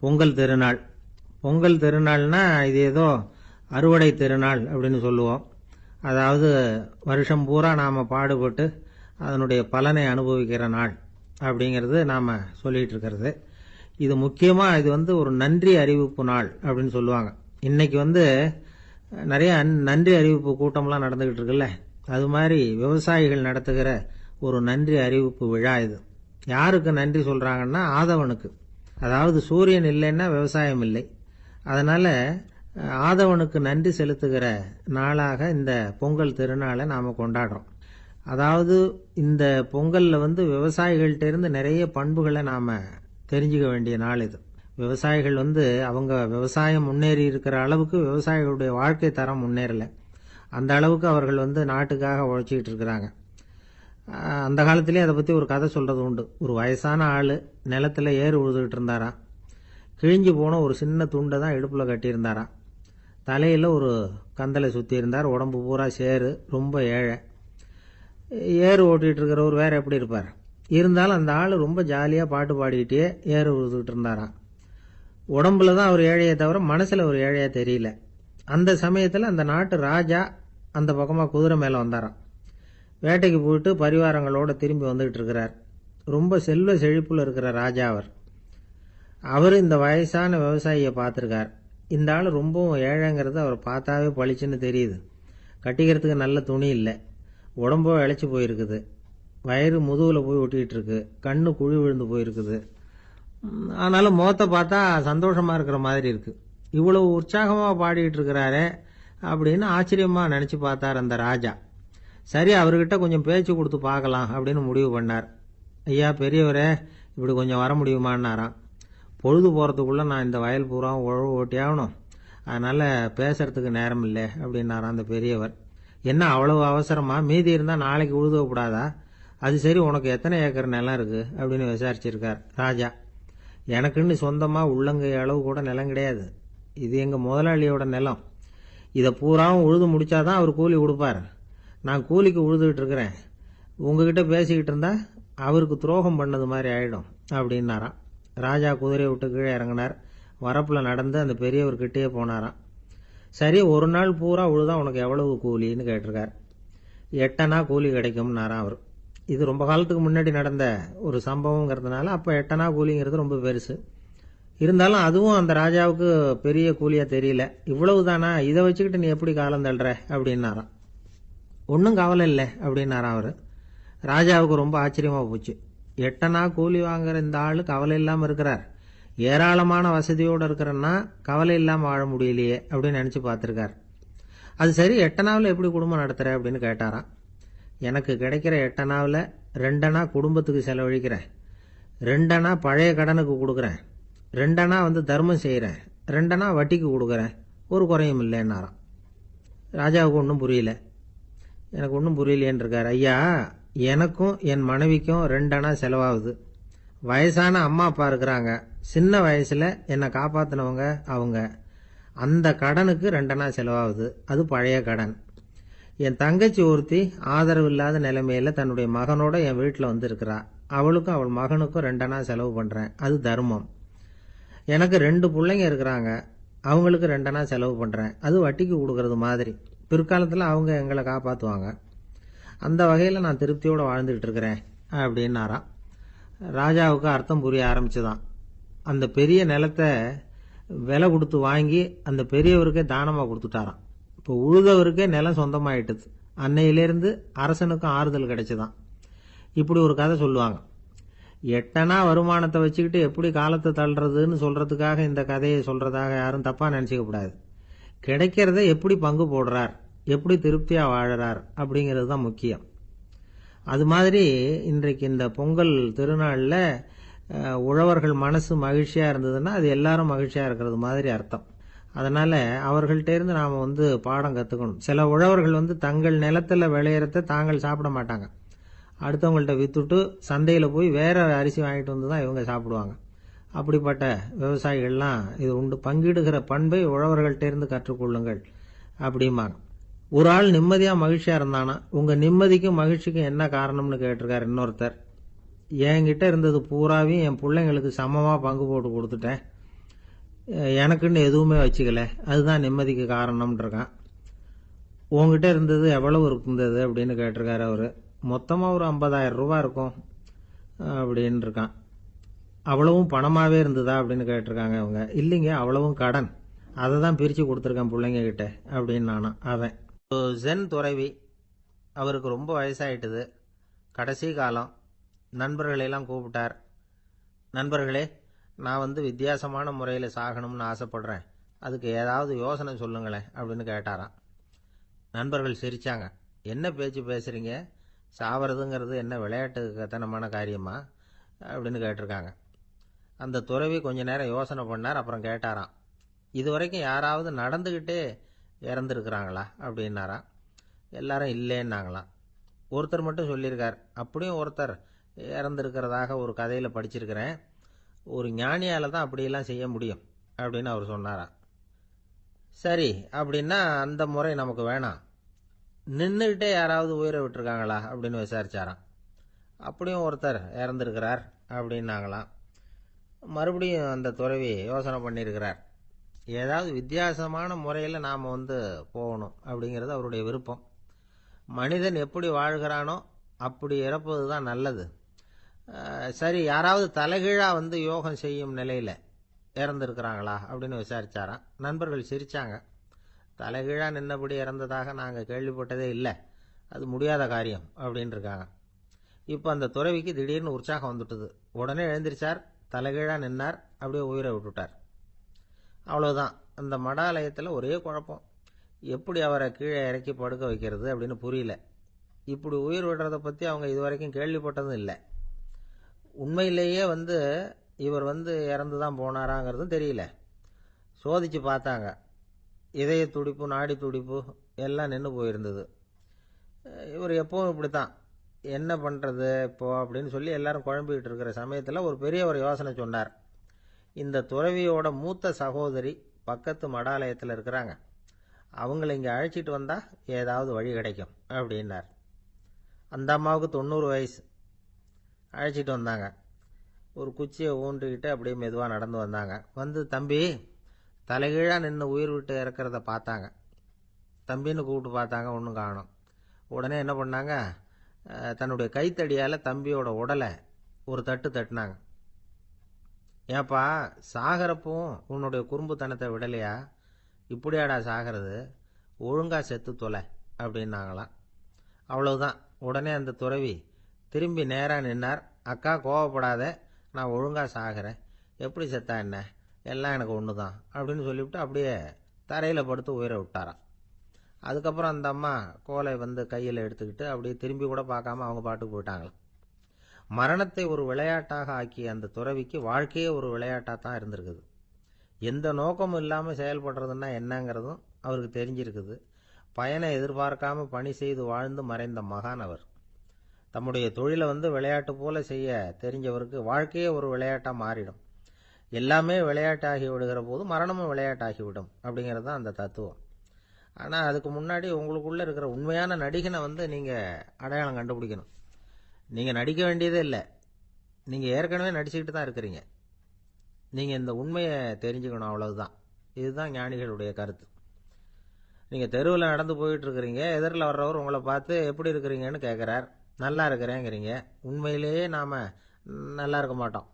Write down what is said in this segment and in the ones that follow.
பொங்கல் திருநாள். பொங்கல் திருநாள்னா இது ஏதோ அறுவடை திருநாள் அப்படின்னு சொல்லுவோம். அதாவது வருஷம் பூரா நாம் பாடுபட்டு அதனுடைய பலனை அனுபவிக்கிற நாள் அப்படிங்கிறது நாம் சொல்லிட்டு இருக்கிறது. இது முக்கியமாக இது ஒரு நன்றி அறிவிப்பு நாள் அப்படின்னு சொல்லுவாங்க. இன்னைக்கு நிறைய நன்றி அறிவிப்பு கூட்டம்லாம் நடந்துகிட்டு இருக்குல்ல, அது மாதிரி விவசாயிகள் நடத்துகிற ஒரு நன்றி அறிவிப்பு விழா இது. யாருக்கு நன்றி சொல்றாங்கன்னா ஆதவனுக்கு. அதாவது சூரியன் இல்லைன்னா விவசாயம் இல்லை. அதனால ஆதவனுக்கு நன்றி செலுத்துகிற நாளாக இந்த பொங்கல் திருநாளை நாம கொண்டாடுறோம். அதாவது இந்த பொங்கல்ல விவசாயிகள்ட்ட இருந்து நிறைய பண்புகளை நாம தெரிஞ்சுக்க வேண்டிய நாள் இது. விவசாயிகள் அவங்க விவசாயம் முன்னேறி இருக்கிற அளவுக்கு விவசாயிகளுடைய வாழ்க்கை தரம் முன்னேறல. அந்த அளவுக்கு அவர்கள் நாட்டுக்காக உழைச்சிக்கிட்டு இருக்கிறாங்க. அந்த காலத்திலேயே அதை பற்றி ஒரு கதை சொல்றது உண்டு. ஒரு வயசான ஆள் நிலத்தில் ஏறு உழுதுகிட்டு இருந்தாராம். கிழிஞ்சு போன ஒரு சின்ன துண்டை தான் இடுப்பில் கட்டியிருந்தாராம். தலையில் ஒரு கந்தலை சுற்றி இருந்தார். உடம்பு பூரா சேரு, ரொம்ப ஏழை. ஏறு ஓட்டிகிட்டு இருக்கிறவர் வேற எப்படி இருப்பார்? இருந்தாலும் அந்த ஆள் ரொம்ப ஜாலியாக பாட்டு பாடிக்கிட்டே ஏறு உழுதுகிட்டு இருந்தாராம். உடம்புல தான் அவர் ஏழையை தவிர மனசில் ஒரு ஏழையாக தெரியல. அந்த சமயத்தில் அந்த நாட்டு ராஜா அந்த பக்கமாக குதிரை மேலே வந்தாராம். வேட்டைக்கு போயிட்டு பரிவாரங்களோட திரும்பி வந்துகிட்டு இருக்கிறார். ரொம்ப செல்வ செழிப்புல இருக்கிற ராஜா அவர் இந்த வயசான விவசாயியை பார்த்துருக்கார். இந்த ஆள் ரொம்பவும் ஏழைங்கிறது அவர் பார்த்தாவே பளிச்சுன்னு தெரியுது. கட்டிக்கிறதுக்கு நல்ல துணி இல்லை, உடம்போ இழைச்சி போயிருக்குது, வயிறு முதுகுல போய் ஒட்டிக்கிட்டு இருக்கு, கண்ணு குழி விழுந்து போயிருக்குது. ஆனாலும் முகத்தை பார்த்தா சந்தோஷமா இருக்கிற மாதிரி இருக்கு. இவ்வளவு உற்சாகமா பாடிட்டு இருக்கிறாரே அப்படின்னு ஆச்சரியமா நினைச்சு பார்த்தார் அந்த ராஜா. சரி, அவர்கிட்ட கொஞ்சம் பேச்சு கொடுத்து பார்க்கலாம் அப்படின்னு முடிவு பண்ணார். ஐயா பெரியவரே, இப்படி கொஞ்சம் வர முடியுமான்னாராம். பொழுது போகிறதுக்குள்ளே நான் இந்த வயல் பூரா உழவு ஓட்டி ஆகணும், அதனால் பேசுறதுக்கு நேரம் இல்லை அப்படின்னாராம் அந்த பெரியவர். என்ன அவ்வளவு அவசரமா? மீதி இருந்தால் நாளைக்கு உழுதக்கூடாதா? அது சரி, உனக்கு எத்தனை ஏக்கர் நிலம் இருக்குது அப்படின்னு விசாரிச்சிருக்கார் ராஜா. எனக்குன்னு சொந்தமாக உள்ளங்கை அளவு கூட நிலம் கிடையாது. இது எங்கள் முதலாளியோட நிலம். இதை பூராவும் உழுது முடிச்சாதான் அவர் கூலி கொடுப்பார். நான் கூலிக்கு உழுதுகிட்டு இருக்கிறேன். உங்ககிட்ட பேசிக்கிட்டு இருந்தா அவருக்கு துரோகம் பண்ணது மாதிரி ஆயிடும் அப்படின்னாராம். ராஜா குதிரையை விட்டு கீழே இறங்கினார். வரப்புல நடந்து அந்த பெரியவர்கிட்டயே போனாராம். சரி, ஒரு நாள் பூரா உழுதா உனக்கு எவ்வளவு கூலின்னு கேட்டிருக்கார். 8 அணா கூலி கிடைக்கும்னாராம் அவர். இது ரொம்ப காலத்துக்கு முன்னாடி நடந்த ஒரு சம்பவங்கிறதுனால அப்போ 8 அணா கூலிங்கிறது ரொம்ப பெருசு. இருந்தாலும் அதுவும் அந்த ராஜாவுக்கு பெரிய கூலியா தெரியல. இவ்வளவு தானா, இதை வச்சுக்கிட்டு நீ எப்படி காலம் தள்ளுற அப்படின்னாராம். ஒன்றும் கவலை இல்லை அப்படின்னாராம் அவர். ராஜாவுக்கு ரொம்ப ஆச்சரியமா போச்சு. 8 அணா கூலி வாங்குற இந்த ஆளு கவலை இல்லாம இருக்கிறார், ஏராளமான வசதியோடு இருக்கிறன்னா கவலை இல்லாம வாழ முடியலையே அப்படின்னு நினைச்சு பார்த்திருக்கார். அது சரி, 8 அணாவில் எப்படி குடும்பம் நடத்துற அப்படின்னு கேட்டாராம். எனக்கு கிடைக்கிற 8 அணாவில் 2 அணா குடும்பத்துக்கு செலவழிக்கிறேன், 2 அணா பழைய கடனுக்கு கொடுக்குறேன், 2 அணா தர்மம் செய்கிறேன், 2 அணா வட்டிக்கு கொடுக்குறேன், ஒரு குறையும் இல்லைன்னாராம். ராஜாவுக்கு ஒன்றும் புரியல. எனக்கு ஒன்றும் புரியலேன்னு இருக்கார். ஐயா, எனக்கும் என் மனைவிக்கும் 2 அணா செலவாகுது. வயசான அம்மா அப்பா இருக்கிறாங்க, சின்ன வயசுல என்னை காப்பாத்தினவங்க அவங்க. அந்த கடனுக்கு 2 அணா செலவாகுது, அது பழைய கடன். என் தங்கச்சி ஒருத்தி ஆதரவு இல்லாத நிலைமையில தன்னுடைய மகனோட என் வீட்டில் இருக்கிறா. அவளுக்கும் அவள் மகனுக்கும் 2 அணா செலவு பண்றேன், அது தர்மம். எனக்கு 2 பிள்ளைங்க இருக்கிறாங்க, அவங்களுக்கு 2 அணா செலவு பண்றேன், அது வட்டிக்கு கொடுக்கறது மாதிரி. பிற்காலத்தில் அவங்க எங்களை காப்பாற்றுவாங்க. அந்த வகையில் நான் திருப்தியோடு வாழ்ந்துகிட்டு இருக்கிறேன் அப்படின்னாராம். ராஜாவுக்கு அர்த்தம் புரிய ஆரம்பிச்சுதான். அந்த பெரிய நிலத்தை விலை கொடுத்து வாங்கி அந்த பெரியவருக்கே தானமாக கொடுத்துட்டாராம். இப்போ உழுதவருக்கே நிலம் சொந்தமாயிட்டுது. அன்னையிலேருந்து அரசனுக்கும் ஆறுதல் கிடைச்சுதான். இப்படி ஒரு கதை சொல்லுவாங்க. 8 அணா வருமானத்தை வச்சுக்கிட்டு எப்படி காலத்தை தள்ளுறதுன்னு சொல்றதுக்காக இந்த கதையை சொல்றதாக யாரும் தப்பா நினைச்சுக்க கூடாது. கிடைக்கிறத எப்படி பங்கு போடுறார், எப்படி திருப்தியா வாழறார் அப்படிங்கிறது தான் முக்கியம். அது மாதிரி இன்றைக்கு இந்த பொங்கல் திருநாள்ல உழவர்கள் மனசு மகிழ்ச்சியா இருந்ததுன்னா அது எல்லாரும் மகிழ்ச்சியா இருக்கிறது மாதிரி அர்த்தம். அதனால அவர்கள்ட்ட இருந்து நாம பாடம் கத்துக்கணும். சில உழவர்கள் தங்கள் நிலத்துல விளையறத தாங்கள் சாப்பிட மாட்டாங்க, அடுத்தவங்கள்ட்ட வித்துட்டு சந்தையில போய் வேற அரிசி வாங்கிட்டு வந்து தான் இவங்க சாப்பிடுவாங்க. அப்படிப்பட்ட விவசாயிகள்லாம் இது உண்டு. பங்கிடுகிற பண்பை உழவர்கள்ட்ட இருந்து கற்றுக்கொள்ளுங்கள் அப்படிம்பாங்க. ஒரு ஆள் நிம்மதியா மகிழ்ச்சியா இருந்தானா, உங்க நிம்மதிக்கும் மகிழ்ச்சிக்கும் என்ன காரணம்னு கேட்டிருக்காரு இன்னொருத்தர். என்கிட்ட இருந்தது பூராவையும் என் பிள்ளைங்களுக்கு சமமா பங்கு போட்டு கொடுத்துட்டேன், எனக்குன்னு எதுவுமே வச்சுக்கல, அதுதான் நிம்மதிக்கு காரணம்னு இருக்கான். உங்ககிட்ட இருந்தது எவ்வளவு இருந்தது அப்படின்னு கேட்டிருக்காரு அவரு. மொத்தமாக ஒரு 50,000 ரூபா இருக்கும் அப்படின்னு இருக்கான். அவ்வளவும் பணமாகவே இருந்ததா அப்படின்னு கேட்டிருக்காங்க அவங்க. இல்லைங்க, அவ்வளவும் கடன், அதை தான் பிரித்து கொடுத்துருக்கேன் பிள்ளைங்க கிட்ட அப்படின்னு நானும். அவன் ஜென் துறவி, அவருக்கு ரொம்ப வயசாயிட்டுது, கடைசி காலம். நண்பர்களெல்லாம் கூப்பிட்டார். நண்பர்களே, நான் வித்தியாசமான முறையில் சாகணும்னு ஆசைப்படுறேன், அதுக்கு ஏதாவது யோசனை சொல்லுங்களேன் அப்படின்னு கேட்டாராம். நண்பர்கள் சிரிச்சாங்க. என்ன பேச்சு பேசுறீங்க, சாவறதுங்கிறது என்ன விளையாட்டுத்தனமான காரியமா அப்படின்னு கேட்டிருக்காங்க. அந்த துறவி கொஞ்ச நேரம் யோசனை பண்ணார். அப்புறம் கேட்டாராம், இது வரைக்கும் யாராவது நடந்துக்கிட்டே இறந்துருக்குறாங்களா அப்படின்னாராம். எல்லாரும் இல்லைன்னாங்களாம். ஒருத்தர் மட்டும் சொல்லியிருக்கார், அப்படியும் ஒருத்தர் இறந்துருக்கிறதாக ஒரு கதையில் படிச்சிருக்கிறேன், ஒரு ஞானியால் தான் அப்படியெல்லாம் செய்ய முடியும் அப்படின்னு அவர் சொன்னாராம். சரி, அப்படின்னா அந்த முறை நமக்கு வேணாம், நின்றுக்கிட்டே யாராவது உயிரை விட்டுருக்காங்களா அப்படின்னு விசாரிச்சாராம். அப்படியும் ஒருத்தர் இறந்துருக்கிறார் அப்படின்னாங்களாம். மறுபடியும் அந்த துறவி யோசனை பண்ணியிருக்கிறார். ஏதாவது வித்தியாசமான முறையில் நாம் போகணும் அப்படிங்கிறது அவருடைய விருப்பம். மனிதன் எப்படி வாழ்கிறானோ அப்படி இறப்பது தான் நல்லது. சரி, யாராவது தலைகீழாக யோகம் செய்யும் நிலையில் இறந்துருக்கிறாங்களா அப்படின்னு விசாரிச்சாராம். நண்பர்கள் சிரித்தாங்க. தலைகீழாக நின்னபடி இறந்ததாக நாங்கள் கேள்விப்பட்டதே இல்லை, அது முடியாத காரியம் அப்படின்னு இருக்காங்க. இப்போ அந்த துறவிக்கு திடீர்னு உற்சாகம் வந்துட்டுது. உடனே எழுந்திரிச்சார், தலைகீழாக நின்னார், அப்படியே உயிரை விட்டுட்டார். அவ்வளோதான். அந்த மடாலயத்தில் ஒரே குழப்பம், எப்படி அவரை கீழே இறக்கி படுக்க வைக்கிறது அப்படின்னு புரியல. இப்படி உயிர் விடுறதை பற்றி அவங்க இதுவரைக்கும் கேள்விப்பட்டதும் இல்லை. உண்மையிலேயே இவர் இறந்து தான் போனாராங்கிறதும் தெரியல. சோதிச்சு பார்த்தாங்க, இதய துடிப்பு, நாடி துடிப்பு எல்லாம் நின்று போயிருந்தது. இவர் எப்பவும் இப்படி தான், என்ன பண்ணுறது இப்போ அப்படின்னு சொல்லி எல்லாரும் குழம்பிக்கிட்டு இருக்கிற சமயத்தில் ஒரு பெரிய ஒரு யோசனை சொன்னார். இந்த துறவியோட மூத்த சகோதரி பக்கத்து மடாலயத்தில் இருக்கிறாங்க, அவங்கள இங்கே அழைச்சிட்டு வந்தால் ஏதாவது வழி கிடைக்கும் அப்படின்னார். அந்த அம்மாவுக்கு 90 வயசு. அழைச்சிட்டு வந்தாங்க. ஒரு குச்சியை ஊன்றிக்கிட்டு அப்படியே மெதுவாக நடந்து வந்தாங்க. தம்பி, தலைகீழாக நின்று உயிர் விட்டு இறக்கிறத பார்த்தாங்க. தம்பின்னு கூப்பிட்டு பார்த்தாங்க, ஒன்றும் காணும். உடனே என்ன பண்ணாங்க, தன்னுடைய கைத்தடியால் தம்பியோட உடலை ஒரு தட்டு தட்டினாங்க. ஏப்பா, சாகிறப்பவும் உன்னுடைய குறும்புத்தனத்தை விடலையா, இப்படியாடா சாகிறது, ஒழுங்கா செத்து தொலை அப்படின்னாங்களாம். அவ்வளவுதான். உடனே அந்த துறவி திரும்பி நேராக நின்னார். அக்கா, கோவப்படாத, நான் ஒழுங்கா சாகிறேன், எப்படி செத்தா என்ன, எல்லாம் எனக்கு ஒன்று தான் அப்படின்னு சொல்லிவிட்டு அப்படியே தரையில் படுத்து உயிரை விட்டாராம். அதுக்கப்புறம் அந்த அம்மா கோலை கையில் எடுத்துக்கிட்டு அப்படியே திரும்பி கூட பார்க்காம அவங்க பாட்டுக்கு போயிட்டாங்களாம். மரணத்தை ஒரு விளையாட்டாக ஆக்கிய அந்த துறவிக்கு வாழ்க்கையே ஒரு விளையாட்டாக தான் இருந்திருக்குது. எந்த நோக்கமும் இல்லாமல் செயல்படுறதுன்னா என்னங்கிறதும் அவருக்கு தெரிஞ்சிருக்குது. பயனை எதிர்பார்க்காம பணி செய்து வாழ்ந்து மறைந்த மகான் அவர். தம்முடைய தொழிலை விளையாட்டு போல செய்ய தெரிஞ்சவருக்கு வாழ்க்கையே ஒரு விளையாட்டாக மாறிடும். எல்லாமே விளையாட்டாகி விடுகிற போது மரணமும் விளையாட்டாகிவிடும் அப்படிங்கிறது தான் அந்த தத்துவம். ஆனால் அதுக்கு முன்னாடி உங்களுக்குள்ளே இருக்கிற உண்மையான நடிகனை நீங்கள் அடையாளம் கண்டுபிடிக்கணும். நீங்கள் நடிக்க வேண்டியதே இல்லை, நீங்கள் ஏற்கனவே நடிச்சுக்கிட்டு தான் இருக்கிறீங்க. நீங்கள் இந்த உண்மையை தெரிஞ்சுக்கணும், அவ்வளவுதான். இதுதான் ஞானிகளுடைய கருத்து. நீங்கள் தெருவில் நடந்து போயிட்டு இருக்கிறீங்க, எதிரில் வர்றவர் உங்களை பார்த்து எப்படி இருக்கிறீங்கன்னு கேட்குறார். நல்லா இருக்கிறேங்கிறீங்க. உண்மையிலேயே நாம் நல்லா இருக்க மாட்டோம்,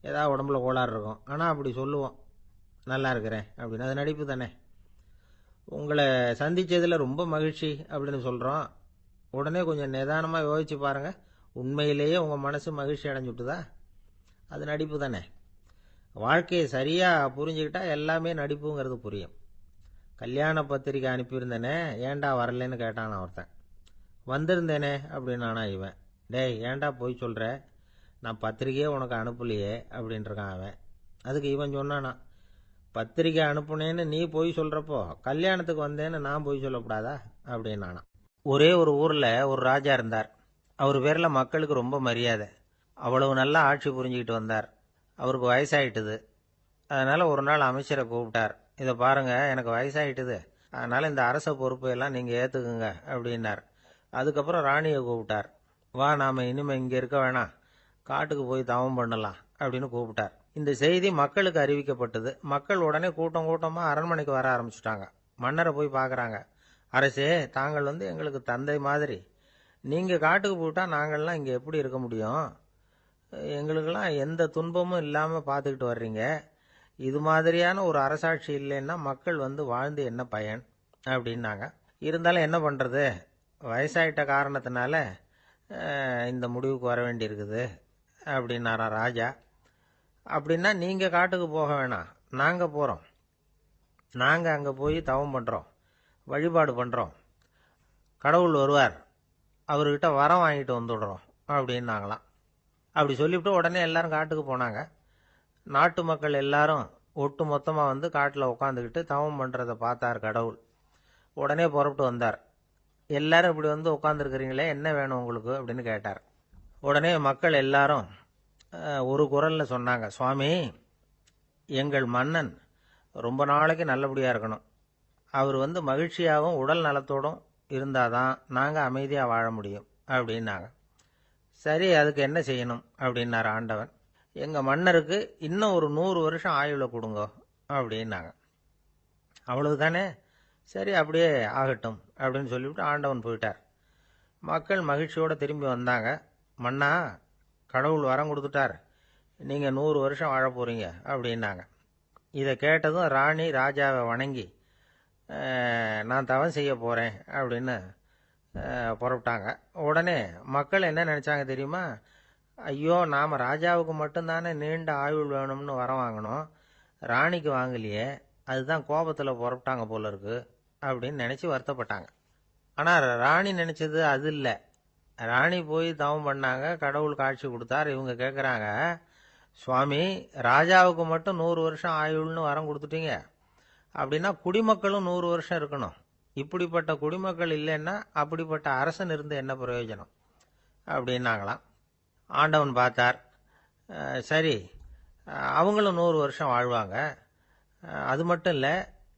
ஏதாவது உடம்புல கோளாறு இருக்கும். ஆனால் அப்படி சொல்லுவோம், நல்லா இருக்கிறேன் அப்படின்னு. அது நடிப்பு தானே. உங்களை சந்தித்ததில் ரொம்ப மகிழ்ச்சி அப்படின்னு சொல்கிறோம். உடனே கொஞ்சம் நிதானமாக யோசிச்சு பாருங்கள், உண்மையிலேயே உங்கள் மனசு மகிழ்ச்சி அடைஞ்சுட்டுதா? அது நடிப்பு தானே. வாழ்க்கையை சரியாக புரிஞ்சுக்கிட்டா எல்லாமே நடிப்புங்கிறது புரியும். கல்யாண பத்திரிக்கை அனுப்பியிருந்தேனே, ஏன்டா வரலன்னு கேட்டான் ஒருத்தன். வந்திருந்தேனே அப்படின்னானா இவன். டேய், ஏன்டா போய் சொல்கிற, நான் பத்திரிக்கையே உனக்கு அனுப்பலையே அப்படின்ட்டுருக்கான் அவன். அதுக்கு இவன் சொன்னானா, பத்திரிக்கை அனுப்புனேன்னு நீ போய் சொல்கிறப்போ கல்யாணத்துக்கு வந்தேன்னு நான் போய் சொல்லக்கூடாதா அப்படின்னானா. ஒரே ஒரு ஊரில் ஒரு ராஜா இருந்தார். அவர் பேரில் மக்களுக்கு ரொம்ப மரியாதை. அவ்வளவு நல்லா ஆட்சி புரிஞ்சுக்கிட்டு வந்தார். அவருக்கு வயசாயிட்டுது. அதனால் ஒரு நாள் அமைச்சரை கூப்பிட்டார். இதை பாருங்கள், எனக்கு வயசாயிட்டுது, அதனால் இந்த அரச பொறுப்பையெல்லாம் நீங்கள் ஏற்றுக்குங்க அப்படின்னார். அதுக்கப்புறம் ராணியை கூப்பிட்டார். வா, நாம் இனிமேல் இங்கே இருக்க வேணாம், காட்டுக்கு போய் தவம் பண்ணலாம் அப்படின்னு கூப்பிட்டார். இந்த செய்தி மக்களுக்கு அறிவிக்கப்பட்டது. மக்கள் உடனே கூட்டம் கூட்டமா அரண்மனைக்கு வர ஆரம்பிச்சுட்டாங்க. மன்னரை போய் பார்க்கறாங்க. அரசே, தாங்கள் எங்களுக்கு தந்தை மாதிரி. நீங்க காட்டுக்கு போயிட்டா நாங்கள்லாம் இங்க எப்படி இருக்க முடியும்? எங்களுக்கெல்லாம் எந்த துன்பமும் இல்லாம பார்த்துக்கிட்டு வர்றீங்க. இது மாதிரியான ஒரு அரசாட்சி இல்லைன்னா மக்கள் வாழ்ந்து என்ன பயன் அப்படின்னாங்க. இருந்தாலும் என்ன பண்றது, வயசாயிட்ட காரணத்தினால இந்த முடிவுக்கு வர வேண்டியிருக்குது அப்படின்னாரா ராஜா. அப்படின்னா நீங்க காட்டுக்கு போக வேணாம், நாங்க போறோம். நாங்க அங்க போய் தவம் பண்றோம், வழிபாடு பண்றோம். கடவுள் வருவார், அவர்கிட்ட வரம் வாங்கிட்டு வந்துடுறோம் அப்படின்னாங்களாம். அப்படி சொல்லிவிட்டு உடனே எல்லாரும் காட்டுக்கு போனாங்க. நாட்டு மக்கள் எல்லாரும் ஒட்டு மொத்தமா காட்டில் உட்காந்துக்கிட்டு தவம் பண்றதை பார்த்தார் கடவுள். உடனே புறப்பட்டு வந்தார். எல்லாரும் இப்படி உட்காந்துருக்கிறீங்களே, என்ன வேணும் உங்களுக்கு அப்படின்னு கேட்டார். உடனே மக்கள் எல்லாரும் ஒரு குரல்ல சொன்னாங்க, சுவாமி, எங்கள் மன்னன் ரொம்ப நாளைக்கு நல்லபடியா இருக்கணும். அவர் மகிழ்ச்சியாகவும் உடல் நலத்தோடும் இருந்தாதான் நாங்க அமைதியா வாழ முடியும் அப்படின்னாங்க. சரி, அதுக்கு என்ன செய்யணும் அப்படின்னாரு ஆண்டவன். எங்க மன்னருக்கு இன்னும் ஒரு 100 வருஷம் ஆயுள கொடுங்க அப்படின்னாங்க. அவ்வளவுதானே, சரி அப்படியே ஆகட்டும் அப்படின்னு சொல்லிவிட்டு ஆண்டவன் போயிட்டார். மக்கள் மகிழ்ச்சியோட திரும்பி வந்தாங்க. மன்னா, கடவுள் வரம் கொடுத்துட்டார், நீங்க 100 வருஷம் வாழ போறீங்க அப்படின்னாங்க. இதை கேட்டதும் ராணி ராஜாவை வணங்கி, நான் தவம் செய்ய போறேன் அப்படின்னு புறப்பட்டாங்க. உடனே மக்கள் என்ன நினைச்சாங்க தெரியுமா? ஐயோ, நாம ராஜாவுக்கு மட்டும்தானே நீண்ட ஆயுள் வேணும்னு வரம் வாங்கினோம், ராணிக்கு வாங்கலையே, அதுதான் கோபத்துல புறப்பட்டாங்க போல இருக்கு அப்படின்னு நினைச்சு வருத்தப்பட்டாங்க. ஆனா ராணி நினைச்சது அது இல்லை. ராணி போய் தவம் பண்ணாங்க, கடவுள் காட்சி கொடுத்தார். இவங்க கேட்குறாங்க, சுவாமி, ராஜாவுக்கு மட்டும் 100 வருஷம் ஆயுள்னு வரம் கொடுத்துட்டீங்க, அப்படின்னா குடிமக்களும் 100 வருஷம் இருக்கணும். இப்படிப்பட்ட குடிமக்கள் இல்லைன்னா அப்படிப்பட்ட அரசன் இருந்து என்ன பிரயோஜனம் அப்படின்னாங்களாம். ஆண்டவன் பார்த்தார், சரி அவங்களும் 100 வருஷம் வாழ்வாங்க, அது மட்டும் இல்லை,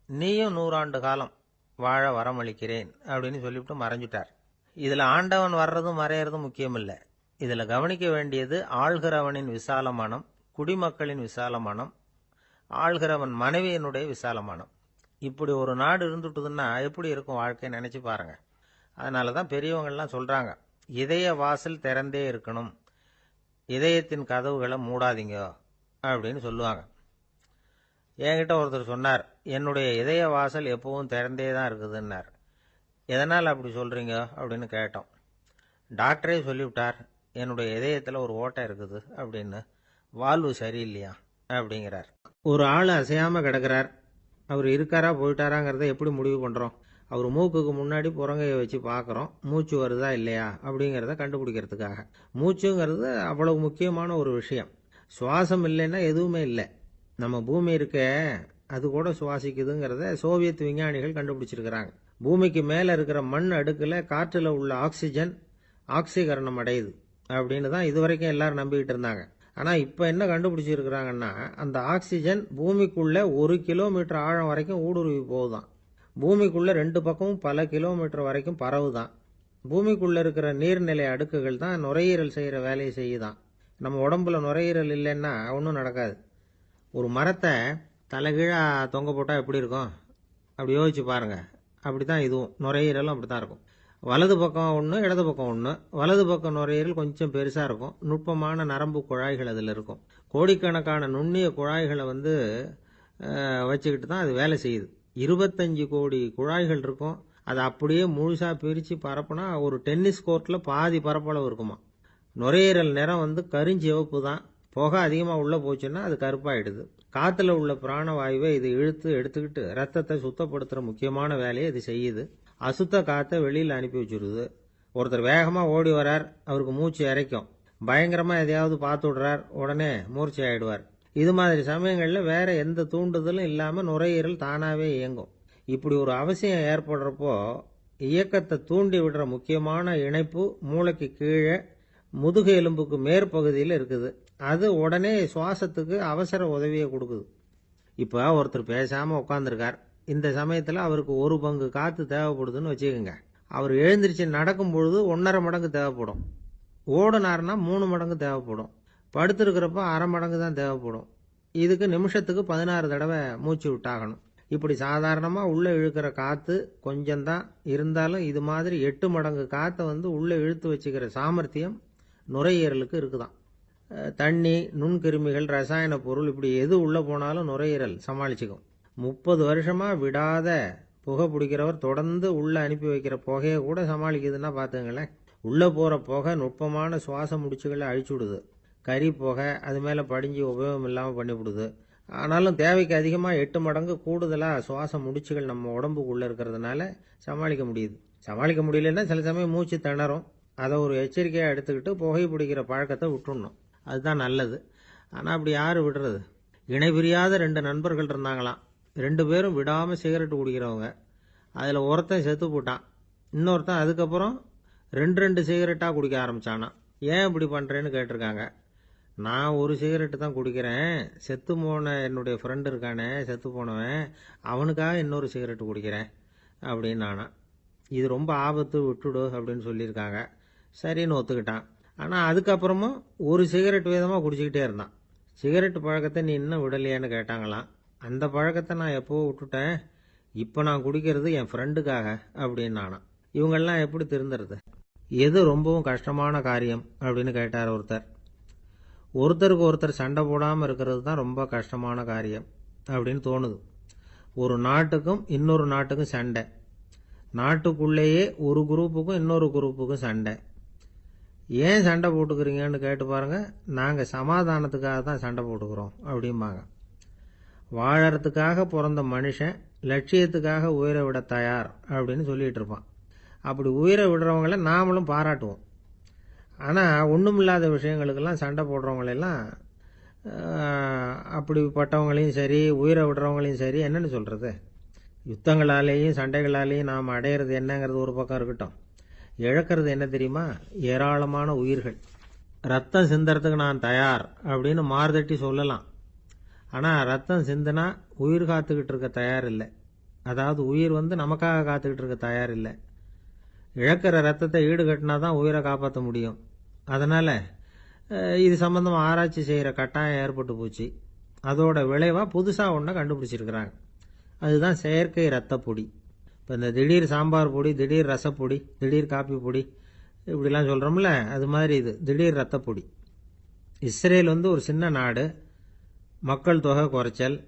நீயும் 100 ஆண்டு காலம் வாழ வரமளிக்கிறேன் அப்படின்னு சொல்லிவிட்டு மறைஞ்சிட்டார். இதுல ஆண்டவன் வர்றதும் மறையறதும் முக்கியம் இல்லை. இதுல கவனிக்க வேண்டியது ஆள்கிறவனின் விசால மனம், குடிமக்களின் விசால மனம், ஆள்கிறவன் மனைவியினுடைய விசால மனம். இப்படி ஒரு நாடு இருந்துட்டுதுன்னா எப்படி இருக்கும் வாழ்க்கை நினைச்சு பாருங்க. அதனாலதான் பெரியவங்கள்லாம் சொல்றாங்க, இதய வாசல் திறந்தே இருக்கணும், இதயத்தின் கதவுகளை மூடாதீங்க அப்படின்னு சொல்லுவாங்க. என்கிட்ட ஒருத்தர் சொன்னார், என்னுடைய இதய வாசல் எப்பவும் திறந்தே தான் இருக்குதுன்னார். எதனால் அப்படி சொல்றீங்க அப்படின்னு கேட்டோம். டாக்டரே சொல்லிவிட்டார், என்னுடைய இதயத்துல ஒரு ஓட்டை இருக்குது அப்படின்னு, வால்வு சரியில்லையா அப்படிங்கிறார். ஒரு ஆள் அசையாம கிடக்கிறார், அவர் இருக்காரா போயிட்டாராங்கிறத எப்படி முடிவு பண்றோம்? அவர் மூக்குக்கு முன்னாடி புறங்கையை வச்சு பார்க்குறோம், மூச்சு வருதா இல்லையா அப்படிங்கிறத கண்டுபிடிக்கிறதுக்காக. மூச்சுங்கிறது அவ்வளவு முக்கியமான ஒரு விஷயம். சுவாசம் இல்லைன்னா எதுவுமே இல்லை. நம்ம பூமி இருக்க, அது கூட சுவாசிக்குதுங்கிறத சோவியத் விஞ்ஞானிகள் கண்டுபிடிச்சிருக்கிறாங்க. பூமிக்கு மேல இருக்கிற மண் அடுக்குல காற்றுல உள்ள ஆக்சிஜன் ஆக்சிகரணம் அடையுது அப்படின்னு தான் இதுவரைக்கும் எல்லாரும் நம்பிக்கிட்டு இருந்தாங்க. ஆனா இப்ப என்ன கண்டுபிடிச்சிருக்கிறாங்கன்னா, அந்த ஆக்சிஜன் பூமிக்குள்ள 1 கிலோமீட்டர் ஆழம் வரைக்கும் ஊடுருவி போகுதான். பூமிக்குள்ள 2 பக்கமும் பல கிலோமீட்டர் வரைக்கும் பரவுதான். பூமிக்குள்ள இருக்கிற நீர்நிலை அடுக்குகள் தான் நுரையீரல் செய்யற வேலையை செய்யுதான். நம்ம உடம்புல நுரையீரல் இல்லைன்னா ஒன்றும் நடக்காது. ஒரு மரத்தை தலைகீழா தொங்க போட்டா எப்படி இருக்கும் அப்படி யோசிச்சு பாருங்க. அப்படித்தான் இதுவும், நுரையீரலும் அப்படித்தான் இருக்கும். வலது பக்கம் ஒன்று, இடது பக்கம் ஒன்று. வலது பக்கம் நுரையீரல் கொஞ்சம் பெருசா இருக்கும், நுட்பமான நரம்பு குழாய்கள் அதில் இருக்கும். கோடிக்கணக்கான நுண்ணிய குழாய்களை வச்சுக்கிட்டு தான் அது வேலை செய்யுது. 25 கோடி குழாய்கள் இருக்கும். அதை அப்படியே முழுசா பிரிச்சு பரப்புனா ஒரு டென்னிஸ் கோர்ட்ல பாதி பரப்பளவு இருக்குமா. நுரையீரல் நிறம் கருஞ்சிவப்பு தான். புகை அதிகமா உள்ள போச்சுன்னா அது கருப்பாயிடுது. காத்துல உள்ள பிராணவாயுவை இது இழுத்து எடுத்துக்கிட்டு ரத்தத்தை சுத்தப்படுத்துற முக்கியமான வேலையை இது செய்யுது. அசுத்த காத்தை வெளியில அனுப்பி வச்சிருது. ஒருத்தர் வேகமா ஓடி வரார், அவருக்கு மூச்சு இறைக்கும். பயங்கரமா எதையாவது பார்த்து விடுறார், உடனே மூர்ச்சை ஆயிடுவார். இது மாதிரி சமயங்கள்ல வேற எந்த தூண்டுதலும் இல்லாம நுரையீரல் தானாவே இயங்கும். இப்படி ஒரு அவசியம் ஏற்படுறப்போ இயக்கத்தை தூண்டி விடுற முக்கியமான இணைப்பு மூளைக்கு கீழே முதுகு எலும்புக்கு மேற்பகுதியில் இருக்குது. அது உடனே சுவாசத்துக்கு அவசர உதவியை கொடுக்குது. இப்ப ஒருத்தர் பேசாம உட்காந்துருக்கார். இந்த சமயத்துல அவருக்கு 1 பங்கு காத்து தேவைப்படுதுன்னு வச்சுக்கோங்க. அவர் எழுந்திருச்சு நடக்கும் பொழுது 1.5 மடங்கு தேவைப்படும். ஓடுனாருன்னா 3 மடங்கு தேவைப்படும். படுத்திருக்கிறப்ப 1/2 மடங்கு தான் தேவைப்படும். இதுக்கு நிமிஷத்துக்கு 16 தடவை மூச்சு விட்டாகணும். இப்படி சாதாரணமாக உள்ளே இழுக்கிற காற்று கொஞ்சம்தான் இருந்தாலும் இது மாதிரி 8 மடங்கு காற்றை உள்ளே இழுத்து வச்சுக்கிற சாமர்த்தியம் நுரையீரலுக்கு இருக்குதான். தண்ணி, நுண்கிருமிகள், ரசாயன பொருள் இப்படி எது உள்ளே போனாலும் நுரையீரல் சமாளிச்சுக்கும். 30 வருஷமாக விடாத புகை பிடிக்கிறவர் தொடர்ந்து உள்ளே அனுப்பி வைக்கிற புகையை கூட சமாளிக்குதுன்னா பார்த்துங்களேன். உள்ளே போகிற புகை நுட்பமான சுவாச முடிச்சுகளை அழிச்சுடுது. கறி புகை அது மேலே படிஞ்சு உபயோகம் இல்லாமல் பண்ணிவிடுது. ஆனாலும் தேவைக்கு அதிகமாக 8 மடங்கு கூடுதலாக சுவாச முடிச்சுகள் நம்ம உடம்புக்குள்ளே இருக்கிறதுனால சமாளிக்க முடியுது. சமாளிக்க முடியலன்னா சில சமயம் மூச்சு திணறும். அதை ஒரு எச்சரிக்கையாக எடுத்துக்கிட்டு புகை பிடிக்கிற பழக்கத்தை விட்டுடணும். அதுதான் நல்லது. ஆனால் அப்படி யார் விடுறது? இணை பிரியாத 2 நண்பர்கள் இருந்தாங்களாம். 2 பேரும் விடாமல் சிகரெட்டு குடிக்கிறவங்க. அதில் ஒருத்தன் செத்து போட்டான். இன்னொருத்தன் அதுக்கப்புறம் 2 சிகரெட்டாக குடிக்க ஆரம்பித்தானா. ஏன் இப்படி பண்ணுறேன்னு கேட்டிருக்காங்க. நான் ஒரு சிகரெட்டு தான் குடிக்கிறேன், செத்து போன என்னுடைய ஃப்ரெண்டு இருக்கானே செத்து போனவன், அவனுக்காக இன்னொரு சிகரெட்டு குடிக்கிறேன் அப்படின்னு நானா. இது ரொம்ப ஆபத்து, விட்டுடு அப்படின்னு சொல்லியிருக்காங்க. சரின்னு ஒத்துக்கிட்டான். ஆனால் அதுக்கப்புறமும் ஒரு சிகரெட் வீதமாக குடிச்சிக்கிட்டே இருந்தான். சிகரெட்டு பழக்கத்தை நீ இன்னும் விடலையான்னு கேட்டாங்களாம். அந்த பழக்கத்தை நான் எப்போவோ விட்டுட்டேன், இப்போ நான் குடிக்கிறது என் ஃப்ரெண்டுக்காக அப்படின்னு நானா. இவங்கெல்லாம் எப்படி திருந்துறது? எது ரொம்பவும் கஷ்டமான காரியம் அப்படின்னு கேட்டார் ஒருத்தர். ஒருத்தருக்கு ஒருத்தர் சண்டை போடாமல் இருக்கிறது தான் ரொம்ப கஷ்டமான காரியம் அப்படின்னு தோணுது. ஒரு நாட்டுக்கும் இன்னொரு நாட்டுக்கும் சண்டை, நாட்டுக்குள்ளேயே ஒரு குரூப்புக்கும் இன்னொரு குரூப்புக்கும் சண்டை. ஏன் சண்டை போட்டுக்கிறீங்கன்னு கேட்டு பாருங்க. நாங்கள் சமாதானத்துக்காக தான் சண்டை போட்டுக்கிறோம் அப்படிம்பாங்க. வாழறதுக்காக பிறந்த மனுஷன் லட்சியத்துக்காக உயிரை விட தயார் அப்படின்னு சொல்லிட்டு இருப்பான். அப்படி உயிரை விடுறவங்கள நாமளும் பாராட்டுவோம். ஆனால் ஒன்றுமில்லாத விஷயங்களுக்கெல்லாம் சண்டை போடுறவங்களெல்லாம், அப்படிப்பட்டவங்களையும் சரி உயிரை விடுறவங்களையும் சரி என்னன்னு சொல்கிறது? யுத்தங்களாலேயும் சண்டைகளாலேயும் நாம் அடையிறது என்னங்கிறது ஒரு பக்கம் இருக்கட்டும், இழக்கிறது என்ன தெரியுமா? ஏராளமான உயிர்கள். ரத்தம் சிந்தறதுக்கு நான் தயார் அப்படின்னு மார்தட்டி சொல்லலாம். ஆனால் ரத்தம் சிந்தினா உயிர் காத்துக்கிட்டு இருக்க தயார் இல்லை. அதாவது உயிர் நமக்காக காத்துக்கிட்டு இருக்க தயார் இல்லை. இழக்கிற ரத்தத்தை ஈடுகட்டினா தான் உயிரை காப்பாற்ற முடியும். அதனால் இது சம்பந்தமாக ஆராய்ச்சி செய்கிற கட்டாயம் ஏற்பட்டு போச்சு. அதோட விளைவாக புதுசாக ஒன்றை கண்டுபிடிச்சிருக்கிறாங்க. அதுதான் செயற்கை ரத்த பொடி. இப்போ இந்த திடீர் சாம்பார் பொடி, திடீர் ரசப்பொடி, திடீர் காப்பி பொடி இப்படிலாம் சொல்கிறோம்ல, அது மாதிரி இது திடீர் ரத்த பொடி. இஸ்ரேல் ஒரு சின்ன நாடு, மக்கள் தொகை குறைச்சல்,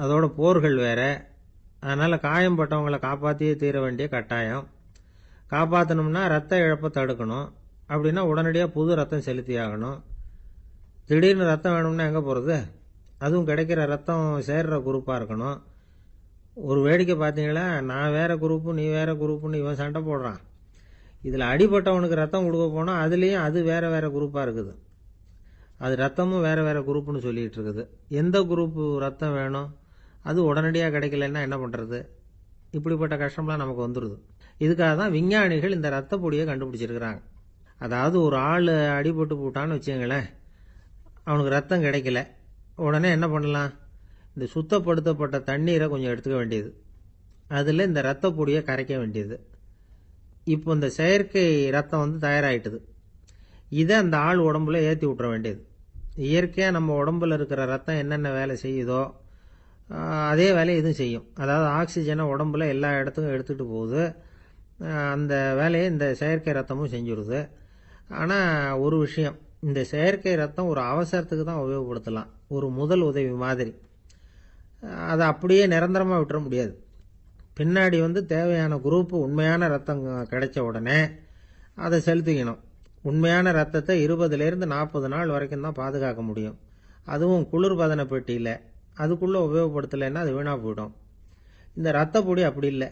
அதோட போர்கள் வேற. அதனால் காயம்பட்டவங்களை காப்பாற்றியே தீர வேண்டிய கட்டாயம். காப்பாற்றணும்னா ரத்த இழப்பை தடுக்கணும். அப்படின்னா உடனடியாக புது ரத்தம் செலுத்தி ஆகணும். திடீர்னு ரத்தம் வேணும்னா எங்கே போகிறது? அதுவும் கிடைக்கிற ரத்தம் சேர்ற குரூப்பாக இருக்கணும். ஒரு வேடிக்கை பார்த்தீங்களா, நான் வேற குரூப்பு நீ வேற குரூப்புன்னு இவன் சண்டை போடுறான். இதில் அடிபட்டவனுக்கு ரத்தம் கொடுக்க போனால் அதுலேயும் அது வேற வேற குரூப்பாக இருக்குது. அது ரத்தமும் வேற வேற குரூப்புன்னு சொல்லிகிட்டு இருக்குது. எந்த குரூப்பு ரத்தம் வேணும்? அது உடனடியாக கிடைக்கலன்னா என்ன பண்ணுறது? இப்படிப்பட்ட கஷ்டம்லாம் நமக்கு வந்துடுது. இதுக்காக தான் விஞ்ஞானிகள் இந்த ரத்த பொடியை கண்டுபிடிச்சிருக்கிறாங்க. அதாவது ஒரு ஆள் அடிபட்டு போட்டான்னு வச்சுங்களேன், அவனுக்கு ரத்தம் கிடைக்கல. உடனே என்ன பண்ணலாம்? இந்த சுத்தப்படுத்தப்பட்ட தண்ணீரை கொஞ்சம் எடுத்துக்க வேண்டியது, அதில் இந்த ரத்த பொடியை கரைக்க வேண்டியது. இப்போ இந்த செயற்கை ரத்தம் தயாராகிட்டுது. இதை அந்த ஆள் உடம்புல ஏற்றி விட்டுற வேண்டியது. இயற்கையாக நம்ம உடம்புல இருக்கிற ரத்தம் என்னென்ன வேலை செய்யுதோ அதே வேலையை இதுவும் செய்யும். அதாவது ஆக்சிஜனை உடம்புல எல்லா இடத்துக்கும் எடுத்துகிட்டு போகுது. அந்த வேலையை இந்த செயற்கை ரத்தமும் செஞ்சுடுது. ஆனால் ஒரு விஷயம், இந்த செயற்கை ரத்தம் ஒரு அவசரத்துக்கு தான் உபயோகப்படுத்தலாம், ஒரு முதல் உதவி மாதிரி. அதை அப்படியே நிரந்தரமாக விட்டுற முடியாது. பின்னாடி தேவையான குரூப்பு உண்மையான ரத்தம் கிடைச்ச உடனே அதை செலுத்திக்கணும். உண்மையான ரத்தத்தை 20லேருந்து 40 நாள் வரைக்கும் தான் பாதுகாக்க முடியும். அதுவும் குளிர்பதன பெட்டியில். அதுக்குள்ளே உபயோகப்படுத்தலைன்னா அது வீணாக போயிடும். இந்த ரத்த பொடி அப்படி இல்லை,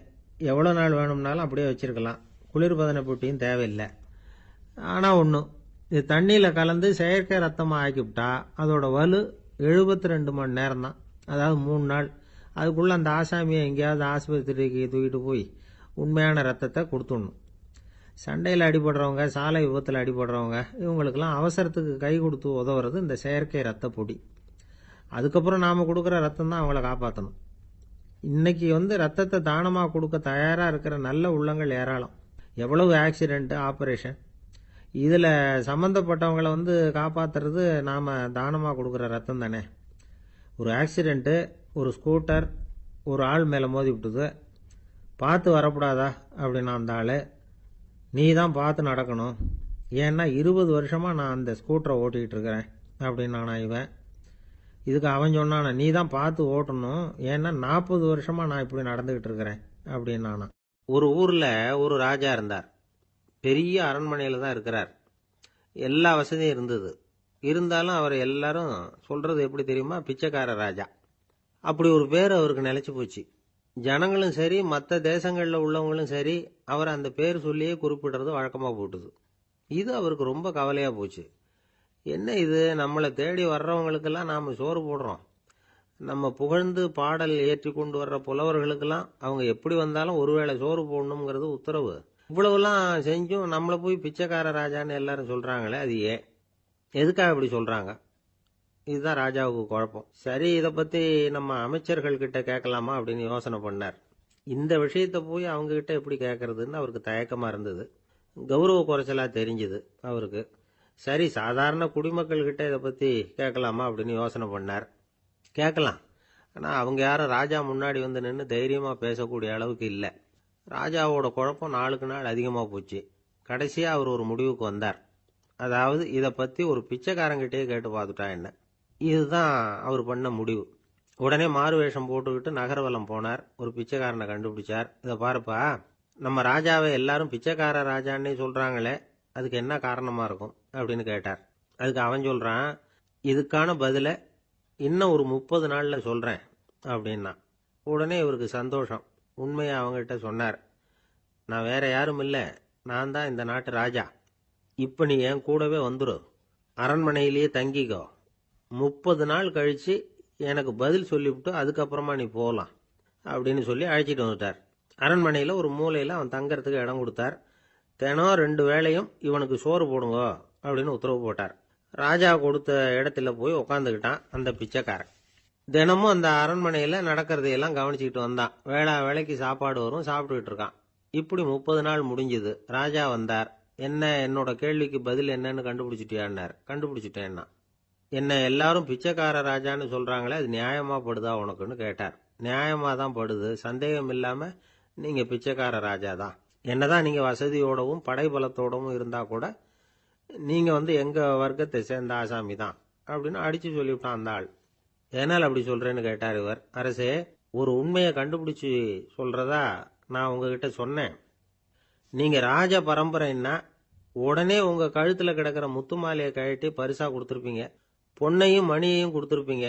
எவ்வளோ நாள் வேணும்னாலும் அப்படியே வச்சுருக்கலாம். குளிர்பதன பெட்டியும் தேவையில்லை. ஆனால் ஒன்று, இது தண்ணியில் கலந்து செயற்கை ரத்தமாக ஆக்கிவிட்டா அதோட வலு 72 மணி நேரம் தான். அதாவது 3 நாள். அதுக்குள்ளே அந்த ஆசாமியை எங்கேயாவது ஆஸ்பத்திரிக்கு தூக்கிட்டு போய் உண்மையான ரத்தத்தை கொடுத்துடணும். சண்டையில் அடிபடுறவங்க, சாலை விபத்தில் அடிபடுறவங்க, இவங்களுக்கெல்லாம் அவசரத்துக்கு கை கொடுத்து உதவுறது இந்த செயற்கை ரத்த பொடி. அதுக்கப்புறம் நாம் கொடுக்குற ரத்தம் தான் அவங்கள காப்பாற்றணும். இன்னைக்கு ரத்தத்தை தானமாக கொடுக்க தயாராக இருக்கிற நல்ல உள்ளங்கள் ஏராளம். எவ்வளவு ஆக்சிடென்ட்டு, ஆப்ரேஷன், இதில் சம்மந்தப்பட்டவங்களை காப்பாற்றுறது நாம் தானமாக கொடுக்குற ரத்தம் தானே. ஒரு ஆக்சிடென்ட்டு, ஒரு ஸ்கூட்டர் ஒரு ஆள் மேலே மோதி விட்டுது. பார்த்து வரக்கூடாதா அப்படின்னு அந்த ஆள். நீ தான் பார்த்து நடக்கணும், ஏன்னா 20 வருஷமாக நான் அந்த ஸ்கூட்டரை ஓட்டிகிட்டு இருக்கிறேன் அப்படின்னு நானா இவன். இதுக்கு அவன் சொன்னானா, நீ தான் பார்த்து ஓட்டணும், ஏன்னா 40 வருஷமாக நான் இப்படி நடந்துக்கிட்டு இருக்கிறேன் அப்படின்னு நானா. ஒரு ஊரில் ஒரு ராஜா இருந்தார். பெரிய அரண்மனையில் தான் இருக்கிறார். எல்லா வசதியும் இருந்தது. இருந்தாலும் அவர் எல்லாரும் சொல்றது எப்படி தெரியுமா, பிச்சைக்கார ராஜா. அப்படி ஒரு பேர் அவருக்கு நிலைச்சு போச்சு. ஜனங்களும் சரி, மற்ற தேசங்களில் உள்ளவங்களும் சரி, அவர் அந்த பேர் சொல்லியே குறிப்பிடுறது வழக்கமாக போட்டுது. இது அவருக்கு ரொம்ப கவலையாக போச்சு. என்ன இது, நம்மளை தேடி வர்றவங்களுக்கெல்லாம் நாம் சோறு போடுறோம், நம்ம புகழ்ந்து பாடல் ஏற்றி கொண்டு வர்ற புலவர்களுக்கெல்லாம் அவங்க எப்படி வந்தாலும் ஒருவேளை சோறு போடணுங்கிறது உத்தரவு. இவ்வளவுலாம் செஞ்சும் நம்மளை போய் பிச்சைக்கார ராஜான்னு எல்லாரும் சொல்றாங்களே, அது ஏன், எதுக்காக இப்படி சொல்றாங்க? இதுதான் ராஜாவுக்கு குழப்பம். சரி, இதை பத்தி நம்ம அமைச்சர்கள் கிட்ட கேட்கலாமா அப்படின்னு யோசனை பண்ணார். இந்த விஷயத்த போய் அவங்க கிட்ட எப்படி கேட்கறதுன்னு அவருக்கு தயக்கமா இருந்தது. கௌரவ குறைச்சலா தெரிஞ்சுது அவருக்கு. சரி, சாதாரண குடிமக்கள் கிட்ட இதை பத்தி கேட்கலாமா அப்படின்னு யோசனை பண்ணார். கேட்கலாம், ஆனா அவங்க யாரும் ராஜா முன்னாடி வந்து நின்று தைரியமா பேசக்கூடிய அளவுக்கு இல்லை. ராஜாவோட குழப்பம் நாளுக்கு நாள் அதிகமா போச்சு. கடைசியா அவர் ஒரு முடிவுக்கு வந்தார். அதாவது, இதை பத்தி ஒரு பிச்சைக்காரங்கிட்டே கேட்டு பார்த்துட்டா என்ன. இதுதான் அவர் பண்ண முடிவு. உடனே மாறு வேஷம் போட்டுக்கிட்டு நகர்வலம் போனார். ஒரு பிச்சைக்காரனை கண்டுபிடிச்சார். இதை பாருப்பா, நம்ம ராஜாவை எல்லாரும் பிச்சைக்கார ராஜான்னே சொல்றாங்களே, அதுக்கு என்ன காரணமா இருக்கும் அப்படின்னு கேட்டார். அதுக்கு அவன் சொல்றான், இதுக்கான பதில இன்னும் ஒரு 30 நாள்ல சொல்றேன் அப்படின்னா. உடனே இவருக்கு சந்தோஷம். உண்மையை அவங்ககிட்ட சொன்னார். நான் வேற யாரும் இல்லை, நான் தான் இந்த நாட்டு ராஜா. இப்ப நீ என் கூடவே வந்துரு, அரண்மனையிலேயே தங்கிக்கோ. 30 நாள் கழிச்சு எனக்கு பதில் சொல்லிவிட்டு அதுக்கப்புறமா நீ போகலாம் அப்படின்னு சொல்லி அழைச்சிட்டு வந்துட்டார். அரண்மனையில் ஒரு மூலையில் அவன் தங்கறதுக்கு இடம் கொடுத்தார். தினம் 2 வேளையும் இவனுக்கு சோறு போடுங்க அப்படின்னு உத்தரவு போட்டார். ராஜா கொடுத்த இடத்துல போய் உக்காந்துக்கிட்டான் அந்த பிச்சைக்காரன். தினமும் அந்த அரண்மனையில் நடக்கிறதையெல்லாம் கவனிச்சுக்கிட்டு வந்தான். வேளைக்கு சாப்பாடு வரும், சாப்பிட்டுக்கிட்டு இருக்கான். இப்படி 30 நாள் முடிஞ்சுது. ராஜா வந்தார். என்ன, என்னோட கேள்விக்கு பதில் என்னன்னு கண்டுபிடிச்சிட்டியான்னார். கண்டுபிடிச்சிட்டேன்னா. என்ன எல்லாரும் பிச்சைக்கார ராஜான்னு சொல்றாங்களே, அது நியாயமா படுதா உனக்குன்னு கேட்டார். நியாயமா தான் படுது, சந்தேகம் இல்லாம நீங்க பிச்சைக்கார ராஜா தான். என்னதான் நீங்க வசதியோடவும் படைபலத்தோடவும் இருந்தா கூட நீங்க எங்க வர்க்கத்தை சேர்ந்த ஆசாமி தான் அப்படின்னு அடிச்சு சொல்லிவிட்டான் அந்த ஆள். ஏனால் அப்படி சொல்றேன்னு கேட்டார் இவர். அரசே, ஒரு உண்மையை கண்டுபிடிச்சு சொல்றதா நான் உங்ககிட்ட சொன்னேன். நீங்க ராஜ பரம்பரைன்னா உடனே உங்க கழுத்துல கிடக்கிற முத்து மாலையை கழட்டி பரிசா கொடுத்துருப்பீங்க, பொன்னையும் மணியையும் கொடுத்துருப்பீங்க.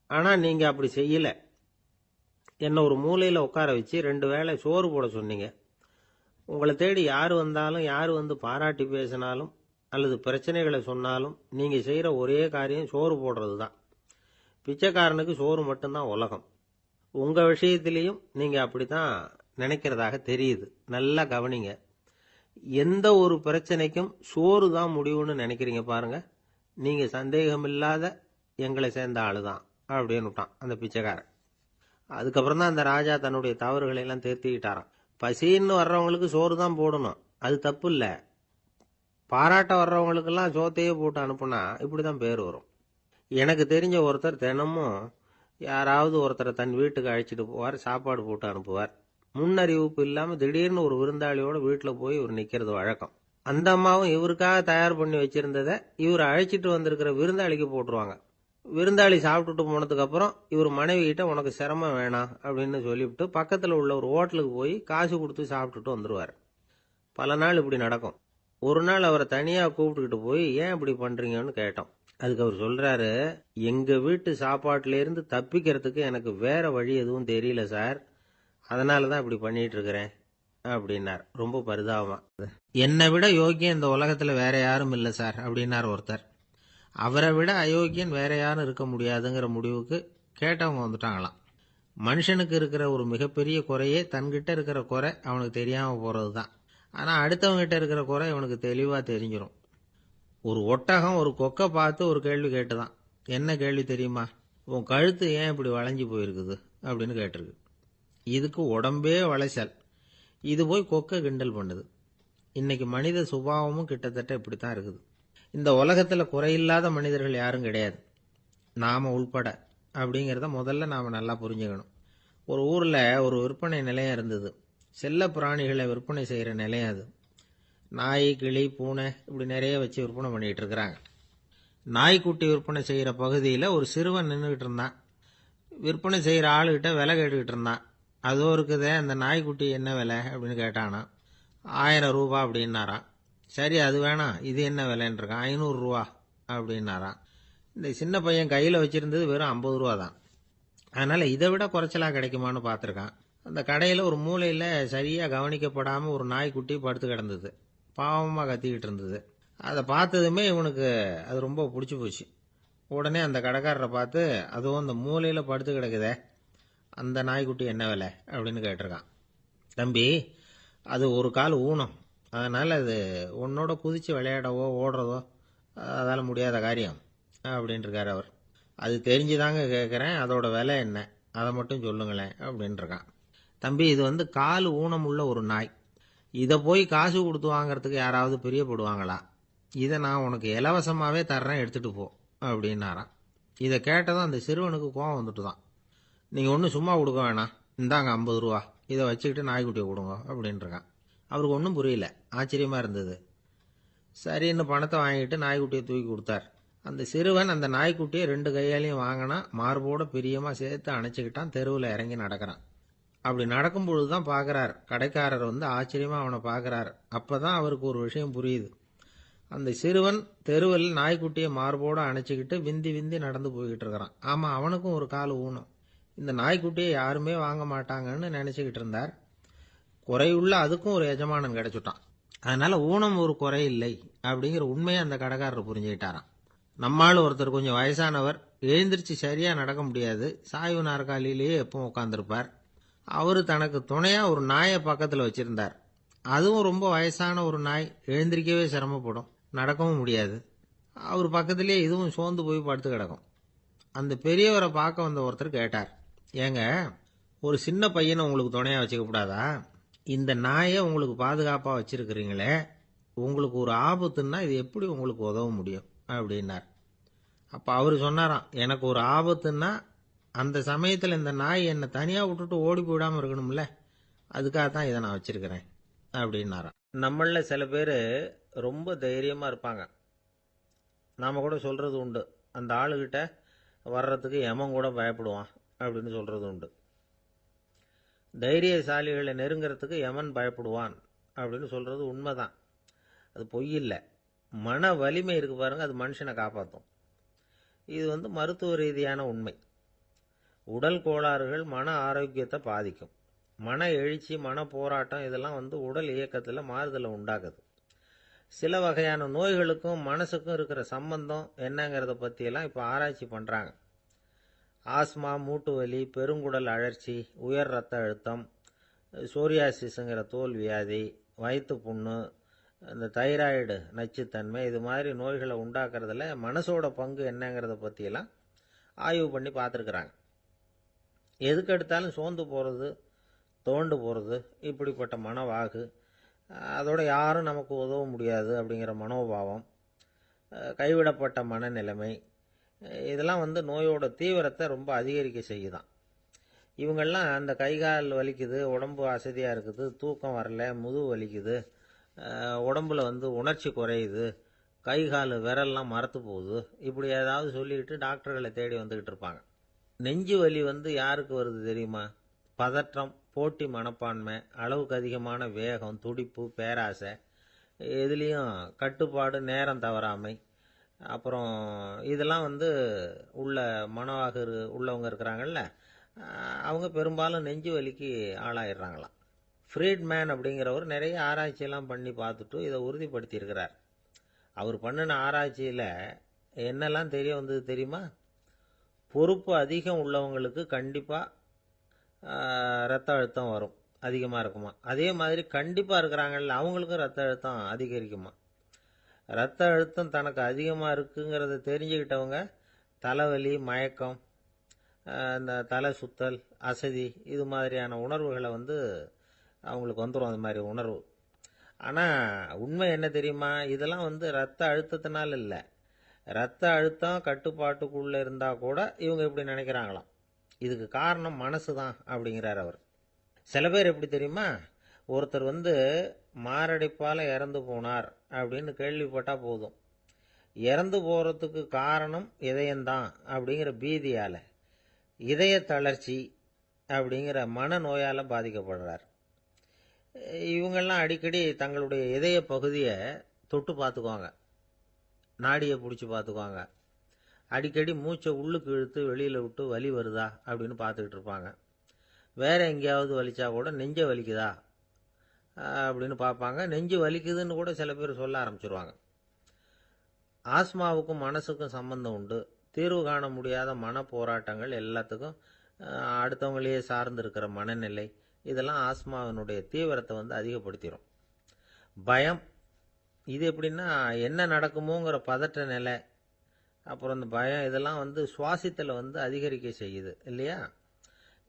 ஆனா நீங்க அப்படி செய்யல. என்ன ஒரு மூலையில உட்கார வச்சு 2 வேளை சோறு போட சொன்னீங்க. உங்களை தேடி யார் வந்தாலும், யார் வந்து பாராட்டி பேசினாலும் அல்லது பிரச்சனைகளை சொன்னாலும் நீங்க செய்யற ஒரே காரியம் சோறு போடுறது தான். பிச்சைக்காரனுக்கு சோறு மட்டும்தான் உலகம். உங்க விஷயத்திலையும் நீங்க அப்படித்தான் நினைக்கிறதாக தெரியுது. நல்லா கவனிங்க. எந்த ஒரு பிரச்சனைக்கும் சோறு தான் முடிவுன்னு நினைக்கிறீங்க பாருங்க. நீங்க சந்தேகமில்லாத எங்களை சேர்ந்த ஆளுதான் அப்படின்னு விட்டான் அந்த பிச்சைக்காரன். அதுக்கப்புறம் தான் அந்த ராஜா தன்னுடைய தவறுகளை எல்லாம் திருத்திக்கிட்டாராம். பசின்னு வர்றவங்களுக்கு சோறு தான் போடணும், அது தப்பு இல்ல. பாராட்ட வர்றவங்களுக்கெல்லாம் சோத்தையே போட்டு அனுப்புனா இப்படிதான் பேர் வரும். எனக்கு தெரிஞ்ச ஒருத்தர் தினமும் யாராவது ஒருத்தரை தன் வீட்டுக்கு அழைச்சிட்டு போவார், சாப்பாடு போட்டு அனுப்புவார். முன்னறிவிப்பு இல்லாம திடீர்னு ஒரு விருந்தாளியோட வீட்டுல போய் இவர் நிக்கிறது வழக்கம். அந்த அம்மாவும் இவருக்காக தயார் பண்ணி வச்சிருந்ததை இவர் அழைச்சிட்டு வந்திருக்கிற விருந்தாளிக்கு போட்டுருவாங்க. விருந்தாளி சாப்பிட்டுட்டு போனதுக்கு அப்புறம் இவர் மனைவி கிட்ட உனக்கு சிரமம் வேணாம் அப்படின்னு சொல்லிவிட்டு பக்கத்துல உள்ள ஒரு ஹோட்டலுக்கு போய் காசு கொடுத்து சாப்பிட்டுட்டு வந்துருவார். பல நாள் இப்படி நடக்கும். ஒரு நாள் அவரை தனியா கூப்பிட்டுக்கிட்டு போய் ஏன் இப்படி பண்றீங்கன்னு கேட்டோம். அதுக்கு அவர் சொல்றாரு, எங்க வீட்டு சாப்பாட்டுல இருந்து தப்பிக்கிறதுக்கு எனக்கு வேற வழி எதுவும் தெரியல சார், அதனாலதான் இப்படி பண்ணிட்டு இருக்கிறேன் அப்படின்னார் ரொம்ப பரிதாபமா. என்னை விட யோக்கியம் இந்த உலகத்துல வேற யாரும் இல்லை சார் அப்படின்னார் ஒருத்தர். அவரை விட அயோக்கியன் வேற யாரும் இருக்க முடியாதுங்கிற முடிவுக்கு கேட்டவங்க வந்துட்டாங்களாம். மனுஷனுக்கு இருக்கிற ஒரு மிகப்பெரிய குறையே தன்கிட்ட இருக்கிற குறை அவனுக்கு தெரியாம போறது தான். ஆனா அடுத்தவங்க கிட்ட இருக்கிற குறை இவனுக்கு தெளிவா தெரிஞ்சிடும். ஒரு ஒட்டகம் ஒரு கொக்கை பார்த்து ஒரு கேள்வி கேட்டுதான். என்ன கேள்வி தெரியுமா? உன் கழுத்து ஏன் இப்படி வளைஞ்சு போயிருக்குது அப்படின்னு கேட்டிருக்கு. இதுக்கு உடம்பே வளைச்சல். இது போய் கொக்கை கிண்டல் பண்ணுது. இன்னைக்கு மனித சுபாவமும் கிட்டத்தட்ட இப்படித்தான் இருக்குது. இந்த உலகத்துல குறையில்லாத மனிதர்கள் யாரும் கிடையாது, நாம உள்பட. அப்படிங்கிறத முதல்ல நாம் நல்லா புரிஞ்சுக்கணும். ஒரு ஊரில் ஒரு விற்பனை நிலையம் இருந்தது. செல்ல பிராணிகளை விற்பனை செய்கிற நிலையம் அது. நாய், கிளி, பூனை இப்படி நிறைய வச்சு விற்பனை பண்ணிகிட்டு இருக்கிறாங்க. நாய்க்குட்டி விற்பனை செய்கிற பகுதியில் ஒரு சிறுவன் நின்றுக்கிட்டு இருந்தான். விற்பனை செய்கிற ஆளுகிட்ட விலை கேட்டுக்கிட்டு இருந்தான். அதோ இருக்குதே அந்த நாய்க்குட்டி என்ன விலை அப்படின்னு கேட்டானா. 1000 ரூபா அப்படின்னாரான். சரி அது வேணாம், இது என்ன விலைன்னு இருக்கான். 500 ரூபா அப்படின்னாரான். இந்த சின்ன பையன் கையில் வச்சிருந்தது வெறும் 50 ரூபா தான். அதனால் இதை விட குறைச்சலாக கிடைக்குமான்னு பார்த்துருக்கான். அந்த கடையில் ஒரு மூலையில் சரியாக கவனிக்கப்படாமல் ஒரு நாய்க்குட்டி படுத்து கிடந்தது. பாவமாக கத்திக்கிட்டு இருந்தது. அதை பார்த்ததுமே இவனுக்கு அது ரொம்ப பிடிச்சி போச்சு. உடனே அந்த கடைக்காரரை பார்த்து, அதுவும் அந்த மூலையில் படுத்து கிடக்குதே அந்த நாய்க்குட்டி என்ன விலை அப்படின்னு கேட்டிருக்கான். தம்பி, அது ஒரு கால் ஊனம், அதனால் அது உன்னோட குதித்து விளையாடவோ ஓடுறதோ அதால் முடியாத காரியம் அப்படின்ட்டுருக்கார் அவர். அது தெரிஞ்சுதாங்க கேட்குறேன், அதோட விலை என்ன அதை மட்டும் சொல்லுங்களேன் அப்படின்ட்டுருக்கான். தம்பி, இது வந்து கால் ஊனம் உள்ள ஒரு நாய். இதை போய் காசு கொடுத்து வாங்கிறதுக்கு யாராவது பிரியப்படுவாங்களா? இதை நான் உனக்கு இலவசமாகவே தர்றேன், எடுத்துகிட்டு போ அப்படின்னாரான். இதை கேட்டதும் அந்த சிறுவனுக்கு கோவம் வந்துட்டு தான். நீங்கள் ஒன்றும் சும்மா கொடுக்க வேணாம், இந்தாங்க 50 ரூபா, இதை வச்சுக்கிட்டு நாய்க்குட்டியை கொடுங்க அப்படின்ட்டுருக்கான். அவருக்கு ஒன்றும் புரியல, ஆச்சரியமாக இருந்தது. சரின்னு பணத்தை வாங்கிட்டு நாய்க்குட்டியை தூக்கி கொடுத்தார். அந்த சிறுவன் அந்த நாய்க்குட்டியை 2 கையாலையும் வாங்கினா, மார்போட பிரியமாக சேர்த்து அணைச்சிக்கிட்டான். தெருவில் இறங்கி நடக்கிறான். அப்படி நடக்கும் பொழுது தான் பார்க்குறார், கடைக்காரர் வந்து ஆச்சரியமாக அவனை பார்க்குறார். அப்போ தான் அவருக்கு ஒரு விஷயம் புரியுது. அந்த சிறுவன் தெருவில் நாய்க்குட்டியை மார்போடு அணைச்சிக்கிட்டு விந்தி விந்தி நடந்து போய்கிட்டு இருக்கிறான். ஆமாம், அவனுக்கும் ஒரு கால் ஊனம். இந்த நாய்க்குட்டியை யாருமே வாங்க மாட்டாங்கன்னு நினச்சிக்கிட்டு இருந்தார். குறையுள்ள அதுக்கும் ஒரு எஜமானன் கிடைச்சுட்டான். அதனால் ஊனம் ஒரு குறை இல்லை அப்படிங்கிற உண்மையை அந்த கடைக்காரர் புரிஞ்சுக்கிட்டாராம். நம்மால் ஒருத்தர் கொஞ்சம் வயசானவர், எழுந்திரிச்சு சரியாக நடக்க முடியாது, சாய்வு நாற்காலியிலேயே எப்பவும் உட்காந்துருப்பார். அவர் தனக்கு துணையாக ஒரு நாயை பக்கத்தில் வச்சுருந்தார். அதுவும் ரொம்ப வயசான ஒரு நாய், எழுந்திரிக்கவே சிரமப்படும், நடக்கவும் முடியாது. அவர் பக்கத்திலே இதுவும் சோர்ந்து போய் படுத்து கிடக்கும். அந்த பெரியவரை பார்க்க வந்த ஒருத்தர் கேட்டார், ஏங்க, ஒரு சின்ன பையனை உங்களுக்கு துணையாக வச்சுக்கப்படாதா? இந்த நாயை உங்களுக்கு பாதுகாப்பாக வச்சுருக்கிறீங்களே, உங்களுக்கு ஒரு ஆபத்துன்னா இது எப்படி உங்களுக்கு உதவ முடியும் அப்படின்னார். அப்போ அவர் சொன்னாராம், எனக்கு ஒரு ஆபத்துன்னா அந்த சமயத்தில் இந்த நாய் என்னை தனியாக விட்டுட்டு ஓடி போயிடாமல் இருக்கணும்ல, அதுக்காகத்தான் இதை நான் வச்சுருக்கிறேன் அப்படின்னாராம். நம்மளில் சில பேர் ரொம்ப தைரியமாக இருப்பாங்க. நாம் கூட சொல்கிறது உண்டு, அந்த ஆளுகிட்ட வர்றதுக்கு எமன் கூட பயப்படுவான் அப்படின்னு சொல்கிறது உண்டு. தைரியசாலிகளை நெருங்கிறதுக்கு எமன் பயப்படுவான் அப்படின்னு சொல்கிறது உண்மைதான். அது பொய் இல்லை. மன வலிமை இருக்கு பாருங்க, அது மனுஷனை காப்பாற்றும். இது வந்து மருத்துவ ரீதியான உண்மை. உடல் கோளாறுகள் மன ஆரோக்கியத்தை பாதிக்கும். மன எழுச்சி, மன போராட்டம் இதெல்லாம் வந்து உடல் இயக்கத்தில் மாறுதலை உண்டாக்குது. சில வகையான நோய்களுக்கும் மனசுக்கும் இருக்கிற சம்பந்தம் என்னங்கிறத பற்றியெல்லாம் இப்போ ஆராய்ச்சி பண்ணுறாங்க. ஆஸ்மா, மூட்டு வலி, பெருங்குடல் அழற்சி, உயர் ரத்த அழுத்தம், சோரியாசிஸுங்கிற தோல் வியாதி, வயிற்று புண்ணு, இந்த தைராய்டு நச்சுத்தன்மை, இது மாதிரி நோய்களை உண்டாக்குறதுல மனசோட பங்கு என்னங்கிறத பற்றியெல்லாம் ஆய்வு பண்ணி பார்த்துருக்குறாங்க. எதுக்கு எடுத்தாலும் சோர்ந்து போகிறது, தோண்டு போகிறது, இப்படிப்பட்ட மனவாகு, அதோட யாரும் நமக்கு உதவ முடியாது அப்படிங்கிற மனோபாவம், கைவிடப்பட்ட மனநிலைமை, இதெல்லாம் வந்து நோயோட தீவிரத்தை ரொம்ப அதிகரிக்க செய்யுதான். இவங்கெல்லாம் அந்த கைகால் வலிக்குது, உடம்பு அசதியாக இருக்குது, தூக்கம் வரல, முதுகு வலிக்குது, உடம்புல வந்து உணர்ச்சி குறையுது, கைகால் விரல்லாம் மரத்து போகுது, இப்படி ஏதாவது சொல்லிக்கிட்டு டாக்டர்களை தேடி வந்துக்கிட்டு இருப்பாங்க. நெஞ்சு வலி வந்து யாருக்கு வருது தெரியுமா? பதற்றம், போட்டி மனப்பான்மை, அளவுக்கு அதிகமான வேகம், துடிப்பு, பேராசை, எதுலேயும் கட்டுப்பாடு, நேரம் தவறாமை, அப்புறம் இதெல்லாம் வந்து உள்ள மனவாக உள்ளவங்க இருக்கிறாங்கல்ல, அவங்க பெரும்பாலும் நெஞ்சு வலிக்கு ஆளாயிடுறாங்களாம். ஃப்ரீட்மேன் அப்படிங்கிறவர் நிறைய ஆராய்ச்சியெல்லாம் பண்ணி பார்த்துட்டு இதை உறுதிப்படுத்தியிருக்கிறார். அவர் பண்ணின ஆராய்ச்சியில் என்னெல்லாம் தெரிய வந்தது தெரியுமா? பொறுப்பு அதிகம் உள்ளவங்களுக்கு கண்டிப்பாக ரத்த அழுத்தம் வரும், அதிகமாக இருக்குமா. அதே மாதிரி கண்டிப்பாக இருக்கிறாங்கல்ல, அவங்களுக்கும் ரத்த அழுத்தம் அதிகரிக்குமா. ரத்த அழுத்தம் தனக்கு அதிகமாக இருக்குங்கிறத தெரிஞ்சுக்கிட்டவங்க தலைவலி, மயக்கம், இந்த தலை சுத்தல், அசதி, இது மாதிரியான உணர்வுகளை வந்து அவங்களுக்கு வந்துடும், அது மாதிரி உணர்வு. ஆனால் உண்மை என்ன தெரியுமா? இதெல்லாம் வந்து ரத்த அழுத்தத்தினால இல்லை, ரத்த அழுத்தம் கட்டுப்பாட்டுக்குள்ள இருந்தா கூட இவங்க இப்படி நினைக்கிறாங்களாம். இதுக்கு காரணம் மனசு தான் அப்படிங்கிறார் அவர். சில பேர் எப்படி தெரியுமா, ஒருத்தர் மாரடைப்பால் இறந்து போனார் அப்படின்னு கேள்விப்பட்டா போதும், இறந்து போறதுக்கு காரணம் இதயம்தான் அப்படிங்கிற பீதியால இதய தளர்ச்சி அப்படிங்கிற மனநோயால் பாதிக்கப்படுறார். இவங்கெல்லாம் அடிக்கடி தங்களுடைய இதய பகுதியை தொட்டு பார்த்துக்குவாங்க, நாடியை பிடிச்சி பார்த்துக்குவாங்க. அடிக்கடி மூச்சை உள்ளுக்கு இழுத்து வெளியில் விட்டு வலி வருதா அப்படின்னு பார்த்துக்கிட்டு இருப்பாங்க. வேற எங்கேயாவது வலிச்சா கூட நெஞ்சை வலிக்குதா அப்படின்னு பார்ப்பாங்க. நெஞ்சு வலிக்குதுன்னு கூட சில பேர் சொல்ல ஆரம்பிச்சிருவாங்க. ஆஸ்மாவுக்கும் மனசுக்கும் சம்பந்தம் உண்டு. தீர்வு காண முடியாத மன போராட்டங்கள் எல்லாத்துக்கும் அடுத்தவங்களையே சார்ந்து இருக்கிற மனநிலை, இதெல்லாம் ஆஸ்மாவினுடைய தீவிரத்தை அதிகப்படுத்திடும். பயம், இது எப்படின்னா என்ன நடக்குமோங்கிற பதற்ற நிலை, அப்புறம் இந்த பயம் இதெல்லாம் சுவாசித்தலை அதிகரிக்க செய்யுது இல்லையா.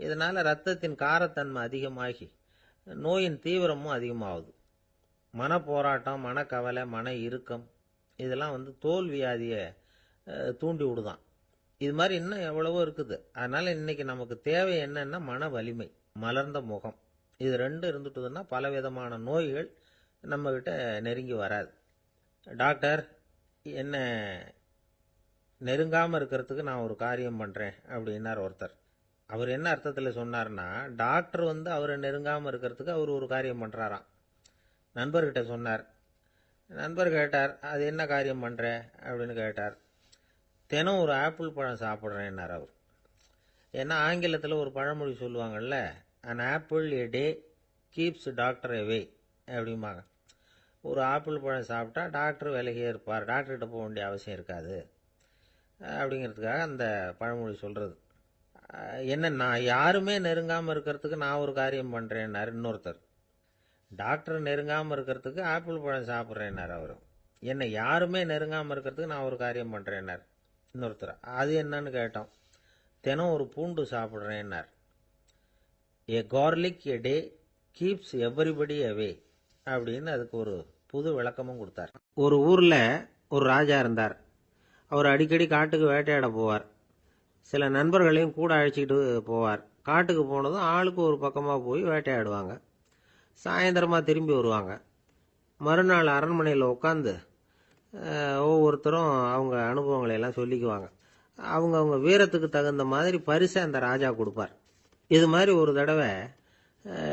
இதனால் ரத்தத்தின் காரத்தன்மை அதிகமாகி நோயின் தீவிரமும் அதிகமாகுது. மன போராட்டம், மனக்கவலை, மன இறுக்கம் இதெல்லாம் தோல் வியாதியை தூண்டி விடுதான். இது மாதிரி இன்னும் எவ்வளவோ இருக்குது. அதனால் இன்னைக்கு நமக்கு தேவை என்னன்னா மன வலிமை, மலர்ந்த முகம். இது ரெண்டும் இருந்துட்டுதுன்னா பலவிதமான நோய்கள் நம்மக்கிட்ட நெருங்கி வராது. டாக்டர், என்ன நெருங்காமல் இருக்கிறதுக்கு நான் ஒரு காரியம் பண்ணுறேன் அப்படின்னார் ஒருத்தர். அவர் என்ன அர்த்தத்தில் சொன்னார்னா, டாக்டர் அவரை நெருங்காமல் இருக்கிறதுக்கு அவர் ஒரு காரியம் பண்ணுறாராம். நண்பர்கிட்ட சொன்னார். நண்பர் கேட்டார், அது என்ன காரியம் பண்ணுற அப்படின்னு கேட்டார். தினம் ஒரு ஆப்பிள் பழம் சாப்பிட்றேன்னார் அவர். ஏன்னா ஆங்கிலத்தில் ஒரு பழமொழி சொல்லுவாங்கள்ல, an apple a day keeps doctor away அப்படிம்பாங்க. ஒரு ஆப்பிள் பழம் சாப்பிட்டா டாக்டர் விலகியே இருப்பார், டாக்டர்கிட்ட போக வேண்டிய அவசியம் இருக்காது அப்படிங்கிறதுக்காக அந்த பழமொழி சொல்கிறது. என்ன, நான் யாருமே நெருங்காமல் இருக்கிறதுக்கு நான் ஒரு காரியம் பண்ணுறேன்னார் இன்னொருத்தர். டாக்டர் நெருங்காமல் இருக்கிறதுக்கு ஆப்பிள் பழம் சாப்பிட்றேன்னார் அவர். என்ன, யாருமே நெருங்காமல் இருக்கிறதுக்கு நான் ஒரு காரியம் பண்ணுறேன்னார் இன்னொருத்தர். அது என்னன்னு கேட்டோம். தினம் ஒரு பூண்டு சாப்பிட்றேன்னார். ஏ கார்லிக் எ டே கீப்ஸ் எவ்ரிபடி அவே அப்படின்னு அதுக்கு ஒரு புது விளக்கமும் கொடுத்தார். ஒரு ஊரில் ஒரு ராஜா இருந்தார். அவர் அடிக்கடி காட்டுக்கு வேட்டையாட போவார். சில நண்பர்களையும் கூட அழைச்சிக்கிட்டு போவார். காட்டுக்கு போனதும் ஆளுக்கு ஒரு பக்கமாக போய் வேட்டையாடுவாங்க. சாயந்தரமாக திரும்பி வருவாங்க. மறுநாள் அரண்மனையில் உட்காந்து ஒவ்வொருத்தரும் அவங்க அனுபவங்களை எல்லாம் சொல்லிக்குவாங்க. அவங்க வீரத்துக்கு தகுந்த மாதிரி பரிசை அந்த ராஜா கொடுப்பார். இது மாதிரி ஒரு தடவை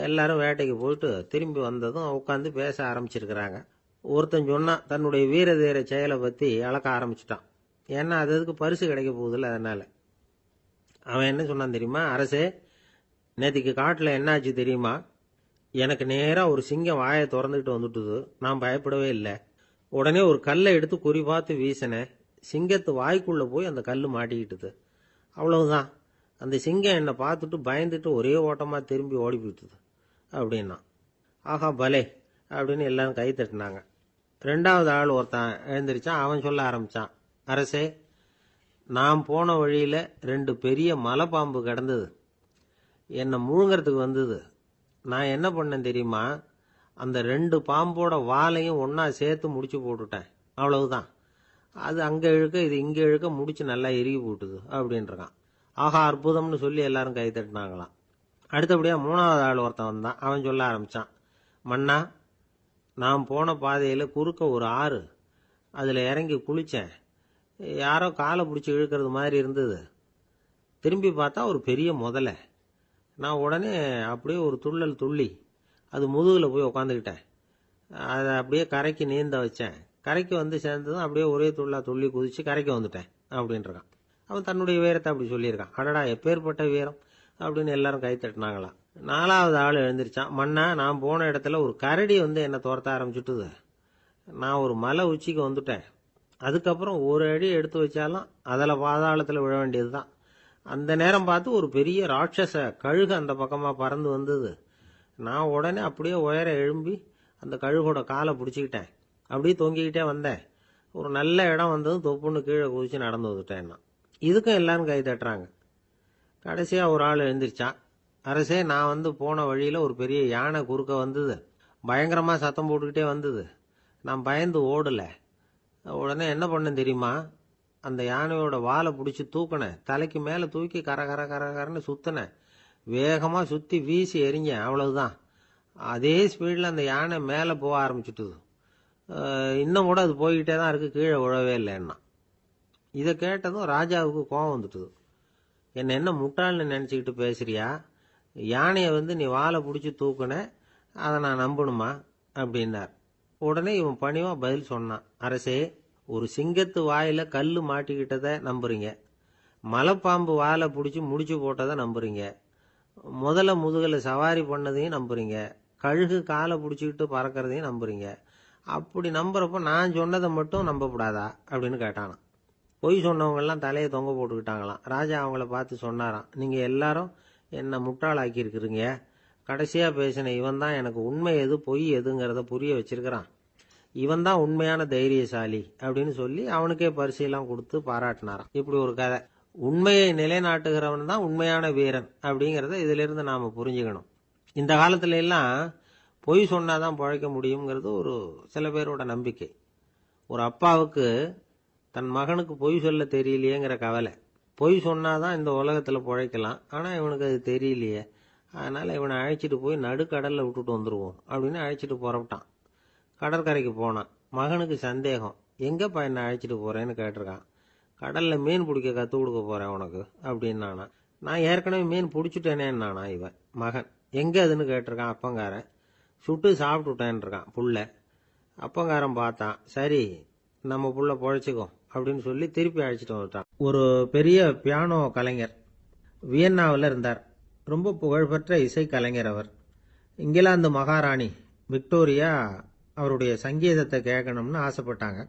எல்லாரும் வேட்டைக்கு போயிட்டு திரும்பி வந்ததும் உட்காந்து பேச ஆரம்பிச்சிருக்கிறாங்க. ஒருத்தன் சொன்னான், தன்னுடைய வீர தீர செயலை பற்றி அளக்க ஆரம்பிச்சிட்டான். ஏன்னா அதுக்கு பரிசு கிடைக்க போகுதில்ல, அதனால. அவன் என்ன சொன்னான் தெரியுமா? அரசே, நேற்றுக்கு காட்டில் என்னாச்சு தெரியுமா? எனக்கு நேராக ஒரு சிங்கம் வாயை திறந்துக்கிட்டு வந்துட்டுது. நான் பயப்படவே இல்லை. உடனே ஒரு கல்லை எடுத்து குறி பார்த்து வீசினேன். சிங்கத்து வாய்க்குள்ளே போய் அந்த கல் மாட்டிக்கிட்டுது. அவ்வளவுதான். அந்த சிங்கம் என்னை பார்த்துட்டு பயந்துட்டு ஒரே ஓட்டமாக திரும்பி ஓடி போயிட்டுது அப்படின்னா. ஆஹா பலே அப்படின்னு எல்லாரும் கை தட்டினாங்க. ரெண்டாவது ஆள் ஒருத்தன் எழுந்திரிச்சான். அவன் சொல்ல ஆரம்பித்தான், அரசே, நான் போன வழியில் 2 பெரிய மலைப்பாம்பு கிடந்தது. என்னை முழுங்கிறதுக்கு வந்தது. நான் என்ன பண்ணேன் தெரியுமா? அந்த 2 பாம்போட வாலையும் ஒன்றா சேர்த்து முடிச்சு போட்டுட்டேன். அவ்வளவுதான். அது அங்கே இழுக்க இது இங்கே இழுக்க முடிச்சு நல்லா இறுகி போட்டுது அப்படின்றான். ஆஹா அற்புதம்னு சொல்லி எல்லாரும் கை தட்டினாங்களாம். அடுத்தபடியாக 3வது ஆள் ஒருத்தன் வந்தான். அவன் சொல்ல ஆரம்பித்தான், மன்னா, நான் போன பாதையில் குறுக்க ஒரு ஆறு. அதில் இறங்கி குளித்தேன். யாரோ காலை பிடிச்சி இழுக்கிறது மாதிரி இருந்தது. திரும்பி பார்த்தா ஒரு பெரிய முதலை. நான் உடனே அப்படியே ஒரு துள்ளல் துள்ளி அது முதுகில் போய் உக்காந்துக்கிட்டேன். அதை அப்படியே கரைக்கு நீந்த வச்சேன். கரைக்கு சேர்ந்ததும் அப்படியே ஒரே துள்ளி குதிச்சு கரைக்கு வந்துட்டேன் அப்படின்றான். அவன் தன்னுடைய வீரத்தை அப்படி சொல்லியிருக்கான். அடடா, எப்பேற்பட்ட வீரம் அப்படின்னு எல்லாரும் கை தட்டினாங்களாம். 4வது ஆள் எழுந்திரிச்சான். மன்னா, நான் போன இடத்துல ஒரு கரடி என்னை துரத்த ஆரம்பிச்சுட்டுது. நான் ஒரு மலை உச்சிக்கு வந்துட்டேன். அதுக்கப்புறம் ஒரு அடி எடுத்து வச்சாலும் அதில் பாதாளத்தில் விழ வேண்டியது தான். அந்த நேரம் பார்த்து ஒரு பெரிய ராட்சச கழுகு அந்த பக்கமாக பறந்து வந்தது. நான் உடனே அப்படியே உயர எழும்பி அந்த கழுகோட காலை பிடிச்சிக்கிட்டேன். அப்படியே தொங்கிக்கிட்டே வந்தேன். ஒரு நல்ல இடம் வந்ததும் தொப்புன்னு கீழே குதிச்சு நடந்து வந்துட்டேன்னா. இதுக்கும் எல்லாரும் கை தட்டுறாங்க. கடைசியாக ஒரு ஆள் எழுந்திரிச்சான். அரசே, நான் போன வழியில் ஒரு பெரிய யானை குறுக்க வந்தது. பயங்கரமாக சத்தம் போட்டுக்கிட்டே வந்தது. நான் பயந்து ஓடலை. உடனே என்ன பண்ணேன் தெரியுமா? அந்த யானையோட வாலை பிடிச்சி தூக்கினேன், தலைக்கு மேலே தூக்கி கர கர கர கரன்னு சுத்தினேன், வேகமாக சுற்றி வீசி எறிஞ்சேன், அவ்வளவுதான். அதே ஸ்பீடில் அந்த யானை மேலே போக ஆரம்பிச்சுட்டுது. இன்னும் கூட அது போய்கிட்டே தான் இருக்குது, கீழே விழவே இல்லைன்னா. இதை கேட்டதும் ராஜாவுக்கு கோபம் வந்துட்டுது. என்ன முட்டாள்னு நினச்சிக்கிட்டு பேசுறியா? யானையை நீ வாலை பிடிச்சி தூக்குன, அதை நான் நம்பணுமா அப்படின்னார். உடனே இவன் பணிவா பதில் சொன்னான். அரசே, ஒரு சிங்கத்து வாயில கல்லு மாட்டிக்கிட்டதை நம்புறீங்க, மலைப்பாம்பு வாலை பிடிச்சி முடிச்சு போட்டதை நம்புறீங்க, முதல்ல முதுகில் சவாரி பண்ணதையும் நம்புறீங்க, கழுகு காலை பிடிச்சிக்கிட்டு பறக்கிறதையும் நம்புறீங்க. அப்படி நம்புறப்ப நான் சொன்னதை மட்டும் நம்பக்கூடாதா அப்படின்னு கேட்டானான். பொய் சொன்னவங்கெல்லாம் தலையை தொங்க போட்டுக்கிட்டாங்களாம். ராஜா அவங்கள பார்த்து சொன்னாராம், நீங்கள் எல்லாரும் என்னை முட்டாளாக்கி இருக்கிறீங்க. கடைசியாக பேசின இவன் தான் எனக்கு உண்மை எது பொய் எதுங்கிறத புரிய வச்சிருக்கிறான். இவன் தான் உண்மையான தைரியசாலி அப்படின்னு சொல்லி அவனுக்கே பரிசெல்லாம் கொடுத்து பாராட்டினாராம். இப்படி ஒரு கதை. உண்மையை நிலைநாட்டுகிறவன் தான் உண்மையான வீரன் அப்படிங்கிறத இதிலிருந்து நாம் புரிஞ்சுக்கணும். இந்த காலத்துல எல்லாம் பொய் சொன்னாதான் பிழைக்க முடியுங்கிறது ஒரு சில பேரோட நம்பிக்கை. ஒரு அப்பாவுக்கு தன் மகனுக்கு பொய் சொல்ல தெரியலையேங்கிற கவலை. பொய் சொன்னாதான் இந்த உலகத்தில் பிழைக்கலாம், ஆனால் இவனுக்கு அது தெரியலையே, அதனால் இவனை அழைச்சிட்டு போய் நடுக்கடலில் விட்டுட்டு வந்துடுவோம் அப்படின்னு அழைச்சிட்டு புறப்பட்டான். கடற்கரைக்கு போனான். மகனுக்கு சந்தேகம், எங்கேப்பா என்னை அழைச்சிட்டு போகிறேன்னு கேட்டிருக்கான். கடலில் மீன் பிடிக்க கற்றுக் கொடுக்க போகிறேன் உனக்கு அப்படின்னானா. நான் ஏற்கனவே மீன் பிடிச்சிட்டேனேன்னானா இவன் மகன். எங்கே அதுன்னு கேட்டிருக்கான் அப்பங்காரன். சுட்டு சாப்பிட்டுட்டேன் இருக்கான் புள்ள. அப்பங்காரன் பார்த்தான், சரி நம்ம புள்ள பொழைச்சிக்கோ அப்படின்னு சொல்லி திருப்பி அழைச்சிட்டு வந்துட்டான். ஒரு பெரிய பியானோ கலைஞர் வியன்னாவில் இருந்தார். ரொம்ப புகழ்பெற்ற இசை கலைஞர் அவர். இங்கிலாந்து மகாராணி விக்டோரியா அவருடைய சங்கீதத்தை கேட்கணும்னு ஆசைப்பட்டாங்க.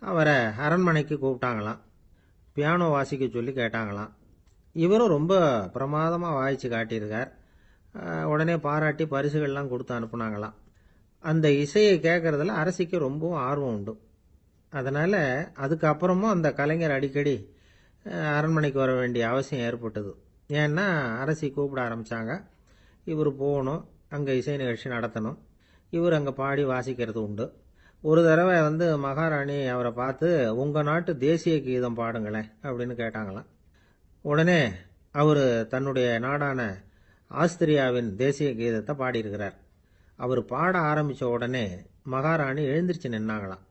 அவரை அரண்மனைக்கு கூப்பிட்டாங்களாம். பியானோ வாசிக்க சொல்லி கேட்டாங்களாம். இவரும் ரொம்ப பிரமாதமாக வாய்ச்சி காட்டியிருக்கார். உடனே பாராட்டி பரிசுகள்லாம் கொடுத்து அனுப்புனாங்களாம். அந்த இசையை கேட்கறதுல அரசிக்கு ரொம்பவும் ஆர்வம் உண்டு. அதனால் அதுக்கப்புறமும் அந்த கலைஞர் அடிக்கடி அரண்மனைக்கு வர வேண்டிய அவசியம் ஏற்பட்டது. ஏன்னா அரசி கூப்பிட ஆரம்பித்தாங்க. இவர் போகணும், அங்கே இசை நிகழ்ச்சி நடத்தணும். இவர் அங்கே பாடி வாசிக்கிறது உண்டு. ஒரு தடவை மகாராணி அவரை பார்த்து, உங்கள் நாட்டு தேசிய கீதம் பாடுங்களேன் அப்படின்னு கேட்டாங்களாம். உடனே அவர் தன்னுடைய நாடான ஆஸ்திரியாவின் தேசிய கீதத்தை பாடியிருக்கிறார். அவர் பாட ஆரம்பித்த உடனே மகாராணி எழுந்திருச்சு நின்னாங்களாம்.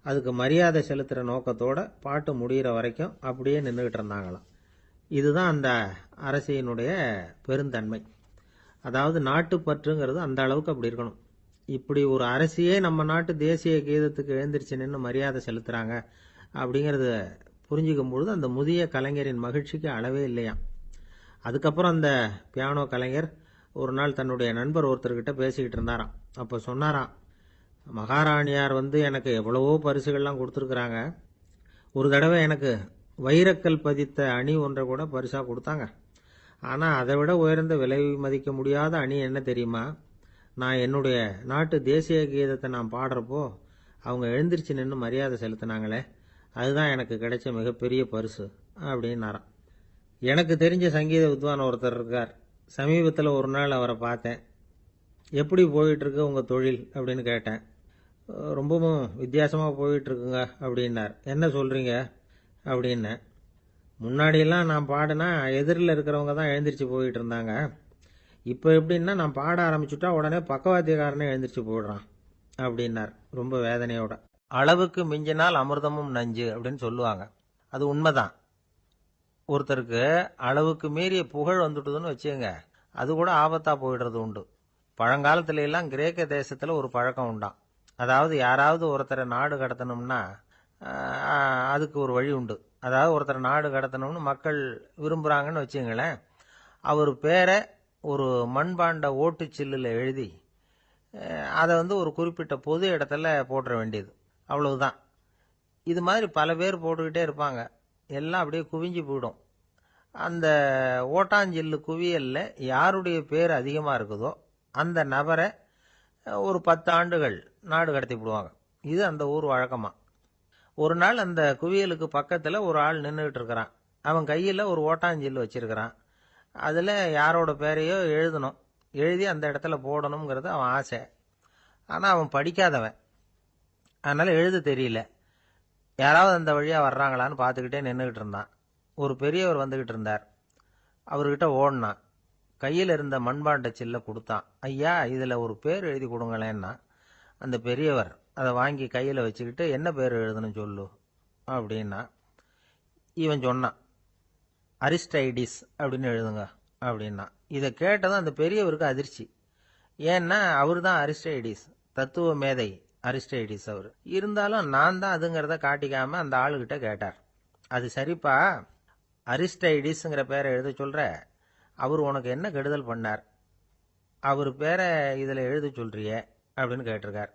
அதுக்கு மரியாதை செலுத்துகிற நோக்கத்தோட பாட்டு முடிகிற வரைக்கும் அப்படியே நின்றுக்கிட்டு இருந்தாங்களாம். இதுதான் அந்த அரசியினுடைய பெருந்தன்மை. அதாவது நாட்டுப்பற்றுங்கிறது அந்த அளவுக்கு அப்படி இருக்கணும். இப்படி ஒரு அரசியே நம்ம நாட்டு தேசிய கீதத்துக்கு எழுந்திருச்சு நின்று மரியாதை செலுத்துகிறாங்க அப்படிங்கிறத புரிஞ்சுக்கும் பொழுது அந்த முதிய கலைஞரின் மகிழ்ச்சிக்கு அளவே இல்லையாம். அதுக்கப்புறம் அந்த பியானோ கலைஞர் ஒரு நாள் தன்னுடைய நண்பர் ஒருத்தர்கிட்ட பேசிக்கிட்டு இருந்தாராம். அப்போ சொன்னாராம், மகாராணியார் எனக்கு எவ்வளவோ பரிசுகள்லாம் கொடுத்துருக்குறாங்க. ஒரு தடவை எனக்கு வைரக்கல் பதித்த அணி ஒன்றை கூட பரிசாக கொடுத்தாங்க. ஆனால் அதை விட உயர்ந்த விலை மதிக்க முடியாத அணி என்ன தெரியுமா? நான் என்னுடைய நாட்டு தேசிய கீதத்தை நான் பாடுறப்போ அவங்க எழுந்திருச்சு நின்று மரியாதை செலுத்தினாங்களே, அதுதான் எனக்கு கிடைச்ச மிகப்பெரிய பரிசு அப்படின்னாராம். எனக்கு தெரிஞ்ச சங்கீத வித்வான் ஒருத்தர் இருக்கார். சமீபத்தில் ஒரு நாள் அவரை பார்த்தேன். எப்படி போயிட்டுருக்கு உங்கள் தொழில் அப்படின்னு கேட்டேன். ரொம்பவும் வித்தியாசமாக போயிட்டுருக்குங்க அப்படின்னார். என்ன சொல்கிறீங்க அப்படின்னேன். முன்னாடியெல்லாம் நான் பாடினா எதிரில் இருக்கிறவங்க தான் எழுந்திரிச்சு போயிட்டு இருந்தாங்க. இப்போ எப்படின்னா நான் பாட ஆரம்பிச்சுட்டா உடனே பக்கவாத்தியக்காரனே எழுந்திரிச்சு போயிடுறான் அப்படின்னார் ரொம்ப வேதனையோட. அளவுக்கு மிஞ்சினால் அமிர்தமும் நஞ்சு அப்படின்னு சொல்லுவாங்க. அது உண்மைதான். ஒருத்தருக்கு அளவுக்கு மீறிய புகழ் வந்துட்டுதுன்னு வச்சுங்க, அது கூட ஆபத்தாக போயிடுறது உண்டு. பழங்காலத்துல எல்லாம் கிரேக்க தேசத்தில் ஒரு பழக்கம் உண்டாம். அதாவது யாராவது ஒருத்தரை நாடு கடத்தணும்னா அதுக்கு ஒரு வழி உண்டு. அதாவது ஒருத்தரை நாடு கடத்தணும்னு மக்கள் விரும்புகிறாங்கன்னு வச்சுங்களேன், அவர் பேரை ஒரு மண்பாண்ட ஓட்டுச்சில்லில் எழுதி அதை ஒரு குறிப்பிட்ட பொது இடத்துல போட்டுற வேண்டியது, அவ்வளவுதான். இது மாதிரி பல பேர் போட்டுக்கிட்டே இருப்பாங்க. எல்லாம் அப்படியே குவிஞ்சு போயிடும். அந்த ஓட்டாஞ்சில்லு குவியலில் யாருடைய பேர் அதிகமாக இருக்குதோ அந்த நபரை ஒரு 10 ஆண்டுகள் நாடு கடத்தி விடுவாங்க. இது அந்த ஊர் வழக்கமாக. ஒரு நாள் அந்த குவியலுக்கு பக்கத்தில் ஒரு ஆள் நின்றுக்கிட்டு இருக்கிறான். அவன் கையில் ஒரு ஓட்டாஞ்சில்லு வச்சிருக்கிறான். அதில் யாரோட பேரையோ எழுதணும், எழுதி அந்த இடத்துல போடணுங்கிறது அவன் ஆசை. ஆனால் அவன் படிக்காதவன், அதனால் எழுத தெரியல. யாராவது அந்த வழியாக வர்றாங்களான்னு பார்த்துக்கிட்டே நின்றுக்கிட்டு இருந்தான். ஒரு பெரியவர் வந்துக்கிட்டு இருந்தார். அவர்கிட்ட ஓடினான். கையில் இருந்த மண்பாண்ட சில்லை கொடுத்தான். ஐயா, இதில் ஒரு பேர் எழுதி கொடுங்களேன்னா. அந்த பெரியவர் அதை வாங்கி கையில் வச்சுக்கிட்டு, என்ன பேர் எழுதணும் சொல்லு அப்படின்னா. இவன் சொன்னான், அரிஸ்டைடிஸ் அப்படின்னு எழுதுங்க அப்படின்னா. இதை கேட்டதும் அந்த பெரியவருக்கு அதிர்ச்சி. ஏன்னா அவர் தான் அரிஸ்டைடிஸ், தத்துவ மேதை அரிஸ்டைடிஸ் அவர். இருந்தாலும் நான் தான் அதுங்கிறத காட்டிக்காம அந்த ஆளுகிட்ட கேட்டார். அது சரிப்பா, அரிஸ்டைடிஸ்ங்கிற பேரை எழுத சொல்ற, அவர் உனக்கு என்ன கெடுதல் பண்ணார்? அவர் பேரை இதில் எழுத சொல்றியே அப்படின்னு கேட்டிருக்கார்.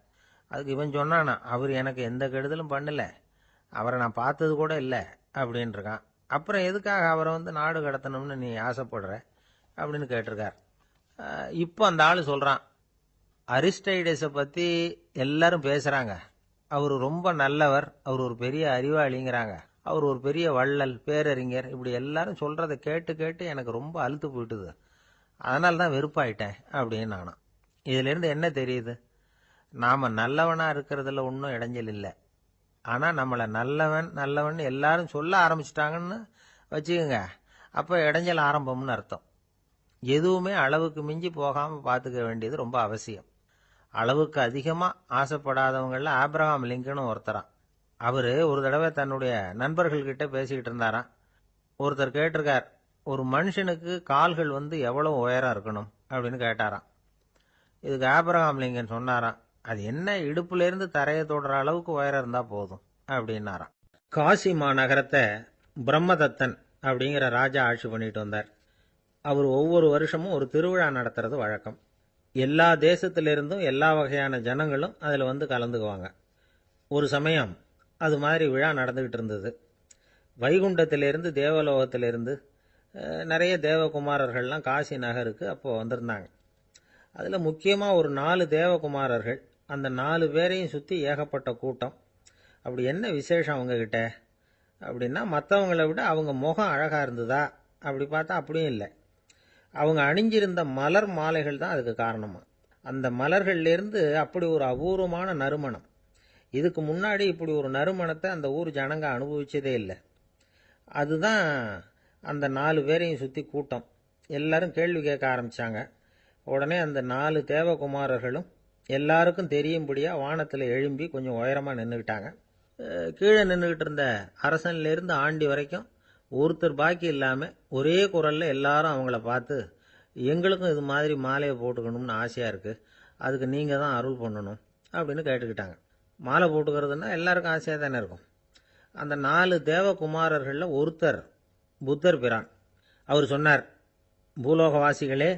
அதுக்கு இவன் சொன்னானா, அவர் எனக்கு எந்த கெடுதலும் பண்ணல, அவரை நான் பார்த்தது கூட இல்லை அப்படின்ட்டுருக்கான். அப்புறம் எதுக்காக அவரை நாடு கடத்தணும்னு நீ ஆசைப்படுற அப்படின்னு கேட்டிருக்கார். இப்போ அந்த ஆள் சொல்கிறான், அரிஸ்டைடஸை பற்றி எல்லாரும் பேசுகிறாங்க, அவர் ரொம்ப நல்லவர், அவர் ஒரு பெரிய அறிவாளிங்கிறாங்க, அவர் ஒரு பெரிய வள்ளல், பேரறிஞர், இப்படி எல்லாரும் சொல்கிறத கேட்டு கேட்டு எனக்கு ரொம்ப அலுத்து போயிட்டுது, அதனால தான் வெறுப்பாயிட்டேன் அப்படின்னு நானும். இதிலேருந்து என்ன தெரியுது? நாம் நல்லவனாக இருக்கிறதுல ஒன்றும் இடைஞ்சல் இல்லை. ஆனால் நம்மளை நல்லவன் நல்லவன் எல்லாரும் சொல்ல ஆரம்பிச்சிட்டாங்கன்னு வச்சுக்கோங்க, அப்போ இடைஞ்சல் ஆரம்பம்னு அர்த்தம். எதுவுமே அளவுக்கு மிஞ்சி போகாமல் பார்த்துக்க வேண்டியது ரொம்ப அவசியம். அளவுக்கு அதிகமாக ஆசைப்படாதவங்களில் ஆப்ரஹாம் லிங்கனும் ஒருத்தரான். அவர் ஒரு தடவை தன்னுடைய நண்பர்கள்கிட்ட பேசிக்கிட்டு இருந்தாராம். ஒருத்தர் கேட்டிருக்கார், ஒரு மனுஷனுக்கு கால்கள் எவ்வளோ உயரம் இருக்கணும் அப்படின்னு கேட்டாராம். இதுக்கு ஆப்ரஹாம் லிங்கன் சொன்னாராம், அது என்ன, இடுப்புலேருந்து தரையை தொடுற அளவுக்கு உயரம் இருந்தால் போதும் அப்படின்னாராம். காசி மாநகரத்தை பிரம்மதத்தன் அப்படிங்கிற ராஜா ஆட்சி பண்ணிட்டு வந்தார். அவர் ஒவ்வொரு வருஷமும் ஒரு திருவிழா நடத்துறது வழக்கம். எல்லா தேசத்திலிருந்தும் எல்லா வகையான ஜனங்களும் அதில் கலந்துக்குவாங்க. ஒரு சமயம் அது மாதிரி விழா நடந்துக்கிட்டு இருந்தது. வைகுண்டத்திலிருந்து தேவலோகத்திலிருந்து நிறைய தேவகுமாரர்கள்லாம் காசி நகருக்கு அப்போது வந்திருந்தாங்க. அதில் முக்கியமாக ஒரு 4 தேவகுமாரர்கள், அந்த 4 பேரையும் சுற்றி ஏகப்பட்ட கூட்டம். அப்படி என்ன விசேஷம் அவங்கக்கிட்ட அப்படின்னா, மற்றவங்களை விட அவங்க முகம் அழகாக இருந்ததா அப்படி பார்த்தா அப்படியும் இல்லை. அவங்க அணிஞ்சிருந்த மலர் மாலைகள் தான் அதுக்கு காரணமாக. அந்த மலர்கள்லேருந்து அப்படி ஒரு அபூர்வமான நறுமணம், இதுக்கு முன்னாடி இப்படி ஒரு நறுமணத்தை அந்த ஊர் ஜனங்க அனுபவிச்சதே இல்லை. அதுதான் அந்த 4 பேரையும் சுற்றி கூட்டம். எல்லாரும் கேள்வி கேட்க ஆரம்பித்தாங்க. உடனே அந்த 4 தேவகுமாரர்களும் எல்லாருக்கும் தெரியும்படியாக வானத்தில் எழும்பி கொஞ்சம் உயரமாக நின்றுக்கிட்டாங்க. கீழே நின்றுக்கிட்டு இருந்த அரசன்லேருந்து ஆண்டி வரைக்கும் ஒருத்தர் பாக்கி இல்லாமல் ஒரே குரலில் எல்லாரும் அவங்கள பார்த்து, எங்களுக்கும் இது மாதிரி மாலையை போட்டுக்கணும்னு ஆசையாக இருக்குது, அதுக்கு நீங்கள் தான் அருள் பண்ணணும் அப்படின்னு கேட்டுக்கிட்டாங்க. மாலை போட்டுக்கிறதுனா எல்லாருக்கும் ஆசையாக தானே இருக்கும். அந்த 4 தேவகுமாரர்களில் ஒருத்தர் புத்தர் பிரான். அவர் சொன்னார், பூலோகவாசிகளே,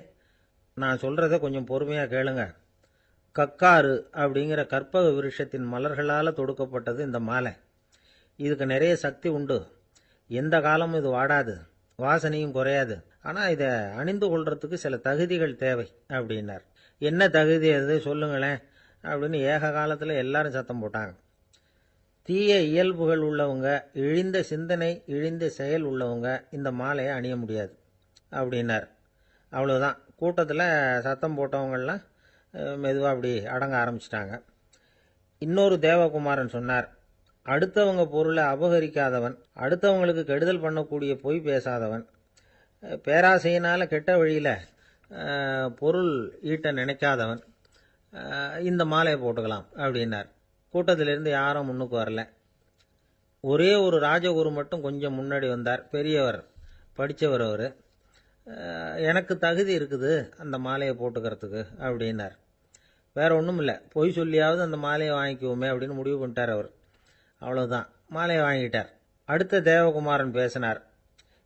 நான் சொல்கிறத கொஞ்சம் பொறுமையாக கேளுங்க. கக்காரு அப்படிங்கிற கற்பக விருஷத்தின் மலர்களால் தொடுக்கப்பட்டது இந்த மாலை. இதுக்கு நிறைய சக்தி உண்டு, எந்த காலமும் இது வாடாது, வாசனையும் குறையாது. ஆனால் இதை அணிந்து கொள்றதுக்கு சில தகுதிகள் தேவை அப்படின்னார். என்ன தகுதி அது சொல்லுங்களேன் அப்படின்னு ஏக காலத்தில் எல்லாரும் சத்தம் போட்டாங்க. தீய இயல்புகள் உள்ளவங்க, இழிந்த சிந்தனை இழிந்த செயல் உள்ளவங்க இந்த மாலையை அணிய முடியாது அப்படின்னார். அவ்வளோதான். கூட்டத்தில் சத்தம் போட்டவங்கள்லாம் மெதுவாக அப்படி அடங்க ஆரம்பிச்சிட்டாங்க. இன்னொரு தேவகுமாரன் சொன்னார், அடுத்தவங்க பொருளை அபகரிக்காதவன், அடுத்தவங்களுக்கு கெடுதல் பண்ணக்கூடிய பொய் பேசாதவன், பேராசையினால் கெட்ட வழியில் பொருள் ஈட்ட நினைக்காதவன் இந்த மாலையை போட்டுக்கலாம் அப்படின்னார். கூட்டத்திலிருந்து யாரும் முன்னுக்கு வரல. ஒரே ஒரு ராஜகுரு மட்டும் கொஞ்சம் முன்னாடி வந்தார். பெரியவர், படித்தவர் அவர். எனக்கு தகுதி இருக்குது அந்த மாலையை போட்டுக்கிறதுக்கு அப்படின்னார். வேற ஒன்றும் இல்லை, பொய் சொல்லியாவது அந்த மாலையை வாங்கிக்குவோமே அப்படின்னு முடிவு பண்ணிட்டார் அவர். அவ்வளோதான், மாலையை வாங்கிட்டார். அடுத்த தேவகுமாரன் பேசினார்.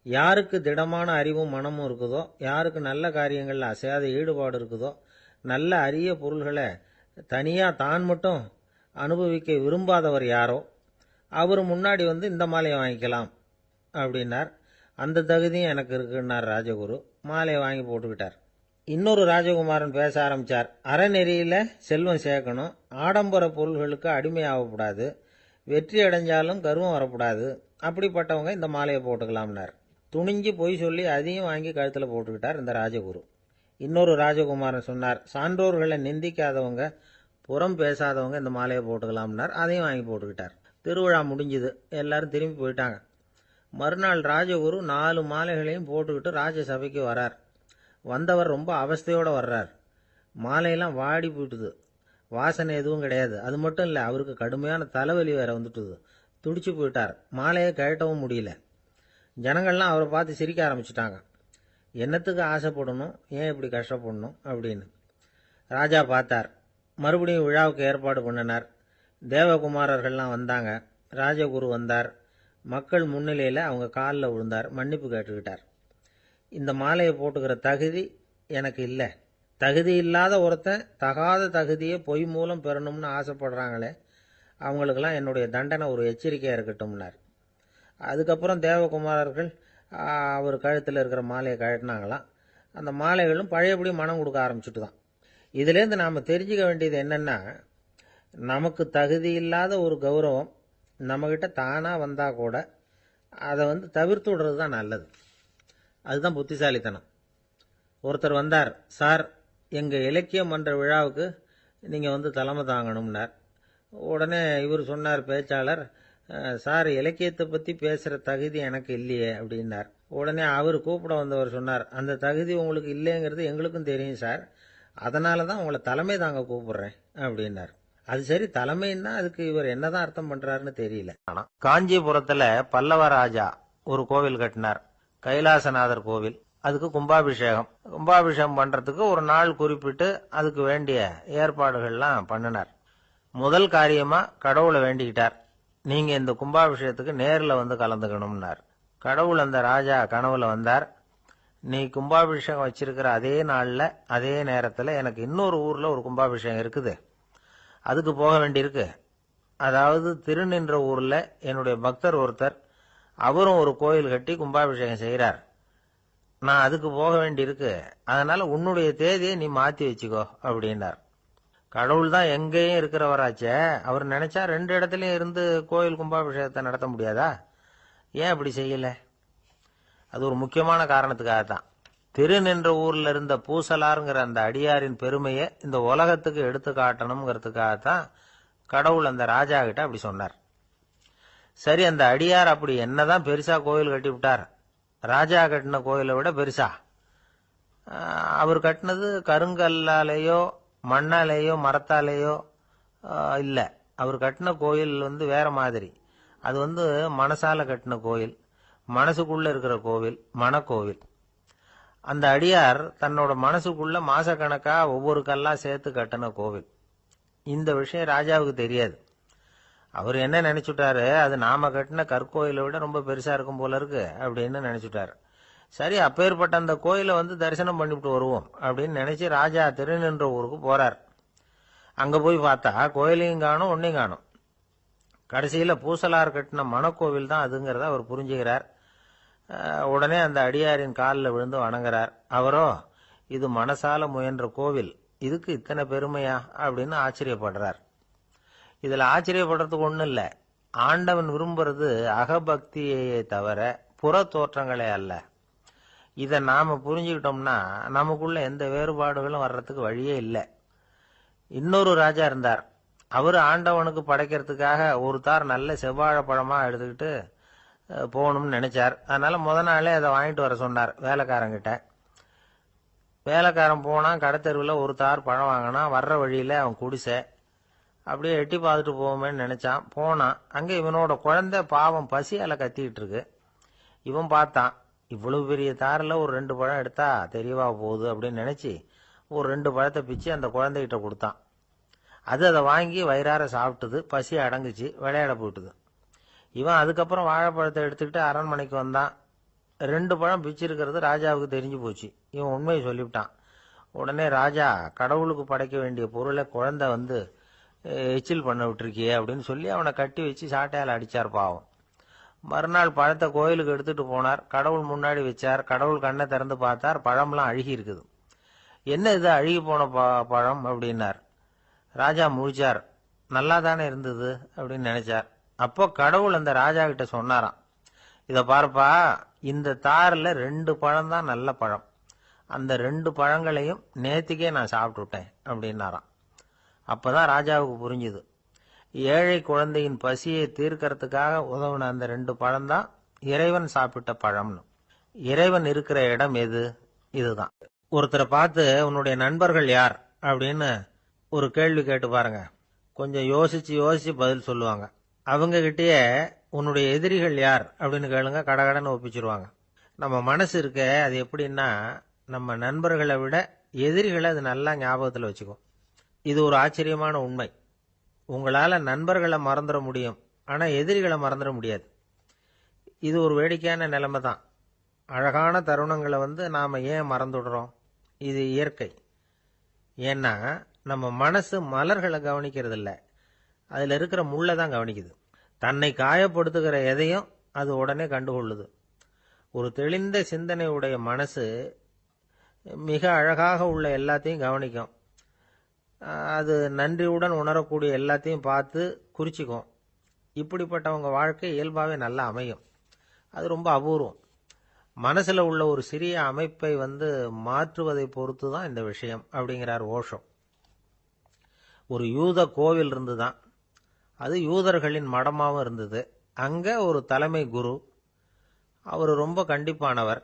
யாருக்கு திடமான அறிவும் மனமும் இருக்குதோ, யாருக்கு நல்ல காரியங்களில் அசையாத ஈடுபாடு இருக்குதோ, நல்ல அரிய பொருள்களை தனியாக தான் மட்டும் அனுபவிக்க விரும்பாதவர் யாரோ அவர் முன்னாடி இந்த மாலையை வாங்கிக்கலாம் அப்படின்னார். அந்த தகுதியும் எனக்கு இருக்குன்னார் ராஜகுரு. மாலையை வாங்கி போட்டுக்கிட்டார். இன்னொரு ராஜகுமாரன் பேச ஆரம்பித்தார். அறநெறியில் செல்வம் சேர்க்கணும், ஆடம்பர பொருள்களுக்கு அடிமையாகக்கூடாது, வெற்றி அடைஞ்சாலும் கர்வம் வரக்கூடாது, அப்படிப்பட்டவங்க இந்த மாலையை போட்டுக்கலாம்னார். துணிஞ்சு பொய் சொல்லி அதையும் வாங்கி கழுத்தில் போட்டுக்கிட்டார் இந்த ராஜகுரு. இன்னொரு ராஜகுமாரன் சொன்னார், சான்றோர்களை நிந்திக்காதவங்க, புறம் பேசாதவங்க இந்த மாலையை போட்டுக்கலாம்னார். அதையும் வாங்கி போட்டுக்கிட்டார். திருவிழா முடிஞ்சுது, எல்லாரும் திரும்பி போயிட்டாங்க. மறுநாள் ராஜகுரு 4 மாலைகளையும் போட்டுக்கிட்டு ராஜசபைக்கு வரார். வந்தவர் ரொம்ப அவஸ்தையோடு வர்றார். மாலையெல்லாம் வாடி போயிட்டுது, வாசனை எதுவும் கிடையாது. அது மட்டும் இல்லை, அவருக்கு கடுமையான தலைவலி வேற வந்துட்டுது. துடிச்சு போயிட்டார். மாலையை கழட்டவும் முடியல. ஜனங்கள்லாம் அவரை பார்த்து சிரிக்க ஆரம்பிச்சிட்டாங்க. என்னத்துக்கு ஆசைப்படணும், ஏன் இப்படி கஷ்டப்படணும் அப்படின்னு. ராஜா பார்த்தார். மறுபடியும் விழாவுக்கு ஏற்பாடு பண்ணினார். தேவகுமாரர்கள்லாம் வந்தாங்க. ராஜகுரு வந்தார். மக்கள் முன்னிலையில் அவங்க காலில் விழுந்தார், மன்னிப்பு கேட்டுக்கிட்டார். இந்த மாலையை போட்டுக்கிற தகுதி எனக்கு இல்லை. தகுதி இல்லாத ஒருத்தன் தகாத தகுதியை பொய் மூலம் பெறணும்னு ஆசைப்படுறாங்களே, அவங்களுக்கெல்லாம் என்னுடைய தண்டனை ஒரு எச்சரிக்கையாக இருக்கட்டும்னார். அதுக்கப்புறம் தேவகுமாரர்கள் அவர் கழுத்தில் இருக்கிற மாலையை கழட்டினாங்களாம். அந்த மாலைகளும் பழையபடி மனம் கொடுக்க ஆரம்பிச்சுட்டு தான். இதுலேருந்து நாம் தெரிஞ்சுக்க வேண்டியது என்னென்னா, நமக்கு தகுதி இல்லாத ஒரு கௌரவம் நம்மக்கிட்ட தானாக வந்தால் கூட அதை தவிர்த்து விடுறது தான் நல்லது. அதுதான் புத்திசாலித்தனம். ஒருத்தர் வந்தார். சார், எங்கள் இலக்கிய மன்ற விழாவுக்கு நீங்கள் தலைமை தாங்கணும்னார். உடனே இவர் சொன்னார், பேச்சாளர், சார், இலக்கியத்தை பற்றி பேசுகிற தகுதி எனக்கு இல்லையே அப்படின்னார். உடனே அவர் கூப்பிட வந்தவர் சொன்னார், அந்த தகுதி உங்களுக்கு இல்லைங்கிறது எங்களுக்கும் தெரியும் சார், அதனால தான் உங்களை தலைமை தாங்க கூப்பிடுறேன் அப்படின்னார். அது சரி, தலைமைன்னா அதுக்கு இவர் என்னதான் அர்த்தம் பண்றாருன்னு தெரியல. காஞ்சிபுரத்துல பல்லவ ராஜா ஒரு கோவில் கட்டினார், கைலாசநாதர் கோவில். அதுக்கு கும்பாபிஷேகம் பண்றதுக்கு ஒரு நாள் குறிப்பிட்டு அதுக்கு வேண்டிய ஏற்பாடுகள்லாம் பண்ணினார். முதல் காரியமா கடவுளை வேண்டிக்கிட்டார், நீங்க இந்த கும்பாபிஷேகத்துக்கு நேரில் கலந்துக்கணும்னார். கடவுள் அந்த ராஜா கனவுல வந்தார். நீ கும்பாபிஷேகம் வச்சிருக்கிற அதே நாள்ல அதே நேரத்தில் எனக்கு இன்னொரு ஊர்ல ஒரு கும்பாபிஷேகம் இருக்குது, அதுக்கு போக வேண்டியிருக்கு. அதாவது திருநின்ற ஊர்ல என்னுடைய பக்தர் ஒருத்தர், அவரும் ஒரு கோயில் கட்டி கும்பாபிஷேகம் செய்கிறார். நான் அதுக்கு போக வேண்டியிருக்கு, அதனால உன்னுடைய தேதியை நீ மாத்தி வச்சுக்கோ அப்படின்னார். கடவுள் தான் எங்கேயும் இருக்கிறவராச்சே, அவர் நினைச்சா 2 இடத்துலயும் இருந்து கோயில் கும்பாபிஷேகத்தை நடத்த முடியாதா? ஏன் அப்படி செய்யல? அது ஒரு முக்கியமான காரணத்துக்காகத்தான். திருநின்ற ஊர்ல இருந்த பூசலாருங்கிற அந்த அடியாரின் பெருமையை இந்த உலகத்துக்கு எடுத்து காட்டணுங்கிறதுக்காகத்தான் கடவுள் அந்த ராஜா கிட்ட அப்படி சொன்னார். சரி, அந்த அடியார் அப்படி என்னதான் பெருசா கோயில் கட்டி விட்டார்? ராஜா கட்டின கோயிலை விட பெருசா? அவர் கட்டினது கருங்கல்லாலேயோ மண்ணாலேயோ மரத்தாலேயோ இல்ல. அவர் கட்டின கோயில் வேற மாதிரி. அது மனசால கட்டின கோயில், மனசுக்குள்ள இருக்கிற கோவில், மனக்கோவில். அந்த அடியார் தன்னோட மனசுக்குள்ள மாசக்கணக்கா ஒவ்வொரு கல்லா சேர்த்து கட்டின கோவில். இந்த விஷயம் ராஜாவுக்கு தெரியாது. அவர் என்ன நினைச்சுட்டாரு, அது நாம கட்டின கற்கோயிலை விட ரொம்ப பெருசா இருக்கும் போல இருக்கு அப்படின்னு நினைச்சுட்டாரு. சரி, அப்பேற்பட்ட அந்த கோயிலை தரிசனம் பண்ணிவிட்டு வருவோம் அப்படின்னு நினைச்சு ராஜா திருநின்ற ஊருக்கு போறார். அங்க போய் பார்த்தா கோயிலையும் காணும், ஒன்னையும் காணும். கடைசியில பூசலார் கட்டின மனக்கோவில் தான் அதுங்கிறத அவர் புரிஞ்சுக்கிறார். உடனே அந்த அடியாரின் காலில் விழுந்து வணங்குறார். அவரோ, இது மனசால முயன்ற கோவில், இதுக்கு இத்தனை பெருமையா அப்படின்னு ஆச்சரியப்படுறார். இதுல ஆச்சரியப்படுறதுக்கு ஒண்ணும் இல்ல. ஆண்டவன் விரும்புறது அகபக்தியையே தவிர புற தோற்றங்களே அல்ல. இதை நாம புரிஞ்சுக்கிட்டோம்னா நமக்குள்ள எந்த வேறுபாடுகளும் வர்றதுக்கு வழியே இல்லை. இன்னொரு ராஜா இருந்தார். அவரு ஆண்டவனுக்கு படைக்கிறதுக்காக ஒரு தார் நல்ல செவ்வாழைப்பழமா எடுத்துக்கிட்டு போகணும்னு நினைச்சார். அதனால முத நாளே அதை வாங்கிட்டு வர சொன்னார் வேலைக்காரங்கிட்ட. வேலைக்காரன் போனா, கடைத்தெருவில் ஒரு தார் பழம் வாங்கினா. வர்ற வழியில அவன் குடிசை, அப்படியே எட்டி பார்த்துட்டு போவோமேன்னு நினைச்சான். போனான். அங்கே இவனோட குழந்தை பாவம் பசியால கத்திக்கிட்டு இருக்கு. இவன் பார்த்தான், இவ்வளவு பெரிய தாரில் ஒரு 2 பழம் எடுத்தா தெரியவா போகுது அப்படின்னு நினைச்சு ஒரு 2 பழத்தை பிச்சு அந்த குழந்தைகிட்ட கொடுத்தான். அது அதை வாங்கி வயிறார சாப்பிட்டுது, பசி அடங்குச்சு, விளையாட போயிட்டுது. இவன் அதுக்கப்புறம் வாழைப்பழத்தை எடுத்துக்கிட்டு அரண்மனைக்கு வந்தான். 2 பழம் பிச்சிருக்கிறது ராஜாவுக்கு தெரிஞ்சு போச்சு. இவன் உண்மையை சொல்லிவிட்டான். உடனே ராஜா, கடவுளுக்கு படைக்க வேண்டிய பொருளை குழந்தை எச்சில் பண்ண விட்டுருக்கியே அப்படின்னு சொல்லி அவனை கட்டி வச்சு சாட்டையால் அடிச்சார் பாவம். மறுநாள் பழத்தை கோயிலுக்கு எடுத்துட்டு போனார். கடவுள் முன்னாடி வச்சார். கடவுள் கண்ணை திறந்து பார்த்தார், பழம்லாம் அழுகி இருக்குது. என்ன இது அழுகி போன பழம் அப்படின்னார். ராஜா முழிச்சார். நல்லா தானே இருந்தது அப்படின்னு நினைச்சார். அப்போ கடவுள் அந்த ராஜா கிட்ட சொன்னாராம், இத பாருப்பா, இந்த தாரில் 2 பழம் தான் நல்ல பழம், அந்த 2 பழங்களையும் நேத்திக்கே நான் சாப்பிட்டுட்டேன் அப்படின்னாராம். அப்பதான் ராஜாவுக்கு புரிஞ்சுது, ஏழை குழந்தையின் பசியை தீர்க்கறதுக்காக உதவுன அந்த 2 பழம்தான் இறைவன் சாப்பிட்ட பழம்னு. இறைவன் இருக்கிற இடம் எது? இதுதான். ஒருத்தரை பார்த்து உன்னுடைய நண்பர்கள் யார் அப்படின்னு ஒரு கேள்வி கேட்டு பாருங்க. கொஞ்சம் யோசிச்சு யோசிச்சு பதில் சொல்லுவாங்க. அவங்க கிட்டயே உன்னுடைய எதிரிகள் யார் அப்படின்னு கேளுங்க, கடகடன்னு ஒப்பிச்சிருவாங்க. நம்ம மனசு இருக்க அது எப்படின்னா, நம்ம நண்பர்களை விட எதிரிகளை அது நல்லா ஞாபகத்தில் வச்சுக்கும். இது ஒரு ஆச்சரியமான உண்மை. உங்களால நண்பர்களை மறந்துட முடியும், ஆனா எதிரிகளை மறந்துட முடியாது. இது ஒரு வேடிக்கையான நிலைமை தான். அழகான தருணங்களை நாம ஏன் மறந்துடுறோம்? இது இயற்கை. ஏன்னா நம்ம மனசு மலர்களை கவனிக்கிறது இல்லை, அதுல இருக்கிற முள்ளை தான் கவனிக்குது. தன்னை காயப்படுத்துகிற எதையும் அது உடனே கண்டுகொள்ளுது. ஒரு தெளிந்த சிந்தனை உடைய மனசு மிக அழகாக உள்ள எல்லாத்தையும் கவனிக்கும். அது நன்றியுடன் உணரக்கூடிய எல்லாத்தையும் பார்த்து குறிச்சிக்கும். இப்படிப்பட்டவங்க வாழ்க்கை இயல்பாகவே நல்லா அமையும். அது ரொம்ப அபூர்வம். மனசுல உள்ள ஒரு சிறிய அமைப்பை மாற்றுவதை பொறுத்து தான் இந்த விஷயம் அப்படிங்கிறார் ஓஷோ. ஒரு யூத கோவில் இருந்துதான், அது யூதர்களின் மடமாவும் இருந்தது. அங்க ஒரு தலைமை குரு, அவர் ரொம்ப கண்டிப்பானவர்.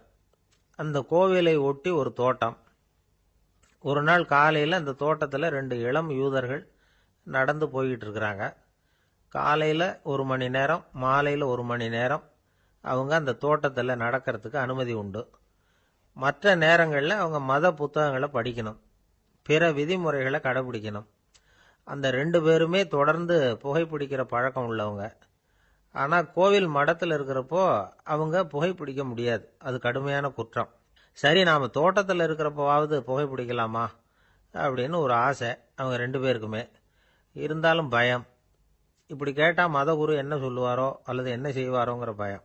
அந்த கோவிலை ஒட்டி ஒரு தோட்டம். ஒரு நாள் காலையில் அந்த தோட்டத்தில் 2 இளம் யூதர்கள் நடந்து போய்கிட்டு இருக்கிறாங்க. காலையில் 1 மணி நேரம், மாலையில் 1 மணி நேரம் அவங்க அந்த தோட்டத்தில் நடக்கிறதுக்கு அனுமதி உண்டு. மற்ற நேரங்களில் அவங்க மத புத்தகங்களை படிக்கணும், பிற விதிமுறைகளை கடைபிடிக்கணும். அந்த 2 பேருமே தொடர்ந்து புகைப்பிடிக்கிற பழக்கம் உள்ளவங்க. ஆனால் கோவில் மடத்தில் இருக்கிறப்போ அவங்க புகைப்பிடிக்க முடியாது, அது கடுமையான குற்றம். சரி, நாம் தோட்டத்தில் இருக்கிறப்போவாவது புகைப்பிடிக்கலாமா அப்படின்னு ஒரு ஆசை அவங்க 2 பேருக்குமே. இருந்தாலும் பயம். இப்படி கேட்டால் மதகுரு என்ன சொல்லுவாரோ அல்லது என்ன செய்வாரோங்கிற பயம்.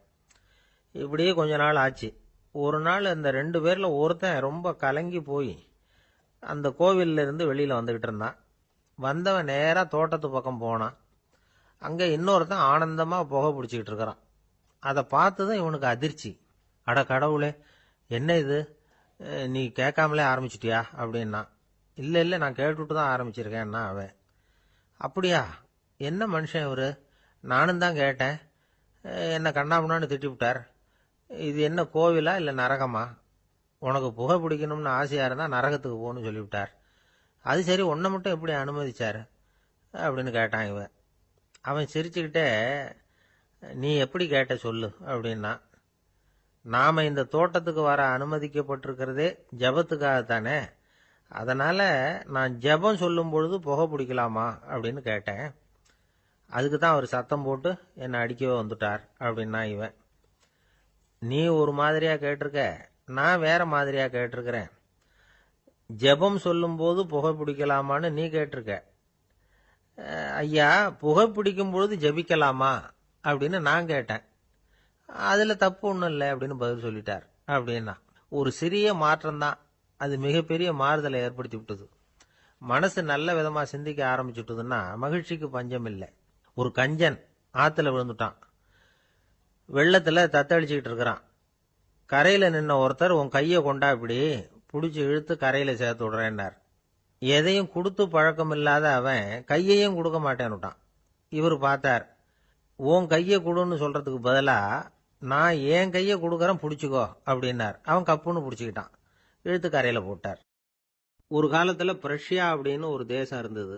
இப்படியே கொஞ்ச நாள் ஆச்சு. ஒரு நாள் அந்த 2 பேரில் ஒருத்தன் ரொம்ப கலங்கி போய் அந்த கோவில்ல இருந்து வெளியில் வந்துக்கிட்டு இருந்தான். வந்தவன் நேராக தோட்டத்து பக்கம் போனான். அங்கே இன்னொருத்தன் ஆனந்தமாக புகை பிடிச்சிக்கிட்டு இருக்கிறான். அதை பார்த்து தான் இவனுக்கு அதிர்ச்சி. அட கடவுளே, என்ன இது, நீ கேட்காமலே ஆரம்பிச்சிட்டியா அப்படின்னா. இல்லை இல்லை, நான் கேட்டுட்டு தான் ஆரம்பிச்சிருக்கேன்னா அவன். அப்படியா, என்ன மனுஷன் இவர், நானும் தான் கேட்டேன், என்ன கண்ணாமுன்னான்னு திட்டிவிட்டார். இது என்ன கோவிலா இல்லை நரகமா? உனக்கு புகை பிடிக்கணும்னு ஆசையாக இருந்தால் நரகத்துக்கு போகணும்னு சொல்லிவிட்டார். அது சரி, உன்னை மட்டும் எப்படி அனுமதிச்சார் அப்படின்னு கேட்டான் இவன். அவன் சிரிச்சுக்கிட்டே, நீ எப்படி கேட்ட சொல்லு அப்படின்னா. நாம் இந்த தோட்டத்துக்கு வர அனுமதிக்கப்பட்டிருக்கிறதே ஜபத்துக்காகத்தானே, அதனால் நான் ஜபம் சொல்லும் பொழுது புகை பிடிக்கலாமா அப்படின்னு கேட்டேன். அதுக்கு தான் அவர் சத்தம் போட்டு என்னை அடிக்கவே வந்துட்டார் அப்படின்னா இவன். நீ ஒரு மாதிரியாக கேட்டிருக்க, நான் வேற மாதிரியாக கேட்டிருக்கிறேன். ஜபம் சொல்லும்போது புகை பிடிக்கலாமான்னு நீ கேட்டிருக்க. ஐயா, புகை பிடிக்கும் பொழுது ஜபிக்கலாமா அப்படின்னு நான் கேட்டேன். அதில் தப்பு ஒன்றும் இல்லை அப்படின்னு பதில் சொல்லிட்டார் அப்படின்னா. ஒரு சிறிய மாற்றம்தான் அது மிகப்பெரிய மாறுதலை ஏற்படுத்தி விட்டது. மனசு நல்ல விதமாக சிந்திக்க ஆரம்பிச்சுட்டுதுன்னா மகிழ்ச்சிக்கு பஞ்சம் இல்லை. ஒரு கஞ்சன் ஆற்றுல விழுந்துட்டான். வெள்ளத்தில் தத்தளிச்சுக்கிட்டு இருக்கிறான். கரையில் நின்ன ஒருத்தர், உன் கையை கொண்டா இப்படி பிடிச்சி இழுத்து கரையில் சேர்த்து விடுறேன்னார். எதையும் கொடுத்து பழக்கம் இல்லாத அவன் கையையும் கொடுக்க மாட்டேன்னுட்டான். இவர் பார்த்தார். உன் கையை கொடுன்னு சொல்றதுக்கு பதிலாக நான் என் கையை கொடுக்கறேன் பிடிச்சிக்கோ அப்படின்னார். அவன் கப்புன்னு பிடிச்சிக்கிட்டான், இழுத்து கரையில் போட்டார். ஒரு காலத்தில் பிரஷ்யா அப்படின்னு ஒரு தேசம் இருந்தது.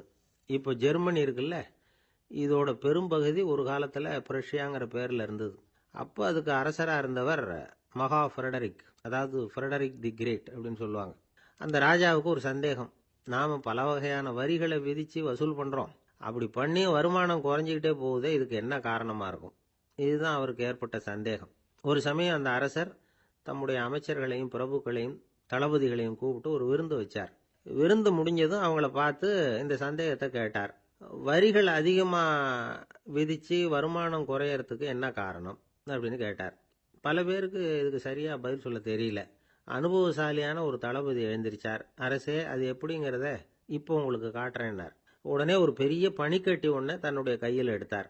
இப்போ ஜெர்மனி இருக்குல்ல, இதோட பெரும்பகுதி ஒரு காலத்தில் பிரஷ்யாங்கிற பேரில் இருந்தது. அப்போ அதுக்கு அரசராக இருந்தவர் மகா ஃப்ரெடரிக், அதாவது ஃப்ரெடரிக் தி கிரேட் அப்படின்னு சொல்லுவாங்க. அந்த ராஜாவுக்கு ஒரு சந்தேகம். நாம் பல வகையான வரிகளை விதித்து வசூல் பண்ணுறோம், அப்படி பண்ணி வருமானம் குறைஞ்சிக்கிட்டே போகுதே, இதுக்கு என்ன காரணமாக இருக்கும்? இதுதான் அவருக்கு ஏற்பட்ட சந்தேகம். ஒரு சமயம் அந்த அரசர் தம்முடைய அமைச்சர்களையும் பிரபுக்களையும் தளபதிகளையும் கூப்பிட்டு ஒரு விருந்து வச்சார். விருந்து முடிஞ்சதும் அவங்கள பார்த்து இந்த சந்தேகத்தை கேட்டார். வரிகள் அதிகமாக விதித்து வருமானம் குறையறதுக்கு என்ன காரணம் அப்படின்னு கேட்டார். பல பேருக்கு இதுக்கு சரியாக பதில் சொல்ல தெரியல. அனுபவசாலியான ஒரு தளபதி எழுந்திருச்சார். அரசே, அது எப்படிங்கிறத இப்போ உங்களுக்கு காட்டுறேன்னார். உடனே ஒரு பெரிய பனிக்கட்டி ஒன்றை தன்னுடைய கையில் எடுத்தார்.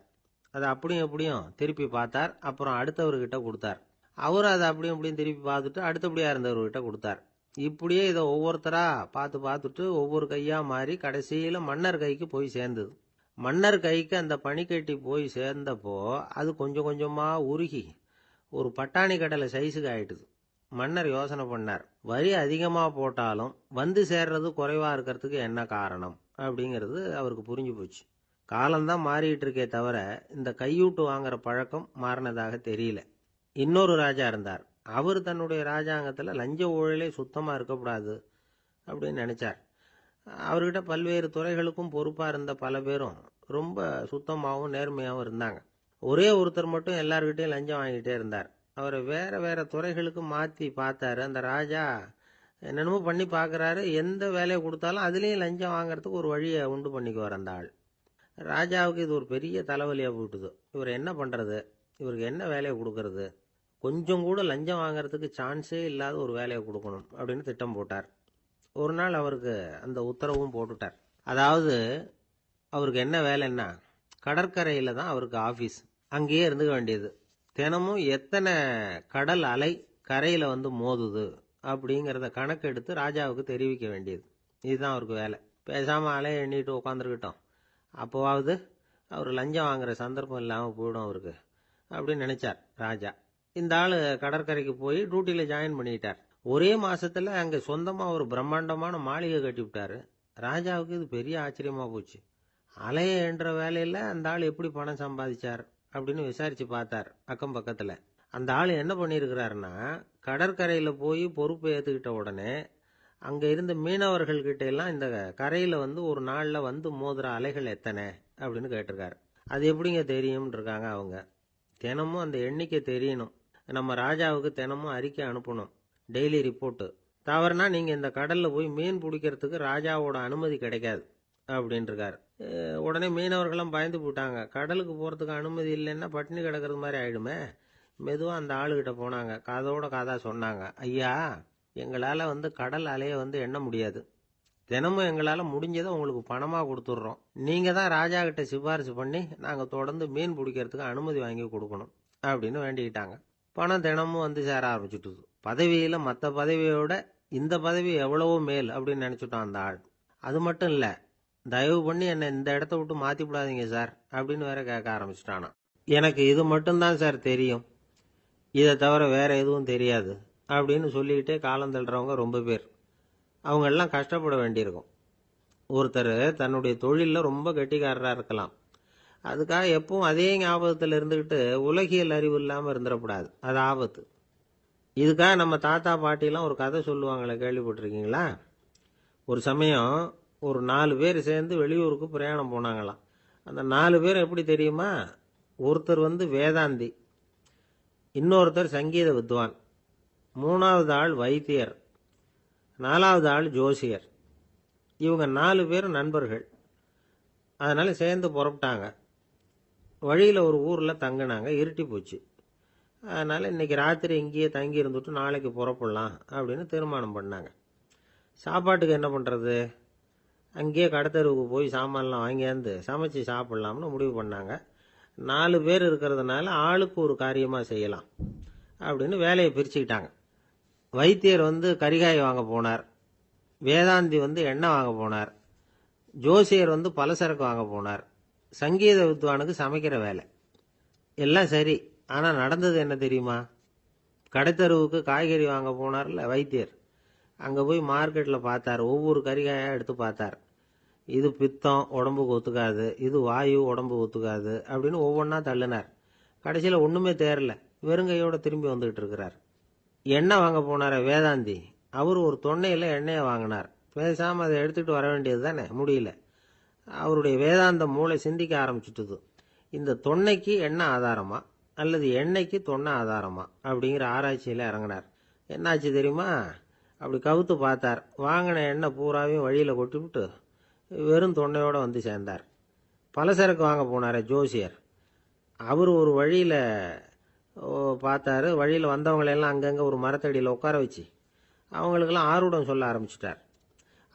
அதை அப்படியும் எப்படியும் திருப்பி பார்த்தார். அப்புறம் அடுத்தவர்கிட்ட கொடுத்தார். அவர் அதை அப்படியும் அப்படியும் திருப்பி பார்த்துட்டு அடுத்தபடியாக இருந்தவர்கிட்ட கொடுத்தார். இப்படியே இதை ஒவ்வொருத்தராக பார்த்துட்டு ஒவ்வொரு கையாக மாறி கடைசியில் மன்னர் கைக்கு போய் சேர்ந்தது. மன்னர் கைக்கு அந்த பனிக்கட்டி போய் சேர்ந்தப்போ அது கொஞ்சம் கொஞ்சமா உருகி ஒரு பட்டாணி கடலை சைஸுக்கு ஆயிட்டுது. மன்னர் யோசனை பண்ணார், வரி அதிகமா போட்டாலும் வந்து சேர்றது குறைவா இருக்கிறதுக்கு என்ன காரணம் அப்படிங்கிறது அவருக்கு புரிஞ்சு போச்சு. காலம்தான் மாறிட்டு இருக்கே தவிர இந்த கையூட்டு வாங்குற பழக்கம் மாறினதாக தெரியல. இன்னொரு ராஜா இருந்தார். அவர் தன்னுடைய ராஜாங்கத்துல லஞ்ச ஊழலே சுத்தமா இருக்கக்கூடாது அப்படின்னு நினைச்சார். அவர்கிட்ட பல்வேறு துறைகளுக்கும் பொறுப்பா இருந்த பல பேரும் ரொம்ப சுத்தமாகவும் நேர்மையாகவும் இருந்தாங்க. ஒரே ஒருத்தர் மட்டும் எல்லார்கிட்டையும் லஞ்சம் வாங்கிட்டே இருந்தார். அவரை வேற வேற துறைகளுக்கு மாத்தி பார்த்தாரு. அந்த ராஜா என்னென்னமோ பண்ணி பார்க்கறாரு. எந்த வேலையை கொடுத்தாலும் அதுலேயும் லஞ்சம் வாங்கறதுக்கு ஒரு வழியை உண்டு பண்ணிக்குவார் அந்த ஆள். ராஜாவுக்கு இது ஒரு பெரிய தலைவலியா போட்டுது. இவர் என்ன பண்றது, இவருக்கு என்ன வேலையை கொடுக்கறது, கொஞ்சம் கூட லஞ்சம் வாங்கறதுக்கு சான்ஸே இல்லாத ஒரு வேலையை கொடுக்கணும் அப்படின்னு திட்டம் போட்டார். ஒரு நாள் அவருக்கு அந்த உத்தரவும் போட்டுட்டார். அதாவது அவருக்கு என்ன வேலைன்னா, கடற்கரையில தான் அவருக்கு ஆபீஸ். அங்கேயே இருந்துக்க வேண்டியது. தினமும் எத்தனை கடல் அலை கரையில வந்து மோதுது அப்படிங்கிறத கணக்கெடுத்து ராஜாவுக்கு தெரிவிக்க வேண்டியது. இதுதான் அவருக்கு வேலை. பேசாம அலையை எண்ணிட்டு உட்காந்துருக்கட்டும், அப்போவாவது அவர் லஞ்சம் வாங்குற சந்தர்ப்பம் இல்லாமல் போயிடும் அவருக்கு அப்படின்னு நினைச்சார் ராஜா. இந்த ஆளு கடற்கரைக்கு போய் டியூட்டியில ஜாயின் பண்ணிட்டார். ஒரே மாசத்துல அங்க சொந்தமா ஒரு பிரம்மாண்டமான மாளிகை கட்டி விட்டாரு. ராஜாவுக்கு இது பெரிய ஆச்சரியமா போச்சு. அலைய என்ற வேலையில அந்த ஆள் எப்படி பணம் சம்பாதிச்சார் அப்படின்னு விசாரிச்சு பார்த்தார் அக்கம் பக்கத்துல. அந்த ஆள் என்ன பண்ணிருக்கிறாருன்னா, கடற்கரையில போய் பொறுப்பை ஏத்துக்கிட்ட உடனே அங்க இருந்த மீனவர்கள் கிட்ட எல்லாம் இந்த கரையில வந்து ஒரு நாள்ல வந்து மோதுற அலைகள் எத்தனை அப்படின்னு கேட்டிருக்காரு. அது எப்படிங்க தெரியும் இருக்காங்க அவங்க. தினமும் அந்த எண்ணிக்கை தெரியணும். நம்ம ராஜாவுக்கு தினமும் அறிக்கை அனுப்பணும், டெய்லி ரிப்போர்ட்டு. தவறுனா நீங்க இந்த கடல்ல போய் மீன் பிடிக்கிறதுக்கு ராஜாவோட அனுமதி கிடைக்காது அப்படின்னு இருக்காரு. உடனே மீனவர்களும் பயந்து போட்டாங்க. கடலுக்கு போறதுக்கு அனுமதி இல்லைன்னா பட்டினி கிடக்கிறது மாதிரி ஆயிடுமே. மெதுவா அந்த ஆளுகிட்ட போனாங்க. காதோட காதா சொன்னாங்க, ஐயா, எங்களால வந்து கடல் அலைய வந்து எண்ண முடியாது. தினமும் எங்களால முடிஞ்சதை உங்களுக்கு பணமா கொடுத்துட்றோம். நீங்க தான் ராஜா கிட்ட சிபாரிசு பண்ணி நாங்க தொடர்ந்து மீன் பிடிக்கிறதுக்கு அனுமதி வாங்கி கொடுக்கணும் அப்படின்னு வேண்டிக்கிட்டாங்க. பணம் தினமும் வந்து சேர ஆரம்பிச்சுட்டுது. பதவியில மற்ற பதவியோட இந்த பதவி எவ்வளவோ மேல் அப்படின்னு நினைச்சுட்டான் அந்த ஆள். அது மட்டும் இல்ல, தயவு பண்ணி என்னை இந்த இடத்த விட்டு மாத்தி விடாதீங்க சார் அப்படின்னு வேற கேட்க ஆரம்பிச்சுட்டானா. எனக்கு இது மட்டும்தான் சார் தெரியும், இதை தவிர வேற எதுவும் தெரியாது அப்படின்னு சொல்லிக்கிட்டே காலம் தள்ளுறவங்க ரொம்ப பேர். அவங்க எல்லாம் கஷ்டப்பட வேண்டியிருக்கும். ஒருத்தர் தன்னுடைய தொழில ரொம்ப கெட்டிக்காரரா இருக்கலாம். அதுக்காக எப்பவும் அதே ஞாபகத்தில் இருந்துகிட்டு உலகியல் அறிவு இல்லாம இருந்துடக்கூடாது. அது ஆபத்து. இதுக்காக நம்ம தாத்தா பாட்டிலாம் ஒரு கதை சொல்லுவாங்களே, கேள்விப்பட்டிருக்கீங்களா? ஒரு சமயம் ஒரு 4 பேர் சேர்ந்து வெளியூருக்கு பிரயாணம் போனாங்களாம். அந்த 4 பேர் எப்படி தெரியுமா? ஒருத்தர் வந்து வேதாந்தி, இன்னொருத்தர் சங்கீத வித்வான், 3வது ஆள் வைத்தியர், 4வது ஆள் ஜோசியர். இவங்க 4 பேரும் நண்பர்கள். அதனால சேர்ந்து புறப்பட்டாங்க. வழியில ஒரு ஊர்ல தங்கினாங்க. இருட்டி போச்சு. அதனால இன்னைக்கு ராத்திரி இங்கேயே தங்கி இருந்துட்டு நாளைக்கு புறப்படலாம் அப்படின்னு தீர்மானம் பண்ணாங்க. சாப்பாட்டுக்கு என்ன பண்றது? அங்கேயே கடத்தெருவுக்கு போய் சாமான்லாம் வாங்கியாந்து சமைச்சு சாப்பிடலாம்னு முடிவு பண்ணாங்க. 4 பேர் இருக்கிறதுனால ஆளுக்கு ஒரு காரியமா செய்யலாம் அப்படின்னு வேலையை பிரிச்சுக்கிட்டாங்க. வைத்தியர் வந்து கரிகாய் வாங்க போனார், வேதாந்தி வந்து எண்ணெய் வாங்க போனார், ஜோசியர் வந்து பலசரக்கு வாங்க போனார், சங்கீத வித்வானுக்கு சமைக்கிற வேலை. எல்லாம் சரி, ஆனா நடந்தது என்ன தெரியுமா? கடைத்தெருவுக்கு காய்கறி வாங்க போனார்ல வைத்தியர், அங்க போய் மார்க்கெட்ல பார்த்தார். ஒவ்வொரு கரிகாயா எடுத்து பார்த்தார். இது பித்தம், உடம்புக்கு ஒத்துக்காது, இது வாயு, உடம்புக்கு ஒத்துக்காது அப்படின்னு ஒவ்வொன்றா தள்ளினார். கடைசியில ஒண்ணுமே தேரல. வெறுங்கையோட திரும்பி வந்துகிட்டு இருக்கிறார். எண்ணெய் வாங்க போனார வேதாந்தி, அவர் ஒரு தொன்னையில எண்ணெயை வாங்கினார். பேசாம அதை எடுத்துட்டு வர வேண்டியது தானே, முடியல. அவருடைய வேதாந்த மூளை சிந்திக்க ஆரம்பிச்சுட்டுது. இந்த தொன்னைக்கு எண்ணெய் ஆதாரமா அல்லது எண்ணெய்க்கு தொன்னை ஆதாரமா அப்படிங்கிற ஆராய்ச்சியில இறங்கினார். என்னாச்சு தெரியுமா? அப்படி கவுத்து பார்த்தார். வாங்கின எண்ணெய் பூராவையும் வழியில கொட்டிவிட்டு வெறும் தொன்னையோட வந்து சேர்ந்தார். பலசரக்கு வாங்க போனார ஜோசியர், அவர் ஒரு வழியில பார்த்தாரு. வழியில வந்தவங்களெல்லாம் அங்கங்க ஒரு மரத்தடியில் உட்கார வச்சு அவங்களுக்கெல்லாம் ஆர்வம் சொல்ல ஆரம்பிச்சிட்டார்.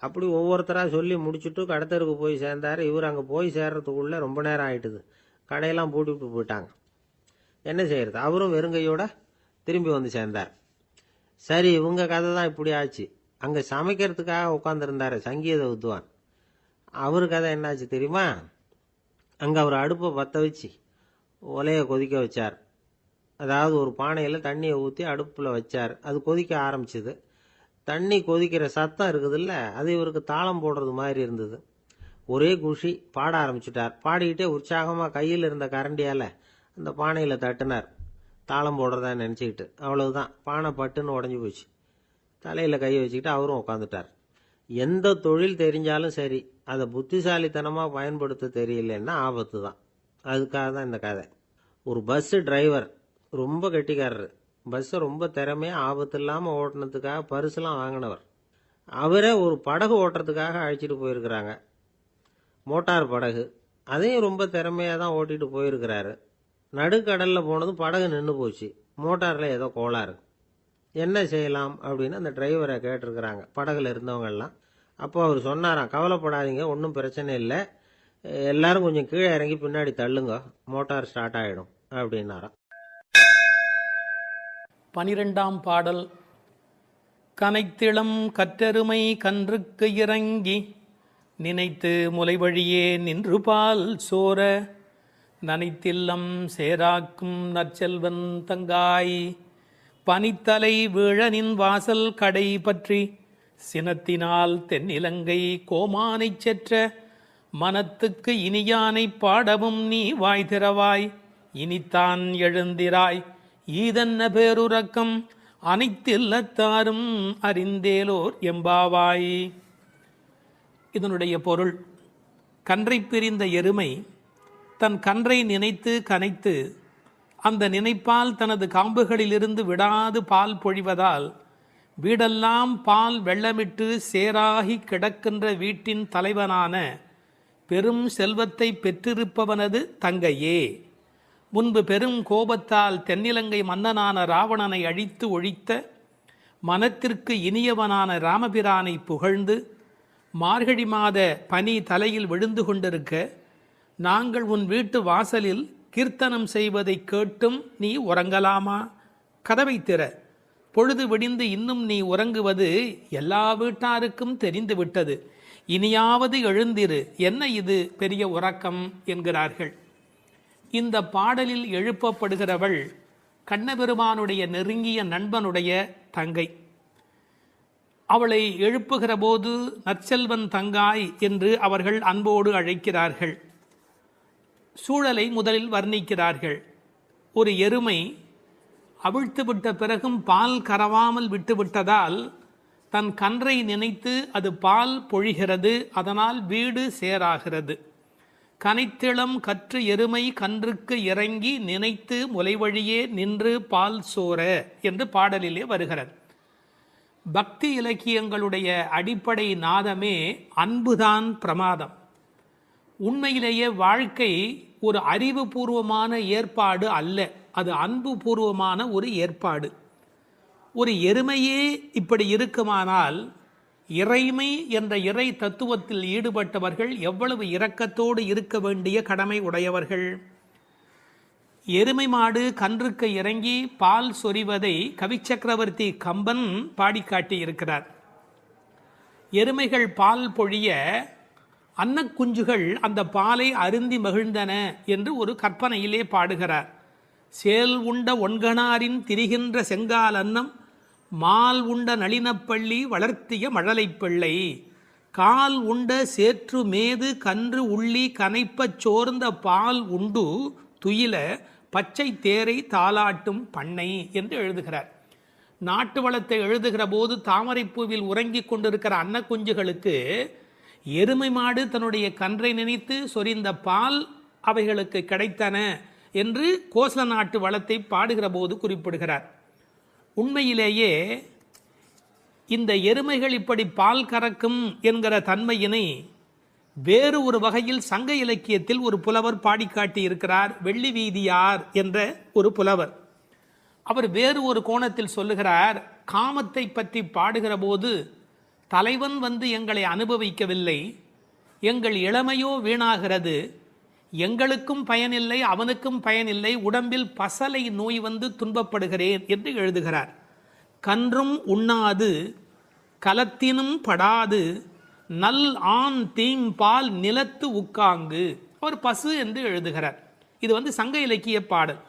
அப்படி ஒவ்வொருத்தரா சொல்லி முடிச்சுட்டு கடத்தருக்கு போய் சேர்ந்தாரு. இவர் அங்க போய் சேர்றதுக்குள்ள ரொம்ப நேரம் ஆயிட்டுது. கடையெல்லாம் பூட்டி விட்டு போயிட்டாங்க. என்ன செய்யறது? அவரும் வெறுங்கையோட திரும்பி வந்து சேர்ந்தார். சரி, இவங்க கதை தான் இப்படி ஆச்சு. அங்க சமைக்கிறதுக்காக உட்கார்ந்து இருந்தாரு சங்கீத வித்வான், அவரு கதை என்னாச்சு தெரியுமா? அங்கே அவர் அடுப்பை பற்ற வச்சு ஒலையை கொதிக்க வச்சார். அதாவது ஒரு பானையில் தண்ணியை ஊற்றி அடுப்பில் வச்சார். அது கொதிக்க ஆரம்பிச்சுது. தண்ணி கொதிக்கிற சத்தம் இருக்குதுல்ல, அது இவருக்கு தாளம் போடுறது மாதிரி இருந்தது. ஒரே குஷி, பாட ஆரம்பிச்சுட்டார். பாடிக்கிட்டே உற்சாகமாக கையில் இருந்த கரண்டியால் அந்த பானையில் தட்டினார், தாளம் போடுறதா நினச்சிக்கிட்டு. அவ்வளவுதான், பானை பட்டுன்னு உடஞ்சி போச்சு. தலையில் கையை வச்சுக்கிட்டு அவரும் உட்காந்துட்டார். எந்த தொழில் தெரிஞ்சாலும் சரி, அதை புத்திசாலித்தனமாக பயன்படுத்த தெரியலன்னா ஆபத்து தான். அதுக்காக தான் இந்த கதை. ஒரு பஸ்ஸு டிரைவர் ரொம்ப கெட்டிக்காரரு. பஸ்ஸை ரொம்ப திறமையாக ஆபத்து இல்லாமல் ஓட்டினதுக்காக பரிசுலாம் வாங்கினவர். அவரே ஒரு படகு ஓட்டுறதுக்காக அழைச்சிட்டு போயிருக்கிறாங்க, மோட்டார் படகு. அதையும் ரொம்ப திறமையாக தான் ஓட்டிகிட்டு போயிருக்கிறாரு. நடுக்கடலில் போனதும் படகு நின்று போச்சு. மோட்டாரில் ஏதோ கோளாறு. என்ன செய்யலாம் அப்படின்னு அந்த டிரைவரை கேட்டிருக்கிறாங்க படகுல இருந்தவங்கெல்லாம். அப்போ அவர் சொன்னாராம், கவலைப்படாதீங்க, ஒன்றும் பிரச்சனை இல்லை, எல்லாரும் கொஞ்சம் கீழே இறங்கி பின்னாடி தள்ளுங்க, மோட்டார் ஸ்டார்ட் ஆகிடும் அப்படின்னாராம். 12ஆம் பாடல். கனைத்திளம் கற்றருமை கன்றுக்கு இறங்கி நினைத்து முலை வழியே நின்று பால் சோர நனைத்தில்லம் சேராக்கும் நற்செல்வன் தங்காய் பனித்தலை வீழனின் வாசல் கடை பற்றி சினத்தினால் தென்னிலங்கை கோமானைச் செற்ற மனத்துக்கு இனியானை பாடவும் நீ வாய் திறவாய் இனித்தான் எழுந்திராய் ஈதன்ன பேருறக்கம் அனைத்தில்லத்தாரும் அறிந்தேலோர் எம்பாவாய். இதனுடைய பொருள், கன்றை பிரிந்த எருமை தன் கன்றை நினைத்து கனைத்து அந்த நினைப்பால் தனது காம்புகளிலிருந்து விடாது பால் பொழிவதால் வீடெல்லாம் பால் வெள்ளமிட்டு சேராகி கிடக்கின்ற வீட்டின் தலைவனான பெரும் செல்வத்தை பெற்றிருப்பவனது தங்கையே. முன்பு பெரும் கோபத்தால் தென்னிலங்கை மன்னனான ராவணனை அழித்து ஒழித்த மனத்திற்கு இனியவனான ராமபிரானை புகழ்ந்து மார்கழி மாத பனி தலையில் விழுந்து கொண்டிருக்க நாங்கள் உன் வீட்டு வாசலில் கீர்த்தனம் செய்வதை கேட்டும் நீ உறங்கலாமா? கதவை திற, பொழுது விடிந்து இன்னும் நீ உறங்குவது எல்லா வீட்டாருக்கும் தெரிந்துவிட்டது, இனியாவது எழுந்திரு, என்ன இது பெரிய உறக்கம் என்கிறார்கள். இந்த பாடலில் எழுப்பப்படுகிறவள் கண்ணபெருமானுடைய நெருங்கிய நண்பனுடைய தங்கை. அவளை எழுப்புகிற போது நற்செல்வன் தங்காய் என்று அவர்கள் அன்போடு அழைக்கிறார்கள். சூழலை முதலில் வர்ணிக்கிறார்கள். ஒரு எருமை அவிழ்த்துவிட்ட பிறகும் பால் கறவாமல் விட்டுவிட்டதால் தன் கன்றை நினைத்து அது பால் பொழிகிறது, அதனால் வீடு சேராகிறது. கனைத்திளம் கற்று எருமை கன்றுக்கு இறங்கி நினைத்து முலைவழியே நின்று பால் சோர என்று பாடலிலே வருகிறது. பக்தி இலக்கியங்களுடைய அடிப்படை நாதமே அன்புதான் பிரமாதம். உண்மையிலேயே வாழ்க்கை ஒரு அறிவுபூர்வமான ஏற்பாடு அல்ல, அது அன்பு பூர்வமான ஒரு ஏற்பாடு. ஒரு எருமையே இப்படி இருக்குமானால் இறைமை என்ற இறை தத்துவத்தில் ஈடுபட்டவர்கள் எவ்வளவு இரக்கத்தோடு இருக்க வேண்டிய கடமை உடையவர்கள். எருமை மாடு கன்றுக்கு இறங்கி பால் சொரிவதை கவிச்சக்கரவர்த்தி கம்பன் பாடிக்காட்டி இருக்கிறார். எருமைகள் பால் பொழிய அன்னக்குஞ்சுகள் அந்த பாலை அருந்தி மகிழ்ந்தன என்று ஒரு கற்பனையிலே பாடுகிறார். சேல் உண்ட ஒன்கணாரின் திரிகின்ற செங்கால் அன்னம் மால் உண்ட நளினப்பள்ளி வளர்த்திய மழலை பிள்ளை கால் உண்ட சேற்று மேது கன்று உள்ளி கனைப்பச் சோர்ந்த பால் உண்டு துயில பச்சை தேரை தாலாட்டும் பண்ணை என்று எழுதுகிறார். நாட்டு வளத்தை எழுதுகிற போது தாமரைப்பூவில் உறங்கிக் கொண்டிருக்கிற அன்னக்குஞ்சுகளுக்கு எருமை மாடு தன்னுடைய கன்றை நினைத்து சொரிந்த பால் அவைகளுக்கு கிடைத்தன என்று கோசல நாட்டு வளத்தை பாடுகிற போது குறிப்பிடுகிறார். உண்மையிலேயே இந்த எருமைகள் இப்படி பால் கறக்கும் என்கிற தன்மையினை வேறு ஒரு வகையில் சங்க இலக்கியத்தில் ஒரு புலவர் பாடிக்காட்டி இருக்கிறார். வெள்ளி வீதியார் என்ற ஒரு புலவர். அவர் வேறு ஒரு கோணத்தில் சொல்லுகிறார். காமத்தை பற்றி பாடுகிற போது தலைவன் வந்து எங்களை அனுபவிக்கவில்லை, எங்கள் இளமையோ வீணாகிறது, எங்களுக்கும் பயனில்லை அவனுக்கும் பயனில்லை, உடம்பில் பசலை நோய் வந்து துன்பப்படுகிறேன் என்று எழுதுகிறார். கன்றும் உண்ணாது கலத்தினும் படாது நல் ஆண் தீம்பால் நிலத்து உக்காங்கு. அவர் பசு என்று எழுதுகிறார். இது சங்க இலக்கிய பாடல்.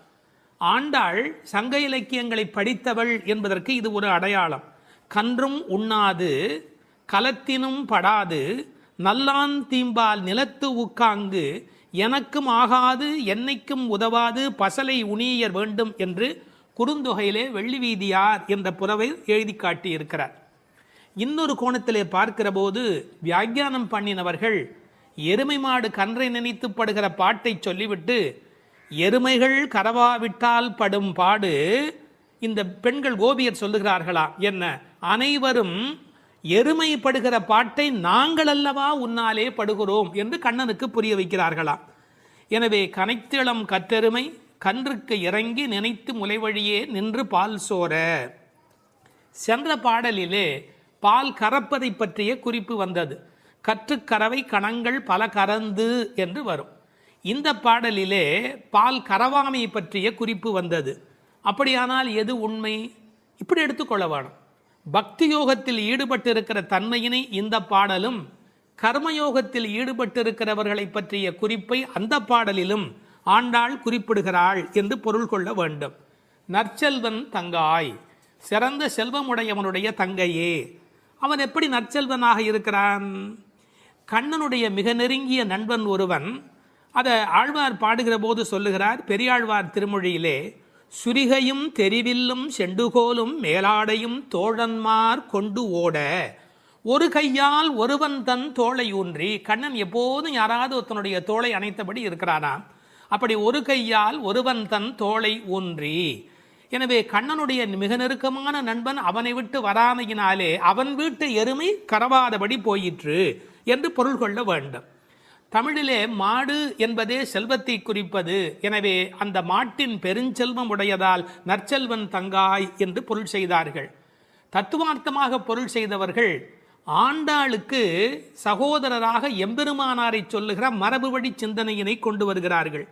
ஆண்டாள் சங்க இலக்கியங்களை படித்தவள் என்பதற்கு இது ஒரு அடையாளம். கன்றும் உண்ணாது கலத்தினும் படாது நல்லான் தீம்பால் நிலத்து உக்காங்கு எனக்கும் ஆகாது என்னைக்கும் உதவாது பசலை உணியர் வேண்டும் என்று குறுந்தொகையிலே வெள்ளி வீதியார் என்ற புறவை எழுதி காட்டியிருக்கிறார். இன்னொரு கோணத்திலே பார்க்கிற போது வியாக்கியானம் பண்ணினவர்கள் எருமை மாடு கன்றை நினைத்து படுகிற பாட்டை சொல்லிவிட்டு எருமைகள் கரவாவிட்டால் படும் பாடு இந்த பெண்கள் கோபியர் சொல்லுகிறார்களா என்ன, அனைவரும் எருமை படுகிற பாட்டை நாங்கள் அல்லவா உன்னாலே படுகிறோம் என்று கண்ணனுக்கு புரிய வைக்கிறார்களா. எனவே கனைத்திளம் கற்றெருமை கன்றுக்கு இறங்கி நினைத்து முளைவழியே நின்று பால் சோர. சென்ற பாடலிலே பால் கறப்பதை பற்றிய குறிப்பு வந்தது. கற்றுக்கறவை கணங்கள் பல கறந்து என்று வரும். இந்த பாடலிலே பால் கறவாமை பற்றிய குறிப்பு வந்தது. அப்படியானால் எது உண்மை? இப்படி எடுத்துக்கொள்ள வேணும். பக்தி யோகத்தில் ஈடுபட்டிருக்கிற தன்மையினை இந்த பாடலும், கர்மயோகத்தில் ஈடுபட்டிருக்கிறவர்களை பற்றிய குறிப்பை அந்த பாடலிலும் ஆண்டாள் குறிப்பிடுகிறாள் என்று பொருள் கொள்ள வேண்டும். நற்செல்வன் தங்காய், சிறந்த செல்வமுடையவனுடைய தங்கையே. அவன் எப்படி நற்செல்வனாக இருக்கிறான்? கண்ணனுடைய மிக நெருங்கிய நண்பன் ஒருவன். அதை ஆழ்வார் பாடுகிற போது சொல்லுகிறார் பெரியாழ்வார் திருமொழியிலே, சுரிகையும் தெரிவில்லும் செண்டுகோலும் மேலாடையும் தோழன்மார் கொண்டு ஓட ஒரு கையால் ஒருவன் தன் தோளை ஊன்றி. கண்ணன் எப்போதும் யாராவது ஒருத்தனுடைய தோளை அணைத்தபடி இருக்கிறானா. அப்படி ஒரு கையால் ஒருவன் தன் தோளை ஊன்றி. எனவே கண்ணனுடைய மிக நெருக்கமான நண்பன் அவனை விட்டு வராமையினாலே அவன் வீட்டு எருமை கறவாதபடி போயிற்று என்று பொருள் கொள்ள வேண்டும். தமிழிலே மாடு என்பதே செல்வத்தை குறிப்பது. எனவே அந்த மாட்டின் பெருஞ்செல்வம் உடையதால் நற்செல்வன் தங்காய் என்று பொருள் செய்தார்கள். தத்துவார்த்தமாக பொருள் செய்தவர்கள் ஆண்டாளுக்கு சகோதரராக எம்பெருமானாரை சொல்லுகிற மரபு வழி சிந்தனையினை கொண்டு வருகிறார்கள்.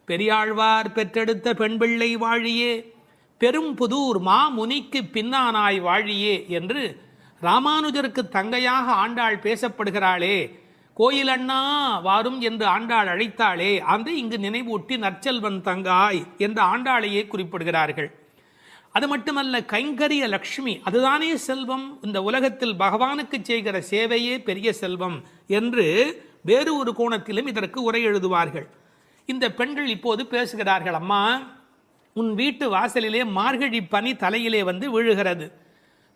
பெரியாழ்வார் பெற்றெடுத்த பெண் பிள்ளை வாழியே, பெரும் புதூர் மாமுனிக்கு பின்னானாய் வாழியே என்று ராமானுஜருக்கு தங்கையாக ஆண்டாள் பேசப்படுகிறாளே. கோயில் அண்ணா வாரும் என்று ஆண்டாள் அழைத்தாளே, அந்த இங்கு நினைவூட்டி நற்செல்வன் தங்காய் என்று ஆண்டாளையே குறிப்பிடுகிறார்கள். அது மட்டுமல்ல, கைங்கரிய லக்ஷ்மி அதுதானே செல்வம். இந்த உலகத்தில் பகவானுக்கு செய்கிற சேவையே பெரிய செல்வம் என்று வேறு ஒரு கோணத்திலும் இதற்கு உரை எழுதுவார்கள். இந்த பெண்கள் இப்போது பேசுகிறார்கள், அம்மா உன் வீட்டு வாசலிலே மார்கழி பனி தலையிலே வந்து விழுகிறது.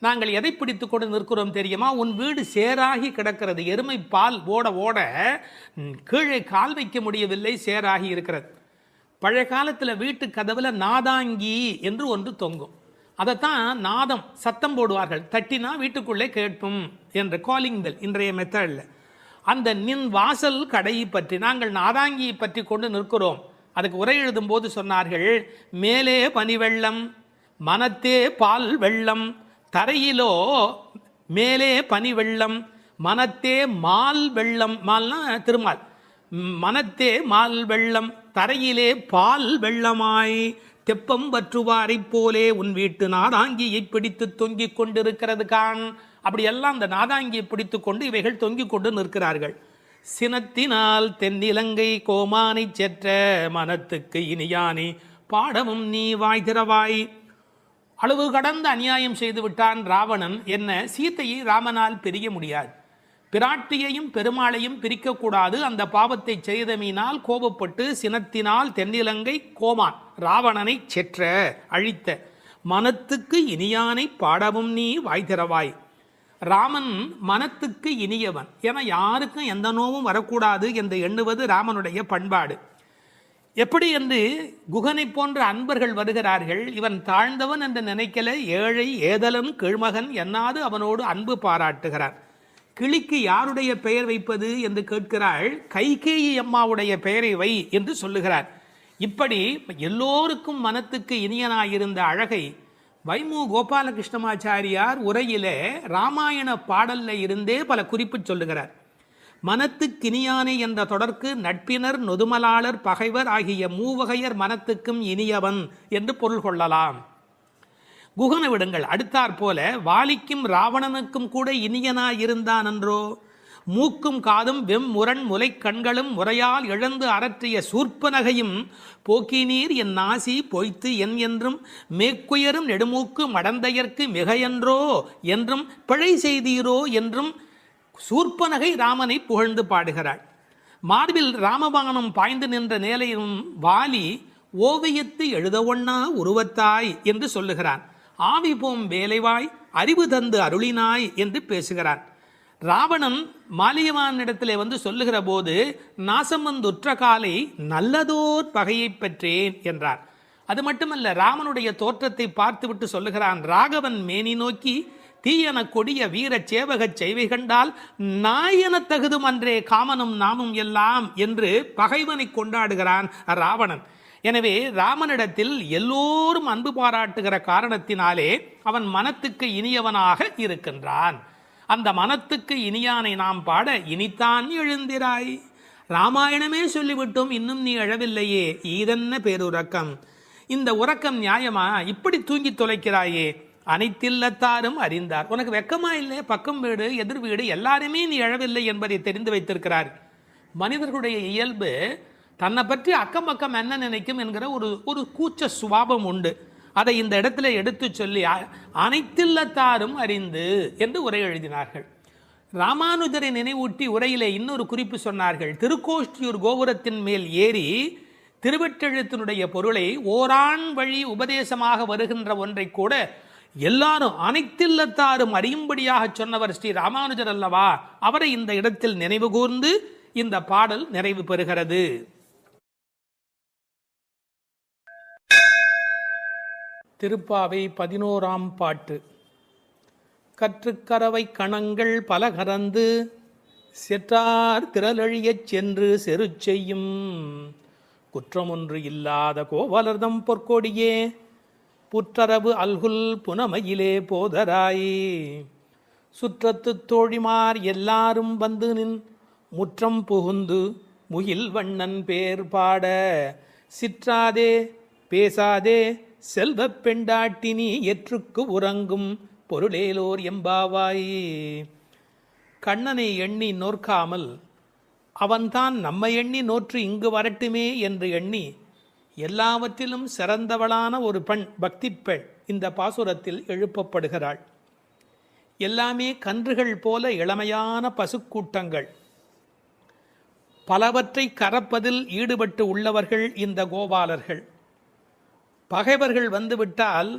நாங்கள் எதை பிடித்து கொண்டு நிற்கிறோம் தெரியுமா? உன் வீடு சேராகி கிடக்கிறது. எருமை பால் ஓட ஓட கீழே கால் வைக்க முடியவில்லை, சேராகி இருக்கிறது. பழைய காலத்தில் வீட்டு கதவுல நாதாங்கி என்று ஒன்று தொங்கும். அதைத்தான் நாதம் சத்தம் போடுவார்கள், தட்டினா வீட்டுக்குள்ளே கேட்பும் என்ற காலிங் பெல் இன்றைய மெத்தடில். அந்த நின் வாசல் கடை பற்றி நாங்கள் நாதாங்கியை பற்றி கொண்டு நிற்கிறோம். அதுக்கு உரை எழுதும் போது சொன்னார்கள், மேலே பனி வெள்ளம் மனத்தே பால் வெள்ளம், தரையிலோ மேலே பனி வெள்ளம் மனத்தே மால் வெள்ளம். மால்னா திருமால். மனத்தே மால் வெள்ளம் தரையிலே பால் வெள்ளமாய் தெப்பம் வற்றுவாரை போலே உன் வீட்டு நாதாங்கியை பிடித்து தொங்கிக் கொண்டிருக்கிறது கான். அப்படியெல்லாம் அந்த நாதாங்கியை பிடித்து கொண்டு இவைகள் தொங்கிக் கொண்டு நிற்கிறார்கள். சினத்தினால் தென்னிலங்கை கோமானை செற்ற மனத்துக்கு இனியானி பாடமும் நீ வாய் திறவாய். அளவு கடந்த அநியாயம் செய்து விட்டான் ராவணன். என்ன, சீத்தையை ராமனால் பிரிய முடியாது. பிராட்டியையும் பெருமாளையும் பிரிக்கக்கூடாது. அந்த பாவத்தை செய்தமையினால் கோபப்பட்டு சினத்தினால் தென்னிலங்கை கோமான் ராவணனை செற்ற அழித்த மனத்துக்கு இனியானை பாடவும் நீ வாய் திறவாய். ராமன் மனத்துக்கு இனியவன். ஏன்னா யாருக்கும் எந்த நோவும் வரக்கூடாது என்று எண்ணுவது ராமனுடைய பண்பாடு. எப்படி என்று குகனை போன்ற அன்பர்கள் வருகிறார்கள். இவன் தாழ்ந்தவன் என்று நினைக்கல, ஏழை ஏதலன் கீழ்மகன் என்னாது அவனோடு அன்பு பாராட்டுகிறார். கிளிக்கு யாருடைய பெயர் வைப்பது என்று கேட்கிறாள். கைகேயி அம்மாவுடைய பெயரை வை என்று சொல்லுகிறார். இப்படி எல்லோருக்கும் மனத்துக்கு இனியனாயிருந்த அழகை வைமு கோபாலகிருஷ்ணமாச்சாரியார் உரையிலே ராமாயண பாடல்ல இருந்தே பல குறிப்பு சொல்லுகிறார். மனத்துக்கினியானே என்ற தொடர்க்கு நட்பினர் நொதுமலாளர் பகைவர் ஆகிய மூவகையர் மனத்துக்கும் இனியவன் என்று பொருள் கொள்ளலாம். குகனை விடுங்கள், அடுத்தாற் போல வாலிக்கும் ராவணனுக்கும் கூட இனியனாய் இருந்தான் என்றோ. மூக்கும் காதும் வெம்முரண் முலை கண்களும் முறையால் இழந்து அரற்றிய சூர்ப்பனகையும் போக்கினீர் என் நாசி பொய்த்து என் என்றும் மேக்குயரும் நெடுமூக்கு மடந்தையர்க்கு மிகையன்றோ என்றும் பிழை செய்தீரோ என்றும் சூர்ப்பனகை ராமனை புகழ்ந்து பாடுகிறாள். மார்பில் ராமபானம் பாய்ந்து நின்ற நிலையும் வாலி ஓவியத்து எழுத ஒண்ணா உருவத்தாய் என்று சொல்லுகிறான். ஆவி போம் வேலைவாய் அறிவு தந்து அருளினாய் என்று பேசுகிறான். ராவணன் மாலியவானிடத்திலே வந்து சொல்லுகிற போது நாசம் வந்துற்ற காலை நல்லதோர் பகையை பெற்றேன் என்றார். அது மட்டுமல்ல, ராமனுடைய தோற்றத்தை பார்த்துவிட்டு சொல்லுகிறான், ராகவன் மேனி நோக்கி தீயன கொடிய வீர சேவகச் செய்வை கண்டால் நாயன தகுதும் அன்றே காமனும் நாமும் எல்லாம் என்று பகைவனை கொண்டாடுகிறான் ராவணன். எனவே ராமனிடத்தில் எல்லோரும் அன்பு பாராட்டுகிற காரணத்தினாலே அவன் மனத்துக்கு இனியவனாக இருக்கின்றான். அந்த மனத்துக்கு இனியானை நாம் பாட இனித்தான் எழுந்திராய். ராமாயணமே சொல்லிவிட்டோம், இன்னும் நீ எழவில்லையே, ஈதென்ன பேருறக்கம். இந்த உறக்கம் நியாயமா? இப்படி தூங்கி தொலைக்கிறாயே. அனைத்தில்லத்தாரும் அறிந்தார். உனக்கு வெக்கமா இல்லை? பக்கம் வீடு எதிர் வீடு எல்லாருமே நீ எழவில்லை என்பதை தெரிந்து வைத்திருக்கிறார். மனிதர்களுடைய இயல்பு தன்னை பற்றி அக்கம் பக்கம் என்ன நினைக்கும் என்கிற ஒரு கூச்ச சுபாவம் உண்டு. அதை இந்த இடத்துல எடுத்து சொல்லி அனைத்தில்லத்தாரும் அறிந்து என்று உரை எழுதினார்கள். ராமானுஜரை நினைவூட்டி உரையிலே இன்னொரு குறிப்பு சொன்னார்கள். திருக்கோஷ்டியூர் கோபுரத்தின் மேல் ஏறி திருவெட்டெழுத்தினுடைய பொருளை ஓரான் வழி உபதேசமாக வருகின்ற ஒன்றை கூட எல்லாரும் அனைத்தில்லத்தாரும் அறியும்படியாக சொன்னவர் ஸ்ரீ ராமானுஜர் அல்லவா? அவரை இந்த இடத்தில் நினைவு கூர்ந்து இந்த பாடல் நிறைவு பெறுகிறது. திருப்பாவை 11ஆம் பாட்டு. கற்றுக்கரவை கணங்கள் பல கறந்து செற்றார் திரளழியச் சென்று செரு செய்யும் குற்றமொன்று இல்லாத கோவலர்தம் பொற்கொடியே புற்றரவு அல்குல் புனமையிலே போதராயே சுற்றத்து தோழிமார் எல்லாரும் வந்து நின் முற்றம் புகுந்து முகில் வண்ணன் பேர் பாட சிற்றாதே பேசாதே செல்வப் பெண்டாட்டினி எற்றுக்கு உறங்கும் பொருளேலோர் எம்பாவாய். கண்ணனை எண்ணி நோற்காமல் அவன்தான் நம்மை எண்ணி நோற்று இங்கு வரட்டுமே என்று எண்ணி எல்லாவற்றிலும் சிறந்தவளான ஒரு பெண், பக்தி பெண் இந்த பாசுரத்தில் எழுப்பப்படுகிறாள். எல்லாமே கன்றுகள் போல இளமையான பசுக்கூட்டங்கள், பலவற்றை கறப்பதில் ஈடுபட்டு உள்ளவர்கள் இந்த கோபாலர்கள். பகைவர்கள் வந்துவிட்டால்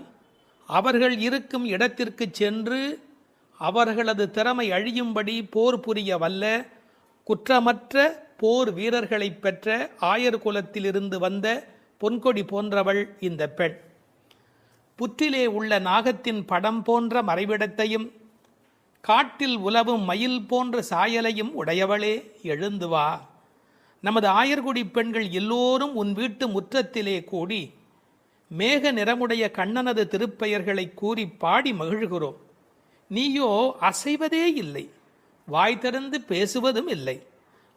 அவர்கள் இருக்கும் இடத்திற்கு சென்று அவர்களது திறமை அழியும்படி போர் புரிய வல்ல குற்றமற்ற போர் வீரர்களை பெற்ற ஆயர் குலத்திலிருந்து வந்த பொன்கொடி போன்றவள் இந்த பெண். புற்றிலே உள்ள நாகத்தின் படம் போன்ற மறைவிடத்தையும் காட்டில் உலவும் மயில் போன்ற சாயலையும் உடையவளே, எழுந்து வா. நமது ஆயர்குடி பெண்கள் எல்லோரும் உன் வீட்டு முற்றத்திலே கூடி மேக நிறமுடைய கண்ணனது திருப்பெயர்களை கூறி பாடி மகிழ்கிறோம். நீயோ அசைவதே இல்லை, வாய் திறந்து பேசுவதும் இல்லை.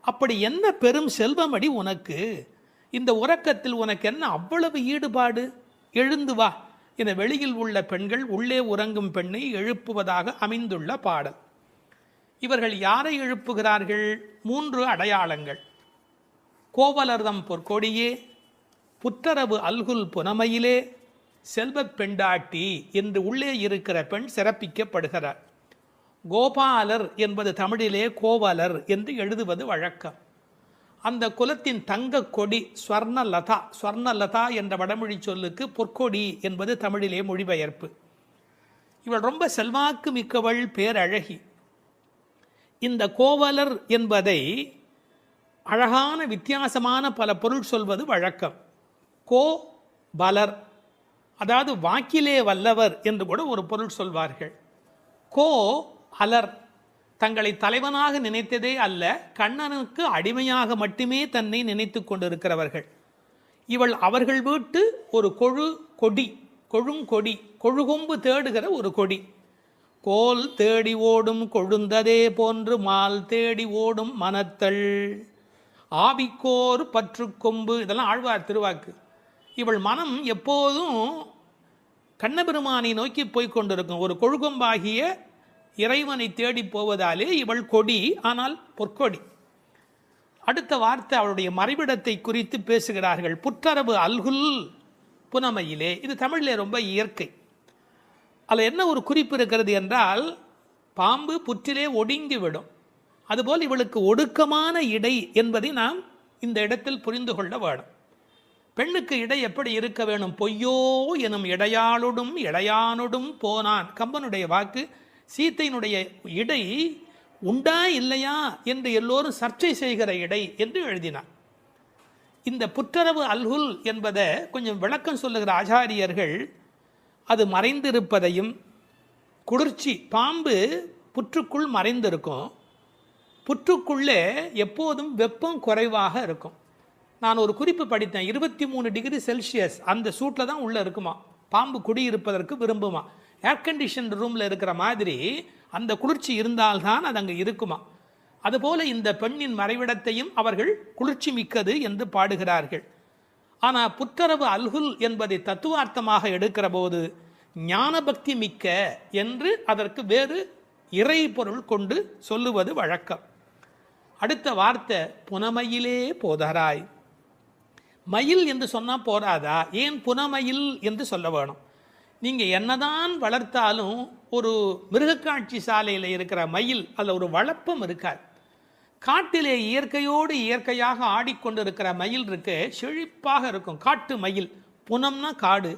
அப்படி என்ன பெரும் செல்வமடி உனக்கு? இந்த உறக்கத்தில் உனக்கு என்ன அவ்வளவு ஈடுபாடு? எழுந்து வா என வெளியில் உள்ள பெண்கள் உள்ளே உறங்கும் பெண்ணை எழுப்புவதாக அமைந்துள்ள பாடல். இவர்கள் யாரை எழுப்புகிறார்கள்? 3 அடையாளங்கள். கோவலர்தம் பொற்கொடியே, புற்றரவு அல்குல் புனமையிலே, செல்வப் பெண்டாட்டி என்று உள்ளே இருக்கிற பெண் சிறப்பிக்கப்படுகிறார். கோபாலர் என்பது தமிழிலே கோவலர் என்று எழுதுவது வழக்கம். அந்த குலத்தின் தங்க கொடி ஸ்வர்ணலதா, ஸ்வர்ணலதா என்ற வடமொழி சொல்லுக்கு பொற்கொடி என்பது தமிழிலே மொழிபெயர்ப்பு. இவள் ரொம்ப செல்வாக்கு மிக்கவள், பேரழகி. இந்த கோவலர் என்பதை அழகான வித்தியாசமான பல பொருள் சொல்வது வழக்கம். கோ பலர், அதாவது வாக்கிலே வல்லவர் என்று கூட ஒரு பொருள் சொல்வார்கள். கோ அலர், தங்களை தலைவனாக நினைத்ததே அல்ல, கண்ணனுக்கு அடிமையாக மட்டுமே தன்னை நினைத்து கொண்டிருக்கிறவர்கள். இவள் அவர்கள் வீட்டு ஒரு கொடி, கொழுங்கொடி, கொழுகொம்பு தேடுகிற ஒரு கொடி. கோல் தேடி ஓடும் கொழுந்ததே போன்று மால் தேடி ஓடும் மனத்தள் ஆவிக்கோர் பற்று கொம்பு, இதெல்லாம் ஆழ்வார் திருவாக்கு. இவள் மனம் எப்போதும் கண்ணபெருமானை நோக்கி போய்கொண்டிருக்கும். ஒரு கொழுகொம்பாகிய இறைவனை தேடி போவதாலே இவள் கொடி, ஆனால் பொற்கொடி. அடுத்த வார்த்தை அவளுடைய மறைவிடத்தை குறித்து பேசுகிறார்கள். புற்றரவு அல்குல் புனமையிலே. இது தமிழிலே ரொம்ப இயற்கை. அதில் என்ன ஒரு குறிப்பு இருக்கிறது என்றால், பாம்பு புற்றிலே ஒடுங்கி விடும். அதுபோல் இவளுக்கு ஒடுக்கமான இடை என்பதை நாம் இந்த இடத்தில் புரிந்து கொள்ள வேணும். பெண்ணுக்கு இடை எப்படி இருக்க வேணும்? பொய்யோ எனும் இடையாளோடும் இளையானோடும் போனான். கம்பனுடைய வாக்கு. சீத்தையினுடைய இடை உண்டா இல்லையா என்று எல்லோரும் சர்ச்சை செய்கிற இடை என்று எழுதினார். இந்த புற்றரவு அல்குல் என்பதை கொஞ்சம் விளக்கம் சொல்லுகிற ஆச்சாரியர்கள் அது மறைந்திருப்பதையும், குளிர்ச்சி, பாம்பு புற்றுக்குள் மறைந்திருக்கும், புற்றுக்குள்ளே எப்போதும் வெப்பம் குறைவாக இருக்கும். நான் ஒரு குறிப்பு படித்தேன், 23 டிகிரி செல்சியஸ் அந்த சூட்டில் தான் உள்ளே இருக்குமா பாம்பு குடியிருப்பதற்கு விரும்புமா. ஏர் கண்டிஷன் ரூமில் இருக்கிற மாதிரி அந்த குளிர்ச்சி இருந்தால்தான் அது அங்கே இருக்குமா. அதுபோல இந்த பெண்ணின் மறைவிடத்தையும் அவர்கள் குளிர்ச்சி மிக்கது என்று பாடுகிறார்கள். ஆனால் புற்றரவு அல்குல் என்பதை தத்துவார்த்தமாக எடுக்கிற போது ஞானபக்தி மிக்க என்று அதற்கு வேறு இறை பொருள் கொண்டு சொல்லுவது வழக்கம். அடுத்த வார்த்தை புனமையிலே போதராய். மயில் என்று சொன்னால் போராதா? ஏன் புனமயில் என்று சொல்ல வேணும்? நீங்கள் என்னதான் வளர்த்தாலும் ஒரு மிருகக்காட்சி சாலையில் இருக்கிற மயில் அதில் ஒரு வளப்பம் இருக்காது. காட்டிலே இயற்கையோடு இயற்கையாக ஆடிக்கொண்டிருக்கிற மயில் இருக்கு, செழிப்பாக இருக்கும். காட்டு மயில், புனம்னா காடு,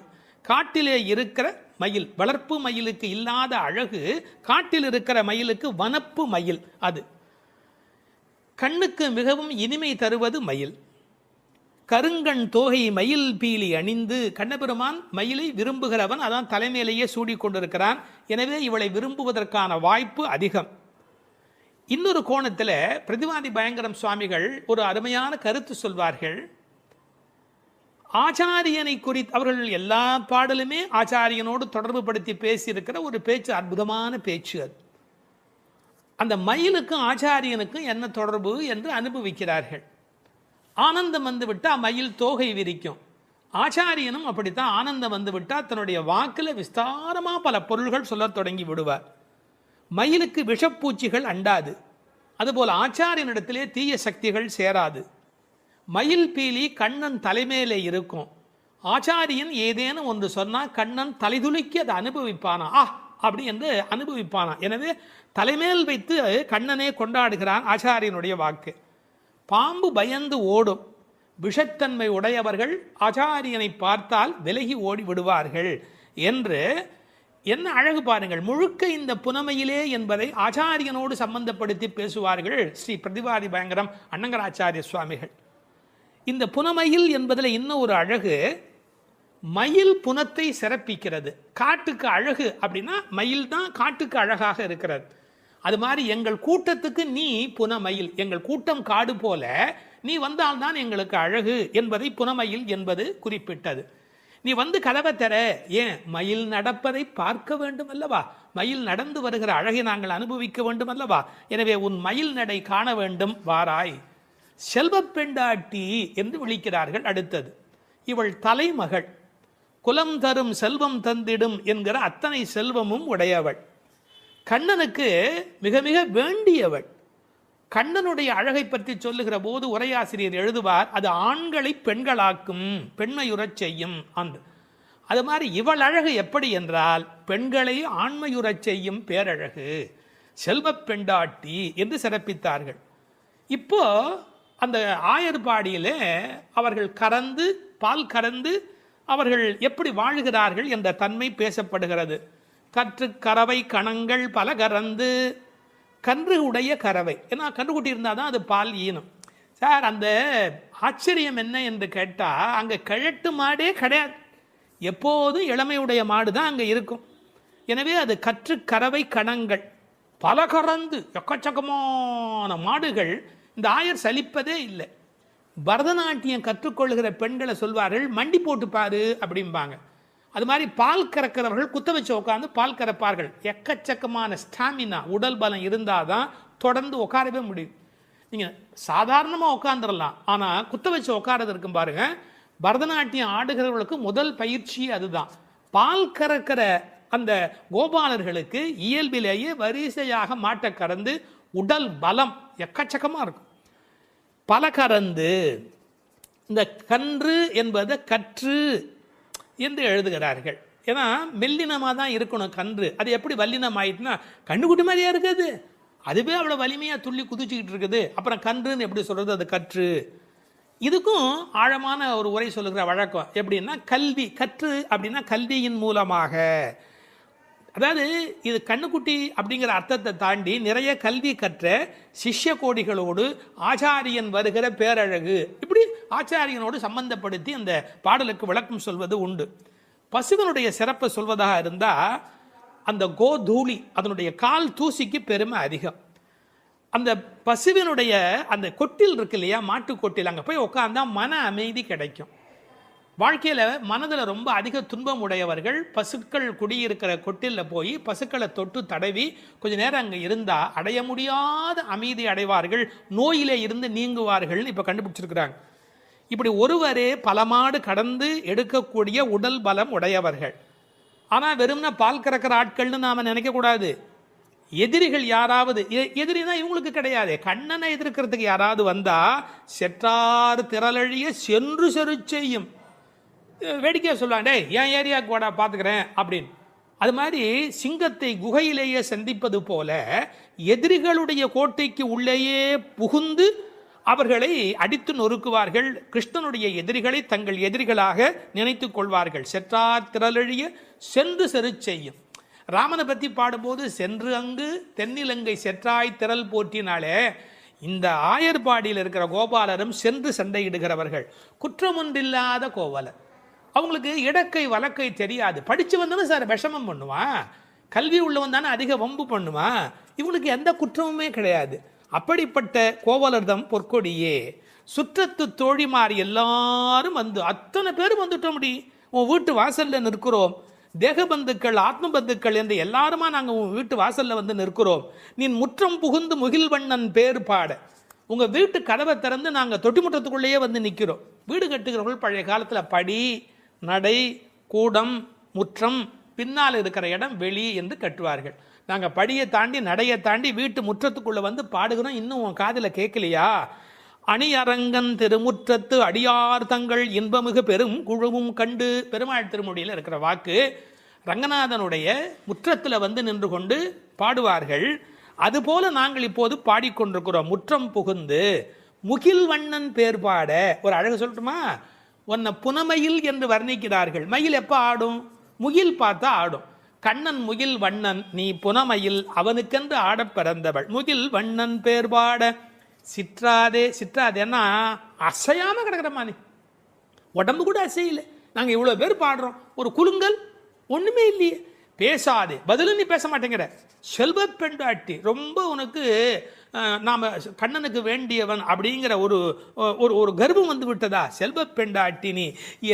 காட்டிலே இருக்கிற மயில். வளர்ப்பு மயிலுக்கு இல்லாத அழகு காட்டில் இருக்கிற மயிலுக்கு வனப்பு மயில். அது கண்ணுக்கு மிகவும் இனிமை தருவது மயில். கருங்கண் தோகை மயில் பீலி அணிந்து. கண்ணபெருமான் மயிலை விரும்புகிறவன், அதான் தலைமையிலேயே சூடிக்கொண்டிருக்கிறான். எனவே இவளை விரும்புவதற்கான வாய்ப்பு அதிகம். இன்னொரு கோணத்தில் பிரதிவாதி பயங்கரம் சுவாமிகள் ஒரு அருமையான கருத்து சொல்வார்கள். ஆச்சாரியனை குறித்து அவர்கள் எல்லா பாடலுமே ஆச்சாரியனோடு தொடர்பு படுத்தி பேசியிருக்கிற ஒரு பேச்சு, அற்புதமான பேச்சு அது. அந்த மயிலுக்கும் ஆச்சாரியனுக்கும் என்ன தொடர்பு என்று அனுபவிக்கிறார்கள். ஆனந்தம் வந்து விட்டால் மயில் தோகை விரிக்கும். ஆச்சாரியனும் அப்படித்தான், ஆனந்தம் வந்து விட்டால் தன்னுடைய வாக்கில் விஸ்தாரமாக பல பொருள்கள் சொல்ல தொடங்கி விடுவார். மயிலுக்கு விஷப்பூச்சிகள் அண்டாது, அதுபோல் ஆச்சாரியனிடத்திலே தீய சக்திகள் சேராது. மயில் பீலி கண்ணன் தலைமையிலே இருக்கும். ஆச்சாரியன் ஏதேனும் ஒன்று சொன்னால் கண்ணன் தலைதுலுக்கி அதை அனுபவிப்பானா, அப்படி என்று அனுபவிப்பானா. எனவே தலைமேல் வைத்து கண்ணனே கொண்டாடுகிறான் ஆச்சாரியனுடைய வாக்கு. பாம்பு பயந்து ஓடும். விஷத்தன்மை உடையவர்கள் ஆச்சாரியனை பார்த்தால் விலகி ஓடி விடுவார்கள் என்று என்ன அழகு பாருங்கள். முழுக்க இந்த புனமையிலே என்பதை ஆச்சாரியனோடு சம்பந்தப்படுத்தி பேசுவார்கள் ஸ்ரீ பிரதிவாதி பயங்கரம் அண்ணங்கராச்சாரிய சுவாமிகள். இந்த புனமையில் என்பதில் இன்னும் ஒரு அழகு, மயில் புனத்தை சிறப்பிக்கிறது. காட்டுக்கு அழகு அப்படின்னா மயில் தான் காட்டுக்கு அழகாக இருக்கிறது. அது மாதிரி எங்கள் கூட்டத்துக்கு நீ புனமயில், எங்கள் கூட்டம் காடு போல நீ வந்தால்தான் எங்களுக்கு அழகு என்பதை புனமயில் என்பது குறிப்பிட்டது. நீ வந்து கதவை தர, ஏன் மயில் நடப்பதை பார்க்க வேண்டும் அல்லவா, மயில் நடந்து வருகிற அழகை நாங்கள் அனுபவிக்க வேண்டும் அல்லவா. எனவே உன் மயில் நடை காண வேண்டும், வாராய். செல்வ பெண்டாட்டி என்று விളിக்கிறார்கள். அடுத்தது, இவள் தலைமகள், குலம் தரும் செல்வம் தந்திடும் என்கிற அத்தனை செல்வமும் உடையவள், கண்ணனுக்கு மிக மிக வேண்டியவள். கண்ணனுடைய அழகை பற்றி சொல்லுகிற போது உரையாசிரியர் எழுதுவார், அது ஆண்களை பெண்களாக்கும், பெண்மையுறச் செய்யும். அது மாதிரி இவள் அழகு எப்படி என்றால் பெண்களை ஆண்மையுறச் செய்யும் பேரழகு, செல்வ பெண்டாட்டி என்று சிறப்பித்தார்கள். இப்போ அந்த ஆயர்பாடியிலே அவர்கள் கறந்து பால் கறந்து அவர்கள் எப்படி வாழுகிறார்கள் என்ற தன்மை பேசப்படுகிறது. கற்று கறவை கணங்கள் பல கறந்து. கன்று உடைய கறவை, ஏன்னா கன்றுக்குட்டி இருந்தால் தான் அது பால் ஈனும். சார், அந்த ஆச்சரியம் என்ன என்று கேட்டால் அங்கே கிழட்டு மாடே கிடையாது, எப்போதும் இளமையுடைய மாடு தான் அங்கே இருக்கும். எனவே அது கற்று கறவை கணங்கள் பல கறந்து, எக்கச்சக்கமான மாடுகள். இந்த ஆயர் சலிப்பதே இல்லை. பரதநாட்டியம் கற்றுக்கொள்கிற பெண்களை சொல்வார்கள், மண்டி போட்டு பாரு அப்படிம்பாங்க. அது மாதிரி பால் கறக்கிறவர்கள் குத்த வச்சு உட்காந்து பால் கறப்பார்கள். எக்கச்சக்கமான ஸ்டாமினா, உடல் பலம் இருந்தால் தான் தொடர்ந்து உட்காரவே முடியும். நீங்கள் சாதாரணமாக உட்காந்துடலாம், ஆனால் குத்த வச்சு உட்காரது இருக்கும் பாருங்க. பரதநாட்டியம் ஆடுகிறவர்களுக்கு முதல் பயிற்சி அதுதான். பால் கறக்கிற அந்த கோபாலர்களுக்கு இயல்பிலேயே வரிசையாக மாட்டை கறந்து உடல் பலம் எக்கச்சக்கமாக இருக்கும். பல கறந்து இந்த கன்று என்பதை கற்று என்று எழுதுகிறார்கள். ஏன்னா மெல்லினமாக தான் இருக்கணும் கன்று. அது எப்படி வல்லினம் ஆயிட்டுனா கண்ணுக்குட்டி மாதிரியா இருக்குது, அதுவே அவ்வளோ வலிமையாக துள்ளி குதிச்சுக்கிட்டு இருக்குது. அப்புறம் கன்றுன்னு எப்படி சொல்கிறது? அது கற்று. இதுக்கும் ஆழமான ஒரு உரை சொல்லுகிற வழக்கம் எப்படின்னா, கல்வி கற்று அப்படின்னா கல்வியின் மூலமாக. அதாவது இது கண்ணுக்குட்டி அப்படிங்கிற அர்த்தத்தை தாண்டி நிறைய கல்வி கற்ற சிஷ்ய கோடிகளோடு ஆச்சாரியன் வருகிற பேரழகு, இப்படி ஆச்சாரியனோடு சம்பந்தப்படுத்தி அந்த பாடலுக்கு விளக்கம் சொல்வது உண்டு. பசுவனுடைய சிறப்பை சொல்வதாக இருந்தால், அந்த கோதூளி அதனுடைய கால் தூசிக்கு பெருமை அதிகம். அந்த பசுவினுடைய அந்த கொட்டில் இருக்கு இல்லையா, மாட்டு கொட்டில், அங்கே போய் உட்காந்தா மன அமைதி கிடைக்கும். வாழ்க்கையில் மனதில் ரொம்ப அதிக துன்பம் உடையவர்கள் பசுக்கள் குடியிருக்கிற கொட்டிலில் போய் பசுக்களை தொட்டு தடவி கொஞ்ச நேரம் அங்கே இருந்தால் அடைய முடியாத அமைதி அடைவார்கள், நோயிலே இருந்து நீங்குவார்கள்னு இப்போ கண்டுபிடிச்சிருக்கிறாங்க. இப்படி ஒருவரே பல மாடு கடந்து எடுக்கக்கூடிய உடல் பலம் உடையவர்கள். ஆனால் வெறும்னா பால் கறக்கிற ஆட்கள்னு நாம் நினைக்கக்கூடாது. எதிரிகள் யாராவது, எதிரினா இவங்களுக்கு கிடையாது, கண்ணனை எதிர்க்கிறதுக்கு யாராவது வந்தா செற்றாறு திரளழிய சென்று செரு செய்யும். வேடிக்கையாக சொல்லுவாங்க, டே என் ஏரியாவுக்கு வாடா பார்த்துக்கிறேன் அப்படின்னு. அது மாதிரி சிங்கத்தை குகையிலேயே சந்திப்பது போல எதிரிகளுடைய கோட்டைக்கு உள்ளேயே புகுந்து அவர்களை அடித்து நொறுக்குவார்கள். கிருஷ்ணனுடைய எதிரிகளை தங்கள் எதிரிகளாக நினைத்து கொள்வார்கள். செற்றார் திரளழிய சென்று செரு செய்யும். ராமனை பற்றி பாடும்போது சென்று அங்கு தென்னிலங்கை செற்றாய் திரள் போற்றினாலே, இந்த ஆயர்பாடியில் இருக்கிற கோபாலரும் சென்று சண்டையிடுகிறவர்கள். குற்றம் ஒன்றில்லாத கோவலர். அவங்களுக்கு இடக்கை வழக்கை தெரியாது. படித்து வந்தவன் சார் விஷமம் பண்ணுவான், கல்வி உள்ளவன் தானே அதிக வம்பு பண்ணுவான். இவங்களுக்கு எந்த குற்றமுமே கிடையாது. அப்படிப்பட்ட கோவலர்தம் பொற்கொடியே. சுற்றத்து தோழிமார் எல்லாரும் வந்து அத்தனை பேரும் வந்துட்டோம். முடி உன் வீட்டு வாசல்ல நிற்கிறோம். தேகபந்துக்கள் ஆத்ம பந்துக்கள் என்று எல்லாருமா நாங்கள் உன் வீட்டு வாசல்ல வந்து நிற்கிறோம். நீ முற்றம் புகுந்து முகில்வண்ணன் பேர் பாட. உங்கள் வீட்டு கதவை திறந்து நாங்கள் தொட்டிமுற்றத்துக்குள்ளேயே வந்து நிற்கிறோம். வீடு கட்டுகிறவர்கள் பழைய காலத்தில் படி, நடை, கூடம், முற்றம், பின்னால் இருக்கிற இடம் வெளி என்று கட்டுவார்கள். நாங்கள் படியை தாண்டி நடையை தாண்டி வீட்டு முற்றத்துக்குள்ளே வந்து பாடுகிறோம். இன்னும் உன் காதில் கேட்கலையா? அணியரங்கன் திருமுற்றத்து அடியார் தங்கள் இன்பமிகு பெரும் குழுவும் கண்டு. பெருமாள் திருமொழியில் இருக்கிற வாக்கு. ரங்கநாதனுடைய முற்றத்தில் வந்து நின்று கொண்டு பாடுவார்கள். அதுபோல நாங்கள் இப்போது பாடிக்கொண்டிருக்கிறோம். முற்றம் புகுந்து முகில் வண்ணன் பேர் பாட. ஒரு அழகு சொல்லட்டுமா? உன்னை புனமயில் என்று வர்ணிக்கிறார்கள். மயில் எப்போ ஆடும்? முகில் பார்த்தா ஆடும். கண்ணன் முகில் வண்ணன், நீ புனமயில், அவனுக்கென்று ஆட பிறந்தவள். முகில் வண்ணன் பேர் பாட சிற்றாதே. சிற்றாதேன்னா அசையாம கிடக்கிறமா, நீ உடம்பு கூட அசையில. நாங்கள் இவ்வளோ பேர் பாடுறோம், ஒரு குலுங்கல் ஒன்றுமே இல்லையே. பேசாதே, பதிலும் நீ பேச மாட்டேங்கிற. செல்வ பெண்டாட்டி, ரொம்ப உனக்கு நாம் கண்ணனுக்கு வேண்டியவன் அப்படிங்கிற ஒரு ஒரு கர்வம் வந்து விட்டதா? செல்வ பெண்டாட்டி நீ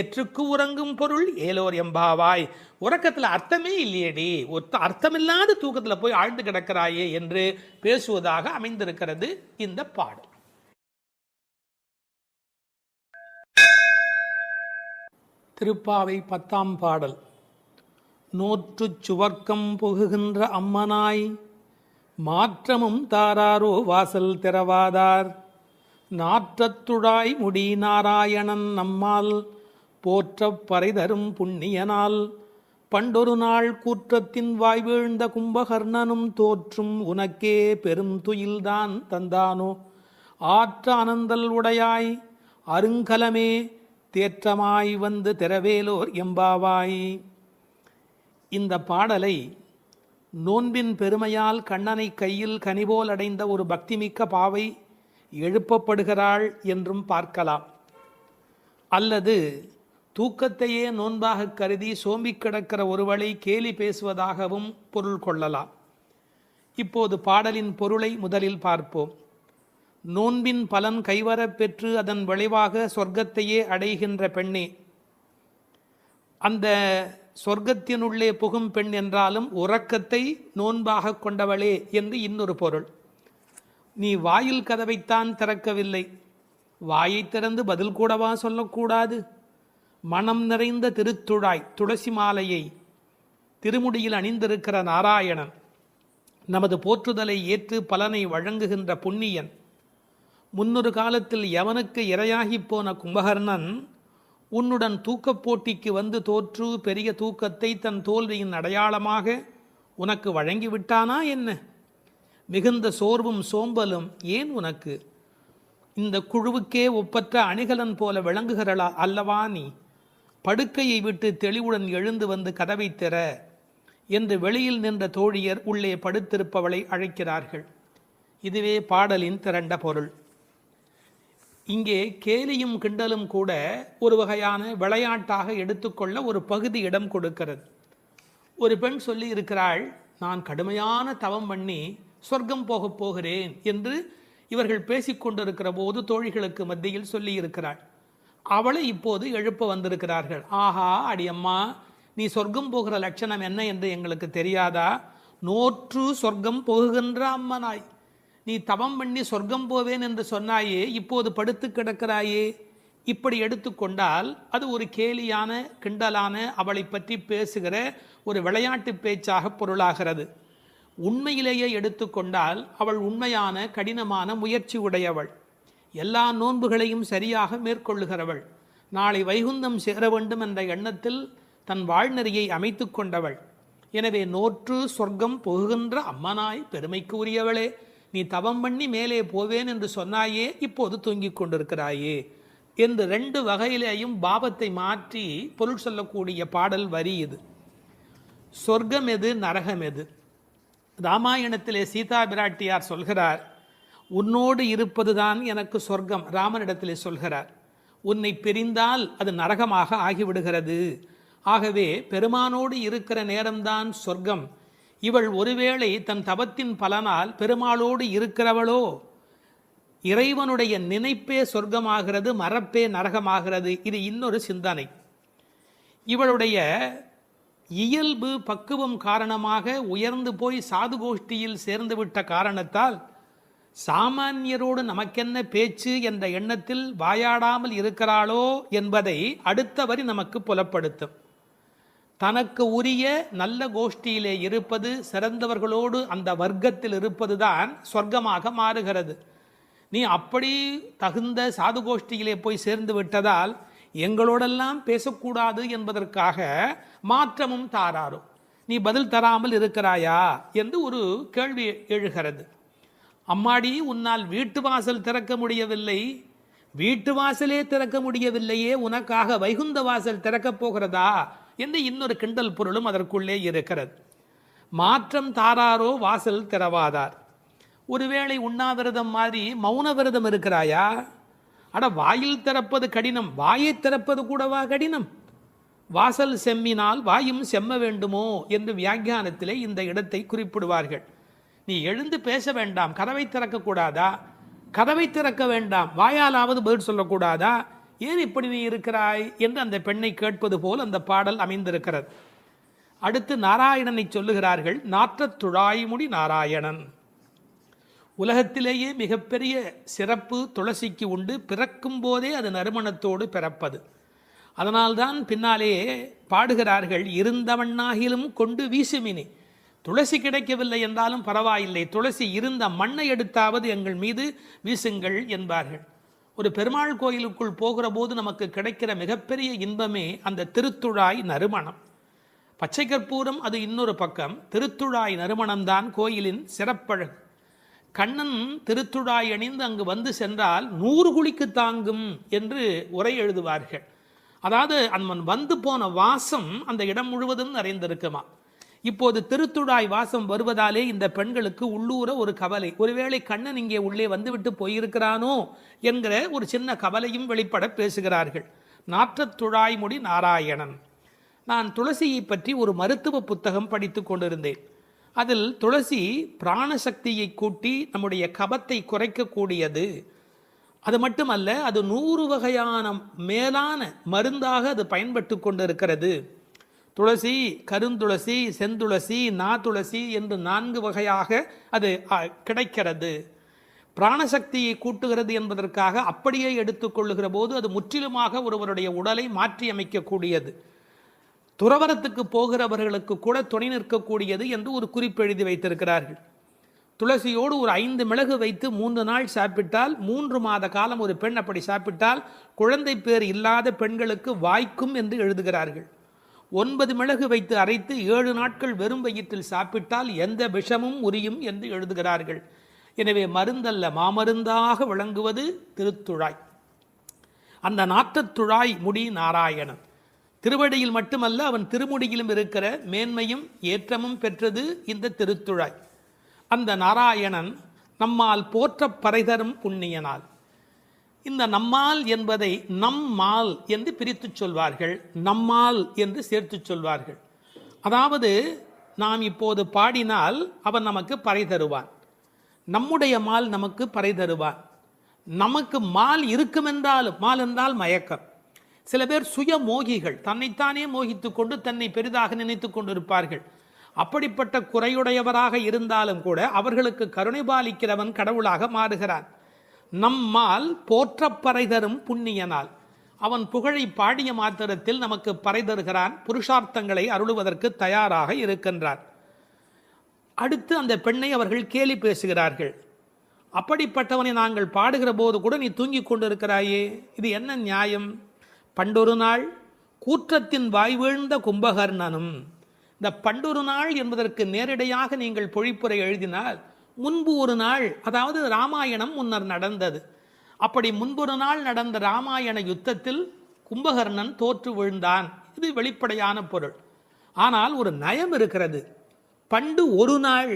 எற்றுக்கு உறங்கும் பொருள் ஏலோர் எம்பாவாய். உறக்கத்தில் அர்த்தமே இல்லையேடி, அர்த்தமில்லாத தூக்கத்தில் போய் ஆழ்ந்து கிடக்கிறாயே என்று பேசுவதாக அமைந்திருக்கிறது இந்த பாடல். திருப்பாவை 10ஆம் பாடல். நோற்று சுவர்க்கம் புகுகின்ற அம்மனாய் மாற்றமும் தாராரோ வாசல் திறவாதார். நாற்றத்துழாய் முடி நாராயணன் நம்மால் போற்றப் பறைதரும் புண்ணியனால் பண்டொரு நாள் கூற்றத்தின் வாய் வீழ்ந்த கும்பகர்ணனும் தோற்றும் உனக்கே பெரும் துயில்தான் தந்தானோ. ஆற்ற அனந்தல் உடையாய் அருங்கலமே தேற்றமாய் வந்து திரவேலோர் எம்பாவாய். இந்த பாடலை நோன்பின் பெருமையால் கண்ணனை கையில் கனிபோல் அடைந்த ஒரு பக்திமிக்க பாவை எழுப்பப்படுகிறாள் என்றும் பார்க்கலாம். அல்லது தூக்கத்தையே நோன்பாக கருதி சோம்பி கிடக்கிற ஒருவளை கேலி பேசுவதாகவும் பொருள் கொள்ளலாம். இப்போது பாடலின் பொருளை முதலில் பார்ப்போம். நோன்பின் பலன் கைவரப் பெற்று அதன் விளைவாக சொர்க்கத்தையே அடைகின்ற பெண்ணே. அந்த சொர்க்கத்தினுள்ளே புகும் பெண் என்றாலும் உறக்கத்தை நோன்பாக கொண்டவளே என்று இன்னொரு பொருள். நீ வாயில் கதவைத்தான் திறக்கவில்லை, வாயை திறந்து பதில் கூடவா சொல்லக்கூடாது? மனம் நிறைந்த திருத்துழாய் துளசி மாலையை திருமுடியில் அணிந்திருக்கிற நாராயணன், நமது போற்றுதலை ஏற்று பலனை வழங்குகின்ற புண்ணியன், முன்னொரு காலத்தில் எவனுக்கு இரையாகிப் போன கும்பகர்ணன் உன்னுடன் தூக்கப் போட்டிக்கு வந்து தோற்று பெரிய தூக்கத்தை தன் தோல்வியின் அடையாளமாக உனக்கு வழங்கிவிட்டானா என்ன? மிகுந்த சோர்வும் சோம்பலும் ஏன் உனக்கு? இந்த குழுவுக்கே ஒப்பற்ற அணிகலன் போல விளங்குகிறளா அல்லவா நீ? படுக்கையை விட்டு தெளிவுடன் எழுந்து வந்து கதவை திற என்று வெளியில் நின்ற தோழியர் உள்ளே படுத்திருப்பவளை அழைக்கிறார்கள். இதுவே பாடலின் திரண்ட பொருள். இங்கே கேலியும் கிண்டலும் கூட ஒரு வகையான விளையாட்டாக எடுத்துக்கொள்ள ஒரு பகுதி இடம் கொடுக்கிறது. ஒரு பெண் சொல்லி இருக்கிறாள், நான் கடுமையான தவம் பண்ணி சொர்க்கம் போகப் போகிறேன் என்று இவர்கள் பேசிக்கொண்டிருக்கிற போது தோழிகளுக்கு மத்தியில் சொல்லி இருக்கிறாள். அவளை இப்போது எழுப்ப வந்திருக்கிறார்கள். ஆஹா அடியம்மா, நீ சொர்க்கம் போகிற லட்சணம் என்ன என்று எங்களுக்கு தெரியாதா? நோற்று சொர்க்கம் போகுகின்ற அம்மனாய், நீ தவம் பண்ணி சொர்க்கம் போவேன் என்று சொன்னாயே, இப்போது படுத்து கிடக்கிறாயே. இப்படி எடுத்துக்கொண்டால் அது ஒரு கேலியான கிண்டலான அவளை பற்றி பேசுகிற ஒரு விளையாட்டு பேச்சாக பொருளாகிறது. உண்மையிலேயே எடுத்துக்கொண்டால் அவள் உண்மையான கடினமான முயற்சி உடையவள், எல்லா நோன்புகளையும் சரியாக மேற்கொள்ளுகிறவள், நாளை வைகுந்தம் சேர வேண்டும் என்ற எண்ணத்தில் தன் வாழ்நெறியை அமைத்து கொண்டவள். எனவே நோற்று சொர்க்கம் போகுகின்ற அம்மனாய் பெருமைக்கு உரியவளே, நீ தவம் பண்ணி மேலே போவேன் என்று சொன்னாயே, இப்போது தூங்கிக் கொண்டிருக்கிறாயே என்று ரெண்டு வகையிலேயும் பாவத்தை மாற்றி பொருள் சொல்லக்கூடிய பாடல் வரி இது. சொர்க்கம் எது, நரகம் எது? ராமாயணத்திலே சீதா பிராட்டியார் சொல்கிறார், உன்னோடு இருப்பதுதான் எனக்கு சொர்க்கம். ராமனிடத்திலே சொல்கிறார், உன்னை பிரிந்தால் அது நரகமாக ஆகிவிடுகிறது. ஆகவே பெருமானோடு இருக்கிற நேரம்தான் சொர்க்கம். இவள் ஒருவேளை தன் தவத்தின் பலனால் பெருமாளோடு இருக்கிறவளோ, இறைவனுடைய நினைப்பே சொர்க்கமாகிறது, மறப்பே நரகமாகிறது. இது இன்னொரு சிந்தனை. இவளுடைய இயல்பு பக்குவம் காரணமாக உயர்ந்து போய் சாது கோஷ்டியில் சேர்ந்து விட்ட காரணத்தால் சாமானியரோடு நமக்கென்ன பேச்சு என்ற எண்ணத்தில் வாயாடாமல் இருக்கிறாளோ என்பதை அடுத்த வரி நமக்கு புலப்படுத்தும். தனக்கு உரிய நல்ல கோஷ்டியிலே இருப்பது, சிறந்தவர்களோடு அந்த வர்க்கத்தில் இருப்பதுதான் சொர்க்கமாக மாறுகிறது. நீ அப்படி தகுந்த சாது கோஷ்டியிலே போய் சேர்ந்து விட்டதால் எங்களோடெல்லாம் பேசக்கூடாது என்பதற்காக மாற்றமும் தாராரோ, நீ பதில் தராமல் இருக்கிறாயா என்று ஒரு கேள்வி எழுகிறது. அம்மாடி, உன்னால் வீட்டு வாசல் திறக்க முடியவில்லை, வீட்டு வாசலே திறக்க முடியவில்லையே, உனக்காக வைகுந்த வாசல் திறக்கப் போகிறதா என்று இன்னொரு கிண்டல் பொருளும் அதற்குள்ளே இருக்கிறது. மாற்றம் தாராரோ வாசல் திறவாதார். ஒருவேளை உண்ணாவிரதம் மாதிரி மௌன விரதம் இருக்கிறாயா? அட, வாயில் திறப்பது கடினம், வாயை திறப்பது கூடவா கடினம்? வாசல் செம்மினால் வாயும் செம்ம வேண்டுமோ என்று வியாக்கியானத்திலே இந்த இடத்தை குறிப்பிடுவார்கள். நீ எழுந்து பேச வேண்டாம், கதவை திறக்கக்கூடாதா? கதவை திறக்க வேண்டாம், வாயாலாவது பதில் சொல்லக்கூடாதா? ஏன் இப்படி நீ இருக்கிறாய் என்று அந்த பெண்ணை கேட்பது போல் அந்த பாடல் அமைந்திருக்கிறது. அடுத்து நாராயணனை சொல்லுகிறார்கள். நாற்றத் துழாய்முடி நாராயணன். உலகத்திலேயே மிகப்பெரிய சிறப்பு துளசிக்கு உண்டு. பிறக்கும் போதே அது நறுமணத்தோடு பிறப்பது. அதனால்தான் பின்னாலே பாடுகிறார்கள், இருந்தவண்ணாகிலும் கொண்டு வீசுமினி. துளசி கிடைக்கவில்லை என்றாலும் பரவாயில்லை, துளசி இருந்த மண்ணை எடுத்தாவது எங்கள் மீது வீசுங்கள் என்பார்கள். ஒரு பெருமாள் கோயிலுக்குள் போகிற போது நமக்கு கிடைக்கிற மிகப்பெரிய இன்பமே அந்த திருத்துழாய் நறுமணம். பச்சை கற்பூரம் அது இன்னொரு பக்கம், திருத்துழாய் நறுமணம்தான் கோயிலின் சிறப்பழகு. கண்ணன் திருத்துழாய் அணிந்து அங்கு வந்து சென்றால் 100 குழிக்கு தாங்கும் என்று உரை எழுதுவார்கள். அதாவது அவன் வந்து போன வாசம் அந்த இடம் முழுவதும் நிறைந்திருக்குமா. இப்போது திருத்துழாய் வாசம் வருவதாலே இந்த பெண்களுக்கு உள்ளூர ஒரு கவலை, ஒருவேளை கண்ணன் இங்கே உள்ளே வந்துவிட்டு போயிருக்கிறானோ என்கிற ஒரு சின்ன கவலையும் வெளிப்பட பேசுகிறார்கள். நாற்றத் துழாய்முடி நாராயணன். நான் துளசியை பற்றி ஒரு மருத்துவ புத்தகம் படித்து கொண்டிருந்தேன். அதில் துளசி பிராணசக்தியை கூட்டி நம்முடைய கபத்தை குறைக்கக்கூடியது. அது மட்டுமல்ல, அது 100 வகையான மேலான மருந்தாக அது பயன்பட்டு கொண்டிருக்கிறது. துளசி, கருந்துளசி, செந்துளசி, நாதுளசி என்று 4 வகையாக அது கிடைக்கிறது. பிராணசக்தியை கூட்டுகிறது என்பதற்காக அப்படியே எடுத்துக்கொள்ளுகிற போது அது முற்றிலுமாக ஒருவருடைய உடலை மாற்றி அமைக்கக்கூடியது. துறவரத்துக்கு போகிறவர்களுக்கு கூட துணை நிற்கக்கூடியது என்று ஒரு குறிப்பு எழுதி வைத்திருக்கிறார்கள். துளசியோடு ஒரு 5 மிளகு வைத்து 3 நாள் சாப்பிட்டால் 3 மாத காலம் ஒரு பெண் அப்படி சாப்பிட்டால் குழந்தை பேர் இல்லாத பெண்களுக்கு வாய்க்கும் என்று எழுதுகிறார்கள். 9 மிளகு வைத்து அரைத்து 7 நாட்கள் வெறும் வயிற்றில் சாப்பிட்டால் எந்த விஷமும் உரியும் என்று எழுதுகிறார்கள். எனவே மருந்தல்ல மாமருந்தாக விளங்குவது திருத்துழாய். அந்த நாற்றத்துழாய் முடி நாராயணன் திருவடியில் மட்டுமல்ல அவன் திருமுடியிலும் இருக்கிற மேன்மையும் ஏற்றமும் பெற்றது இந்த திருத்துழாய். அந்த நாராயணன் நம்மால் போற்ற பறைதரும் புண்ணியனால். இந்த நம்மால் என்பதை நம்மால் என்று பிரித்து சொல்வார்கள், நம்மால் என்று சேர்த்து சொல்வார்கள். அதாவது நாம் இப்போது பாடினால் அவன் நமக்கு பறை தருவான், நம்முடைய மால் நமக்கு பறை தருவான். நமக்கு மால் இருக்குமென்றாலும், மால் என்றால் மயக்கம். சில பேர் சுய மோகிகள், தன்னைத்தானே மோகித்து கொண்டு தன்னை பெரிதாக நினைத்து கொண்டிருப்பார்கள். அப்படிப்பட்ட குறையுடையவராக இருந்தாலும் கூட அவர்களுக்கு கருணை பாலிக்கிறவன் கடவுளாக மாறுகிறான். நம்மால் போற்ற பறை தரும் புண்ணியனால். அவன் புகழை பாடிய மாத்திரத்தில் நமக்கு பறை தருகிறான், புருஷார்த்தங்களை அருளுவதற்கு தயாராக இருக்கின்றான். அடுத்து அந்த பெண்ணை அவர்கள் கேலி பேசுகிறார்கள். அப்படிப்பட்டவனை நாங்கள் பாடுகிற போது கூட நீ தூங்கி கொண்டிருக்கிறாயே, இது என்ன நியாயம்? பண்டொரு நாள் கூற்றத்தின் வாய் வீழ்ந்த கும்பகர்ணனும். இந்த பண்டொரு நாள் என்பதற்கு நேரடியாக நீங்கள் பொழிப்புரை எழுதினால் முன்பு ஒரு நாள், அதாவது ராமாயணம் முன்னர் நடந்தது. அப்படி முன்பொரு நாள் நடந்த ராமாயண யுத்தத்தில் கும்பகர்ணன் தோற்று விழுந்தான். இது வெளிப்படையான பொருள். ஆனால் ஒரு நயம் இருக்கிறது. பண்டு ஒரு நாள்,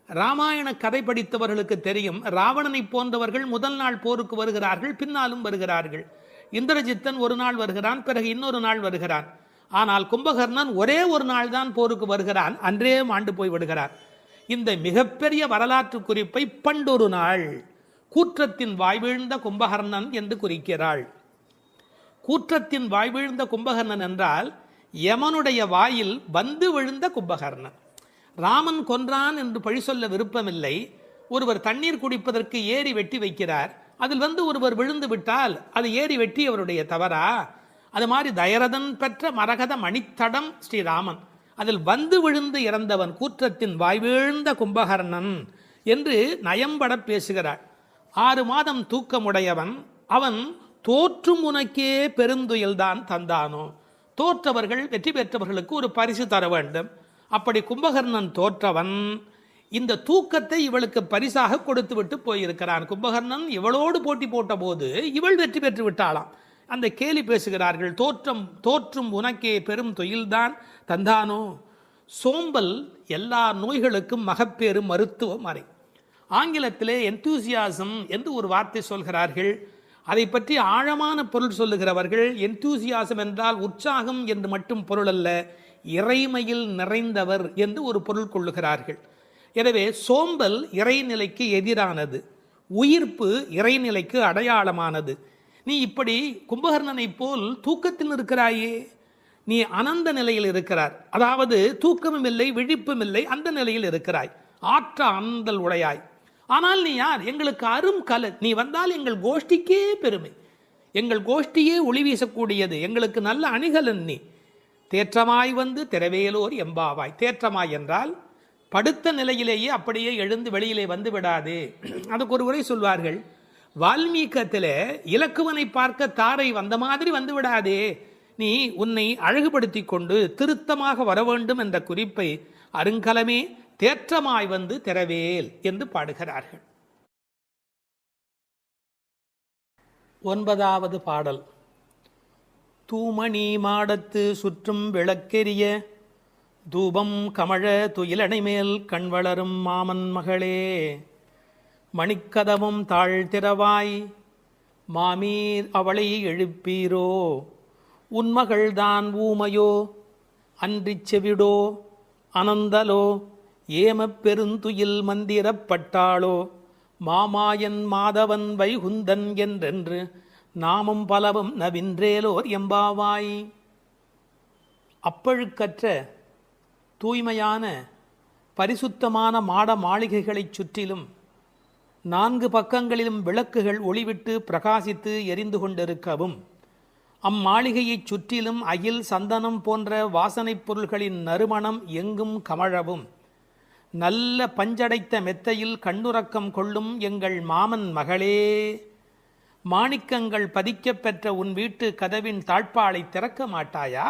ராமாயண கதை படித்தவர்களுக்கு தெரியும், ராவணனை போன்றவர்கள் முதல் நாள் போருக்கு வருகிறார்கள், பின்னாலும் வருகிறார்கள். இந்திரஜித்தன் ஒரு நாள் வருகிறான், பிறகு இன்னொரு நாள் வருகிறான். ஆனால் கும்பகர்ணன் ஒரே ஒரு நாள் தான் போருக்கு வருகிறான், அன்றே மாண்டு போய் விடுகிறான். இந்த மிகப்பெரிய வரலாற்று குறிப்பை பண்டொரு நாள் கூற்றத்தின் வாய்வீழ்ந்த கும்பகர்ணன் என்று குறிக்கிறாள். கூற்றத்தின் வாய்வீழ்ந்த கும்பகர்ணன் என்றால் யமனுடைய வாயில் வந்து விழுந்த கும்பகர்ணன். ராமன் கொன்றான் என்று பழி சொல்ல விருப்பமில்லை. ஒருவர் தண்ணீர் குடிப்பதற்கு ஏரி வெட்டி வைக்கிறார், அதில் வந்து ஒருவர் விழுந்து விட்டால் அது ஏரி வெட்டி அவருடைய தவறா? அது மாதிரி தயரதன் பெற்ற மரகத மணித்தடம் ஸ்ரீராமன், அதில் வந்து விழுந்து இறந்தவன் கூற்றத்தின் வாய்வீழ்ந்த கும்பகர்ணன் என்று நயம்பட பேசுகிறார். 6 மாதம் தூக்கமுடையவன் அவன் தோற்றும் உனக்கே பெருந்துயில்தான் தந்தானோ. தோற்றவர்கள் வெற்றி பெற்றவர்களுக்கு ஒரு பரிசு தர வேண்டும். அப்படி கும்பகர்ணன் தோற்றவன் இந்த தூக்கத்தை இவளுக்கு பரிசாக கொடுத்து விட்டு போயிருக்கிறான். கும்பகர்ணன் இவளோடு போட்டி போட்ட போது இவள் வெற்றி பெற்று விட்டாளாம். அந்த கேலி பேசுகிறார்கள், தோற்றும் உனக்கே பெரும் தொழில்தான் தந்தானோ. சோம்பல் எல்லா நோய்களுக்கும் மகப்பேறு மருத்துவ மறை. ஆங்கிலத்திலே என்தூசியாசம் என்று ஒரு வார்த்தை சொல்கிறார்கள். அதை பற்றி ஆழமான பொருள் சொல்லுகிறவர்கள், என்தூசியாசம் என்றால் உற்சாகம் என்று மட்டும் பொருள் அல்ல, இறைமையில் நிறைந்தவர் என்று ஒரு பொருள் கொள்ளுகிறார்கள். எனவே சோம்பல் இறைநிலைக்கு எதிரானது, உயிர்ப்பு இறைநிலைக்கு அடையாளமானது. நீ இப்படி கும்பகர்ணனை போல் தூக்கத்தில் இருக்கிறாயே, நீ அனந்த நிலையில் இருக்கிறார், அதாவது தூக்கமும் இல்லை விழிப்பும் இல்லை, அந்த நிலையில் இருக்கிறாய், ஆற்ற அனந்தல் உடையாய். ஆனால் நீ யார்? எங்களுக்கு அரும் கலை. நீ வந்தால் எங்கள் கோஷ்டிக்கே பெருமை, எங்கள் கோஷ்டியே ஒளி வீசக்கூடியது, எங்களுக்கு நல்ல அணிகலன் நீ. தேற்றமாய் வந்து திரவேலோர் எம்பாவாய். தேற்றமாய் என்றால் படுத்த நிலையிலேயே அப்படியே எழுந்து வெளியிலே வந்து விடாதே. அதுக்கு ஒரு உரை சொல்வார்கள், வால்மீகத்தில் இலக்குவனை பார்க்க தாரை வந்த மாதிரி வந்து விடாதே, நீ உன்னை அழகுபடுத்தி கொண்டு திருத்தமாக வர வேண்டும் என்ற குறிப்பை அருங்கலமே தேற்றமாய் வந்து திரவேல் என்று பாடுகிறார்கள். 9வது பாடல். தூமணி மாடத்து சுற்றும் விளக்கெரிய தூபம் கமழ துயிலடை மேல் கண் வளரும் மாமன் மகளே, மணிக்கதவும் தாழ்த்திரவாய் மாமீர் அவளை எழுப்பீரோ, உன்மகள்தான் ஊமையோ அன்றிச் செவிடோ அனந்தலோ ஏமப் பெருந்துயில் மந்திரப்பட்டாளோ, மாமாயன் மாதவன் வைகுந்தன் என்றென்று நாமும் பலவும் நவின்றேலோர் எம்பாவாய். அப்பழுக்கற்ற தூய்மையான பரிசுத்தமான மாட மாளிகைகளைச் சுற்றிலும் 4 பக்கங்களிலும் விளக்குகள் ஒளிவிட்டு பிரகாசித்து எரிந்து கொண்டிருக்கவும், அம்மாளிகையைச் சுற்றிலும் அகில் சந்தனம் போன்ற வாசனைப் பொருள்களின் நறுமணம் எங்கும் கமழவும், நல்ல பஞ்சடைத்த மெத்தையில் கண்ணுறக்கம் கொள்ளும் எங்கள் மாமன் மகளே, மாணிக்கங்கள் பதிக்கப் பெற்ற உன் வீட்டு கதவின் தாழ்பாளை திறக்க மாட்டாயா?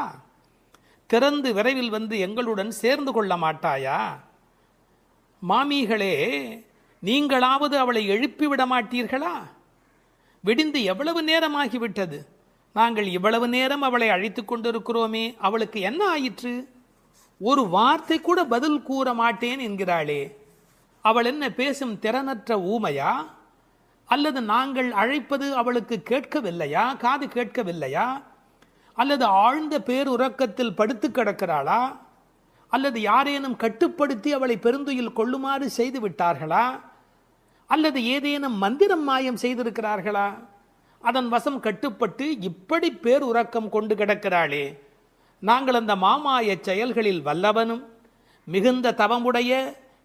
திறந்து விரைவில் வந்து எங்களுடன் சேர்ந்து கொள்ள மாட்டாயா? மாமிகளே, நீங்களாவது அவளை எழுப்பிவிட மாட்டீர்களா? விடிந்து எவ்வளவு நேரமாகிவிட்டது, நாங்கள் இவ்வளவு நேரம் அவளை அழைத்து கொண்டிருக்கிறோமே, அவளுக்கு என்ன ஆயிற்று? ஒரு வார்த்தை கூட பதில் கூற மாட்டேன் என்கிறாளே, அவள் என்ன பேசும் திறனற்ற ஊமையா? அல்லது நாங்கள் அழைப்பது அவளுக்கு கேட்கவில்லையா, காது கேட்கவில்லையா? அல்லது ஆழ்ந்த பேருறக்கத்தில் படுத்து கிடக்கிறாளா? அல்லது யாரேனும் கட்டுப்படுத்தி அவளை பெருந்துயில் கொள்ளுமாறு செய்து விட்டார்களா? அல்லது ஏதேனும் மந்திரம் மாயம் செய்திருக்கிறார்களா? அதன் வசம் கட்டுப்பட்டு இப்படி பேருறக்கம் கொண்டு கிடக்கிறாளே, நாங்கள் அந்த மாமாய செயல்களில் வல்லவனும் மிகுந்த தவமுடைய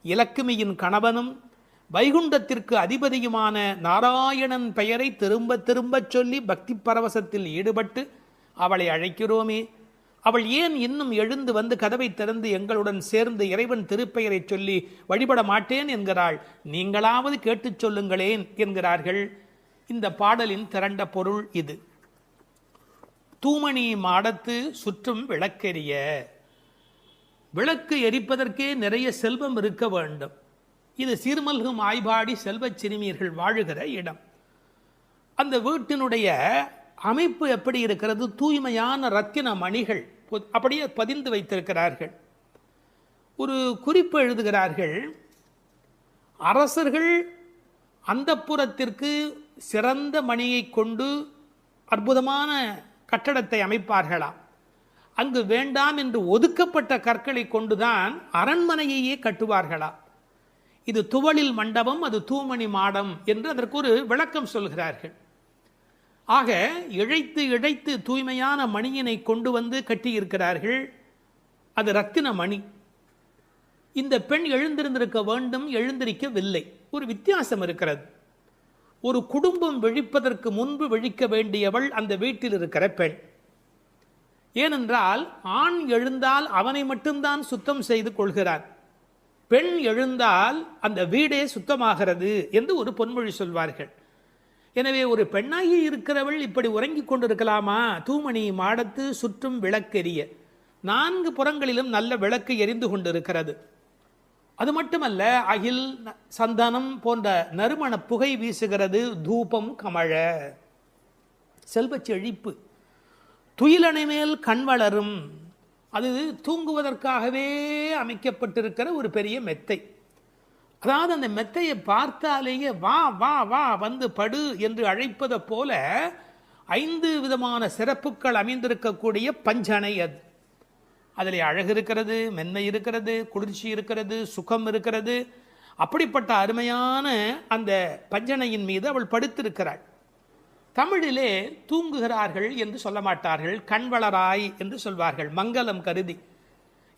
இலக்குமியின் கணவனும் வைகுண்டத்திற்கு அதிபதியுமான நாராயணன் பெயரை திரும்ப திரும்பச் சொல்லி பக்தி பரவசத்தில் ஈடுபட்டு அவளை அழைக்கிறோமே, அவள் ஏன் இன்னும் எழுந்து வந்து கதவை திறந்து எங்களுடன் சேர்ந்து இறைவன் திருப்பெயரை சொல்லி வழிபட மாட்டேன் என்கிறாள்? நீங்களாவது கேட்டுச் சொல்லுங்களேன் என்கிறார்கள். இந்த பாடலின் திரண்ட பொருள் இது. தூமணி மாடத்து சுற்றும் விளக்கெரிய. விளக்கு எரிப்பதற்கே நிறைய செல்வம் இருக்க வேண்டும். இது சீர்மல்கும் ஆய்பாடி செல்வச் சிறுமியர்கள் வாழுகிற இடம். அந்த வீட்டினுடைய அமைப்பு எப்படி இருக்கிறது? தூய்மையான ரத்தின மணிகள் அப்படியே பதிந்து வைத்திருக்கிறார்கள். ஒரு குறிப்பு எழுதுகிறார்கள், அரசர்கள் அந்தப்புறத்திற்கு சிறந்த மணியை கொண்டு அற்புதமான கட்டடத்தை அமைப்பார்களாம். அங்கு வேண்டாம் என்று ஒதுக்கப்பட்ட கற்களை கொண்டுதான் அரண்மனையையே கட்டுவார்களாம். இது துவளில் மண்டபம், அது தூமணி மாடம் என்று அதற்கு ஒரு விளக்கம் சொல்கிறார்கள். ஆக இழைத்து இழைத்து தூய்மையான மணியினை கொண்டு வந்து கட்டியிருக்கிறார்கள். அது ரத்தின மணி. இந்த பெண் எழுந்திருந்திருக்க வேண்டும், எழுந்திருக்கவில்லை. ஒரு வித்தியாசம் இருக்கிறது. ஒரு குடும்பம் விழிப்பதற்கு முன்பு விழிக்க வேண்டியவள் அந்த வீட்டில் இருக்கிற பெண். ஏனென்றால் ஆண் எழுந்தால் அவனை மட்டும்தான் சுத்தம் செய்து கொள்கிறான், பெண் எழுந்தால் அந்த வீடே சுத்தமாகிறது என்று ஒரு பொன்மொழி சொல்வார்கள். எனவே ஒரு பெண்ணாகி இருக்கிறவள் இப்படி உறங்கிக் கொண்டிருக்கலாமா? தூமணி மாடத்து சுற்றும் விளக்கெரிய. 4 புறங்களிலும் நல்ல விளக்கு எரிந்து கொண்டிருக்கிறது. அது மட்டுமல்ல, அகில் சந்தனம் போன்ற நறுமண புகை வீசுகிறது. தூபம் கமழ, செல்வச் செழிப்பு. துயிலணை மேல் கண் வளரும். அது தூங்குவதற்காகவே அமைக்கப்பட்டிருக்கிற ஒரு பெரிய மெத்தை. அதாவது அந்த மெத்தையை பார்த்தாலேயே வா வா வா வந்து படு என்று அழைப்பதை போல 5 விதமான சிறப்புகள் அமைந்திருக்கக்கூடிய பஞ்சனை அது. அதில் அழகு இருக்கிறது, மென்மை இருக்கிறது, குளிர்ச்சி இருக்கிறது, சுகம் இருக்கிறது. அப்படிப்பட்ட அருமையான அந்த பஞ்சனையின் மீது அவள் படுத்திருக்கிறாள். தமிழிலே தூங்குகிறார்கள் என்று சொல்ல மாட்டார்கள், கண்வளராய் என்று சொல்வார்கள், மங்களம் கருதி.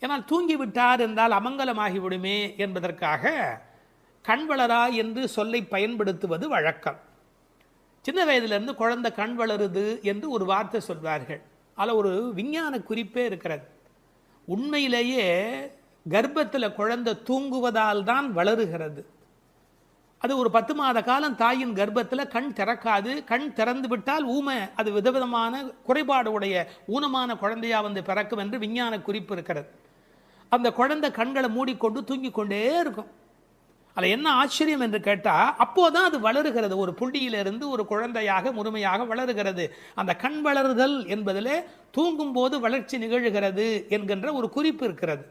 ஏன்னால் தூங்கிவிட்டார் என்றால் அமங்கலமாகிவிடுமே என்பதற்காக கண்வளராய் என்று சொல்லை பயன்படுத்துவது வழக்கம். சின்ன வயதிலிருந்து குழந்தை கண் வளருது என்று ஒரு வார்த்தை சொல்வார்கள். அதில் ஒரு விஞ்ஞான குறிப்பே இருக்கிறது. உண்மையிலேயே கர்ப்பத்தில் குழந்தை தூங்குவதால் தான் வளருகிறது. அது ஒரு 10 மாத காலம் தாயின் கர்ப்பத்தில் கண் திறக்காது. கண் திறந்து விட்டால் ஊமை, அது விதவிதமான குறைபாடு உடைய ஊனமான குழந்தையா வந்து பிறக்கும் என்று விஞ்ஞான குறிப்பு இருக்கிறது. அந்த குழந்தை கண்களை மூடிக்கொண்டு தூங்கிக் கொண்டே இருக்கும். அதில் என்ன ஆச்சரியம் என்று கேட்டால், அப்போதான் அது வளருகிறது. ஒரு புள்ளியிலிருந்து ஒரு குழந்தையாக முழுமையாக வளருகிறது. அந்த கண் வளருதல் என்பதிலே தூங்கும் போது வளர்ச்சி நிகழ்கிறது என்கின்ற ஒரு குறிப்பு இருக்கிறது.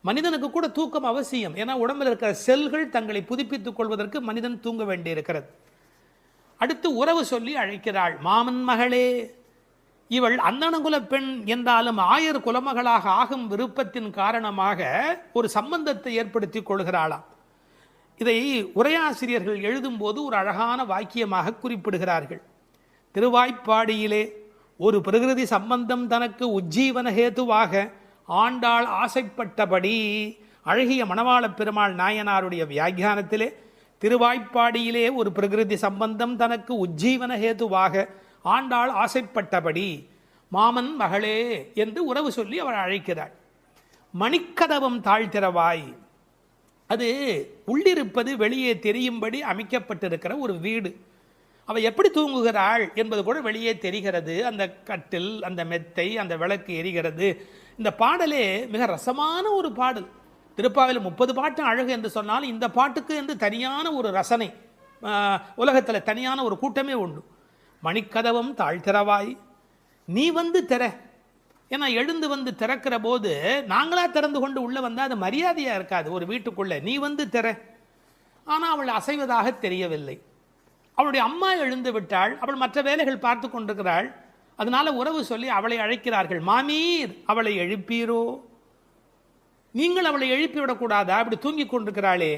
மனிதனுக்கு கூட தூக்கம் அவசியம். ஏன்னா உடம்பில் இருக்கிற செல்கள் தங்களை புதுப்பித்துக் கொள்வதற்கு மனிதன் தூங்க வேண்டியிருக்கிறது. அடுத்து உறவு சொல்லி அழைக்கிறாள், மாமன் மகளே. இவள் அந்தணகுல பெண் என்றாலும் ஆயர் குலமகளாக ஆகும் விருப்பத்தின் காரணமாக ஒரு சம்பந்தத்தை ஏற்படுத்தி கொள்கிறாளாம். இதை உரையாசிரியர்கள் எழுதும்போது ஒரு அழகான வாக்கியமாக குறிப்பிடுகிறார்கள். திருவாய்ப்பாடியிலே ஒரு பிரகிருதி சம்பந்தம் தனக்கு உஜ்ஜீவன ஹேதுவாக ஆண்டாள் ஆசைப்பட்டபடி, அழகிய மணவாள பெருமாள் நாயனாருடைய வியாக்கியானத்திலே திருவாய்ப்பாடியிலே ஒரு பிரகிருதி சம்பந்தம் தனக்கு உஜ்ஜீவன ஹேதுவாக ஆண்டாள் ஆசைப்பட்டபடி மாமன் மகளே என்று உறவு சொல்லி அவள் அழைக்கிறாள். மணிக்கதவம் தாழ்த்திரவாய், அது உள்ளிருப்பது வெளியே தெரியும்படி அமைக்கப்பட்டிருக்கிற ஒரு வீடு. அவள் எப்படி தூங்குகிறாள் என்பது கூட வெளியே தெரிகிறது. அந்த கட்டில், அந்த மெத்தை, அந்த விளக்கு எரிகிறது. இந்த பாடலே மிக ரசமான ஒரு பாடல். திருப்பாவையில் 30 பாட்டு அழகு என்று சொன்னால் இந்த பாட்டுக்கு என்று தனியான ஒரு ரசனை உலகத்தில் தனியான ஒரு கூட்டமே உண்டு. மணிக்கதவம் தாழ்த்திரவாய், நீ வந்து திற. ஏன்னா எழுந்து வந்து திறக்கிற போது நாங்களா திறந்து கொண்டு உள்ளே வந்தால் அது மரியாதையாக இருக்காது ஒரு வீட்டுக்குள்ளே. நீ வந்து திற. ஆனால் அவள் அசைவதாக தெரியவில்லை. அவளுடைய அம்மா எழுந்து விட்டாள். அவள் மற்ற வேலைகள் பார்த்து கொண்டிருக்கிறாள். அதனால உறவு சொல்லி அவளை அழைக்கிறார்கள். மாமீர், அவளை எழுப்பீரோ? நீங்கள் அவளை எழுப்பிவிடக்கூடாதா? அப்படி தூங்கி கொண்டிருக்கிறாளே.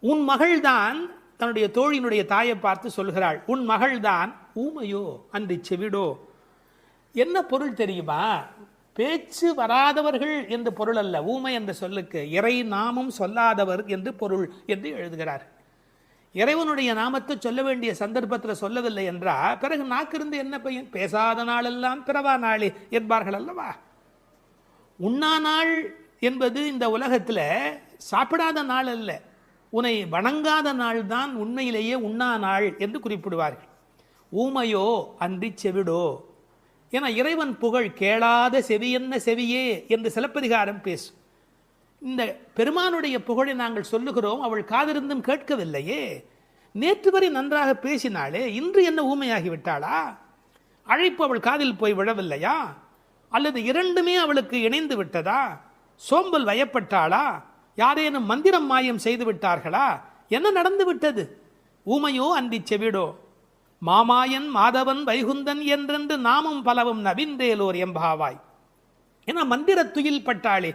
உன் மகள்தான் தன்னுடைய தோழியினுடைய தாயை பார்த்து சொல்கிறாள், உன் மகள்தான் ஊமையோ அன்றி செவிடோ. என்ன பொருள் தெரியுமா? பேச்சு வராதவர்கள் என்று பொருள் அல்ல. ஊமை என்ற சொல்லுக்கு இறை நாமம் சொல்லாதவர் என்று பொருள் என்று எழுதுகிறார். இறைவனுடைய நாமத்தை சொல்ல வேண்டிய சந்தர்ப்பத்தில் சொல்லவில்லை என்றால் பிறகு நாக்கிருந்து என்ன பையன்? பேசாத நாளெல்லாம் பிறவா நாளே என்பார்கள் அல்லவா. உண்ணா நாள் என்பது இந்த உலகத்தில் சாப்பிடாத நாள் அல்ல, உன்னை வணங்காத நாள் தான் உண்மையிலேயே உண்ணா நாள் என்று குறிப்பிடுவார்கள். ஊமையோ அன்றி செவிடோ. ஏன்னா இறைவன் புகழ் கேளாத செவியென்ன செவியே என்று சிலப்பதிகாரம் பேசும். இந்த பெருமானுடைய புகழை நாங்கள் சொல்லுகிறோம், அவள் காதிருந்தும் கேட்கவில்லையே. நேற்று வரை நன்றாக பேசினாளே, இன்று என்ன ஊமையாகி விட்டாளா? அழைப்பு அவள் காதில் போய் விழவில்லையா? அல்லது இரண்டுமே அவளுக்கு இணைந்து விட்டதா? சோம்பல் வயப்பட்டாளா? யாரேனும் மந்திரம் மாயம் செய்து விட்டார்களா? என்ன நடந்து விட்டது? ஊமையோ அன்றி செவிடோ. மாமாயன் மாதவன் வைகுந்தன் என்றென்று நாமும் பலவும் நவின்றேலோர் எம்பாவாய். ஏன்னா மந்திர துயில் பட்டாளே.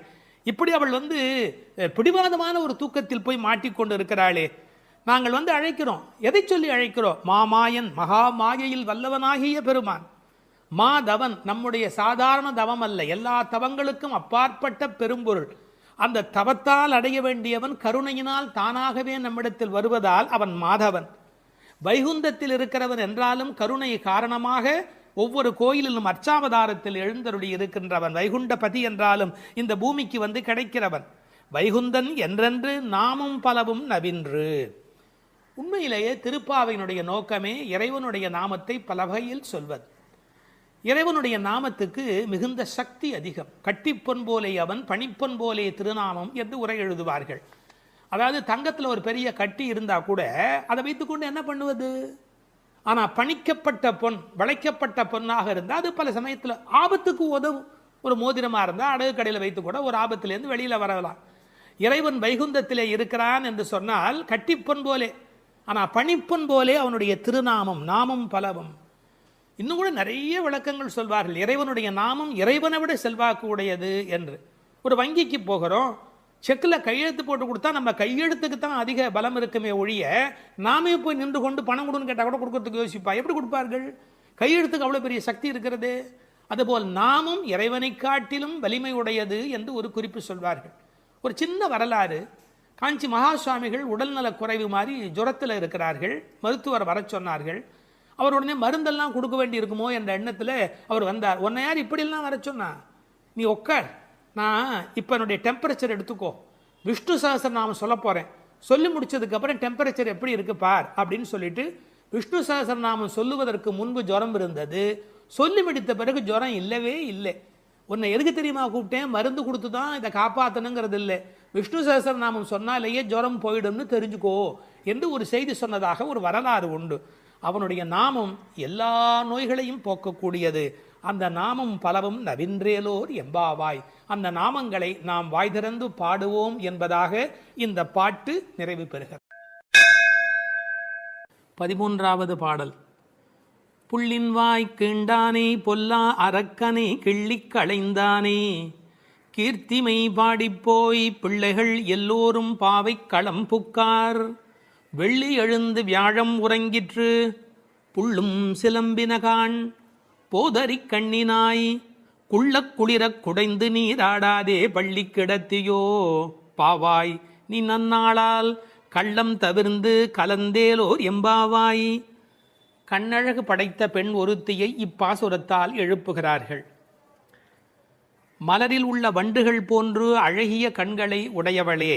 இப்படி அவள் பிடிவாதமான ஒரு தூக்கத்தில் போய் மாட்டிக்கொண்டு இருக்கிறாளே. நாங்கள் அழைக்கிறோம். எதை சொல்லி அழைக்கிறோம்? மாமாயன், மகா மாயையில் வல்லவனாகிய பெருமான். மாதவன் நம்முடைய சாதாரண தவம் அல்ல, எல்லா தவங்களுக்கும் அப்பாற்பட்ட பெரும்பொருள். அந்த தவத்தால் அடைய வேண்டியவன் கருணையினால் தானாகவே நம்மிடத்தில் வருவதால் அவன் மாதவன். வைகுந்தத்தில் இருக்கிறவன் என்றாலும் கருணை காரணமாக ஒவ்வொரு கோயிலிலும் அர்ச்சாவதாரத்தில் எழுந்தருளி இருக்கின்றவன். வைகுண்டபதி என்றாலும் இந்த பூமிக்கு கிடைக்கிறவன். வைகுந்தன் என்றென்று நாமும் பலவும் நவின்று. உண்மையிலேயே திருப்பாவையினுடைய நோக்கமே இறைவனுடைய நாமத்தை பல வகையில் சொல்வது. இறைவனுடைய நாமத்துக்கு மிகுந்த சக்தி அதிகம். கட்டிப்பொன் போலே அவன், பணிப்பொன் போலே திருநாமம் என்று உரை எழுதுவார்கள். அதாவது தங்கத்தில் ஒரு பெரிய கட்டி இருந்தால் கூட அதை வைத்துக்கொண்டு என்ன பண்ணுவது? ஆனால் பணிக்கப்பட்ட பொன், வளைக்கப்பட்ட பொன்னாக இருந்தால் அது பல சமயத்தில் ஆபத்துக்கு உதவும். ஒரு மோதிரமாக இருந்தால் அடகு கடையில் வைத்து கூட ஒரு ஆபத்திலேருந்து வெளியில் வரலாம். இறைவன் வைகுந்தத்திலே இருக்கிறான் என்று சொன்னால் கட்டிப்பொன் போலே, ஆனால் பணிப்பொன் போலே அவனுடைய திருநாமம், நாமம் பலவும். இன்னும் கூட நிறைய விளக்கங்கள் சொல்வார்கள். இறைவனுடைய நாமம் இறைவனை விட செல்வாக்கு உடையது என்று. ஒரு வங்கிக்கு போகிறோம், செக்கில் கையெழுத்து போட்டு கொடுத்தா நம்ம கையெழுத்துக்கு தான் அதிக பலம் இருக்குமே ஒழிய நாமே போய் நின்று கொண்டு பணம் கொடுன்னு கேட்டால் கூட கொடுக்கறதுக்கு யோசிப்பா. எப்படி கொடுப்பார்கள்? கையெழுத்துக்கு அவ்வளோ பெரிய சக்தி இருக்கிறது. அதுபோல் நாமும் இறைவனை காட்டிலும் வலிமை உடையது என்று ஒரு குறிப்பு சொல்வார்கள். ஒரு சின்ன வரலாறு. காஞ்சி மகா சுவாமிகள் உடல்நல குறைவு மாதிரி ஜுரத்தில் இருக்கிறார்கள். மருத்துவர் வர சொன்னார்கள். அவர் உடனே மருந்தெல்லாம் கொடுக்க வேண்டி இருக்குமோ என்ற எண்ணத்தில் அவர் வந்தார். உன்னை யார் இப்படிலாம் வர சொன்னா? நீ உட்கார், நான் இப்போ என்னுடைய டெம்பரேச்சர் எடுத்துக்கோ, விஷ்ணு சஹஸ்ரநாமம் சொல்ல போகிறேன், சொல்லி முடிச்சதுக்கப்புறம் டெம்பரேச்சர் எப்படி இருக்கு பார் அப்படின்னு சொல்லிட்டு விஷ்ணு சஹஸ்ரநாமம் சொல்லுவதற்கு முன்பு ஜுரம் இருந்தது. சொல்லி முடித்த பிறகு ஜுரம் இல்லவே இல்லை. உன்னை எதுக்கு தெரியுமா கூப்பிட்டேன்? மருந்து கொடுத்து தான் இதை காப்பாற்றணுங்கிறது இல்லை, விஷ்ணு சஹஸ்ரநாமம் சொன்னாலேயே ஜுரம் போயிடும்னு தெரிஞ்சுக்கோ என்று ஒரு செய்தி சொன்னதாக ஒரு வரலாறு உண்டு. அவனுடைய நாமம் எல்லா நோய்களையும் போக்கக்கூடியது. அந்த நாமம் பலவும் நவின்றேலோர் எம்பாவாய். அந்த நாமங்களை நாம் வாய் திறந்து பாடுவோம் என்பதாக இந்த பாட்டு நிறைவு பெறுகிறது. 13வது பாடல். புள்ளின் வாய் கீண்டானே பொல்லா அரக்கனை கிள்ளிக் களைந்தானே, கீர்த்திமை பாடிப்போய் பிள்ளைகள் எல்லோரும் பாவை களம் புக்கார், வெள்ளி எழுந்து வியாழம் உறங்கிற்று புள்ளும் சிலம்பினகான், போதறிக் கண்ணினாய் குள்ளக் குளிரக் குடைந்து நீராடாதே பள்ளி கிடத்தியோ, பாவாய் நீ நன்னாளால் கள்ளம் தவிர்ந்து கலந்தேலோர் எம்பாவாய். கண்ணழகு படைத்த பெண் ஒருத்தியை இப்பாசுரத்தால் எழுப்புகிறார்கள். மலரில் உள்ள வண்டுகள் போன்று அழகிய கண்களை உடையவளே,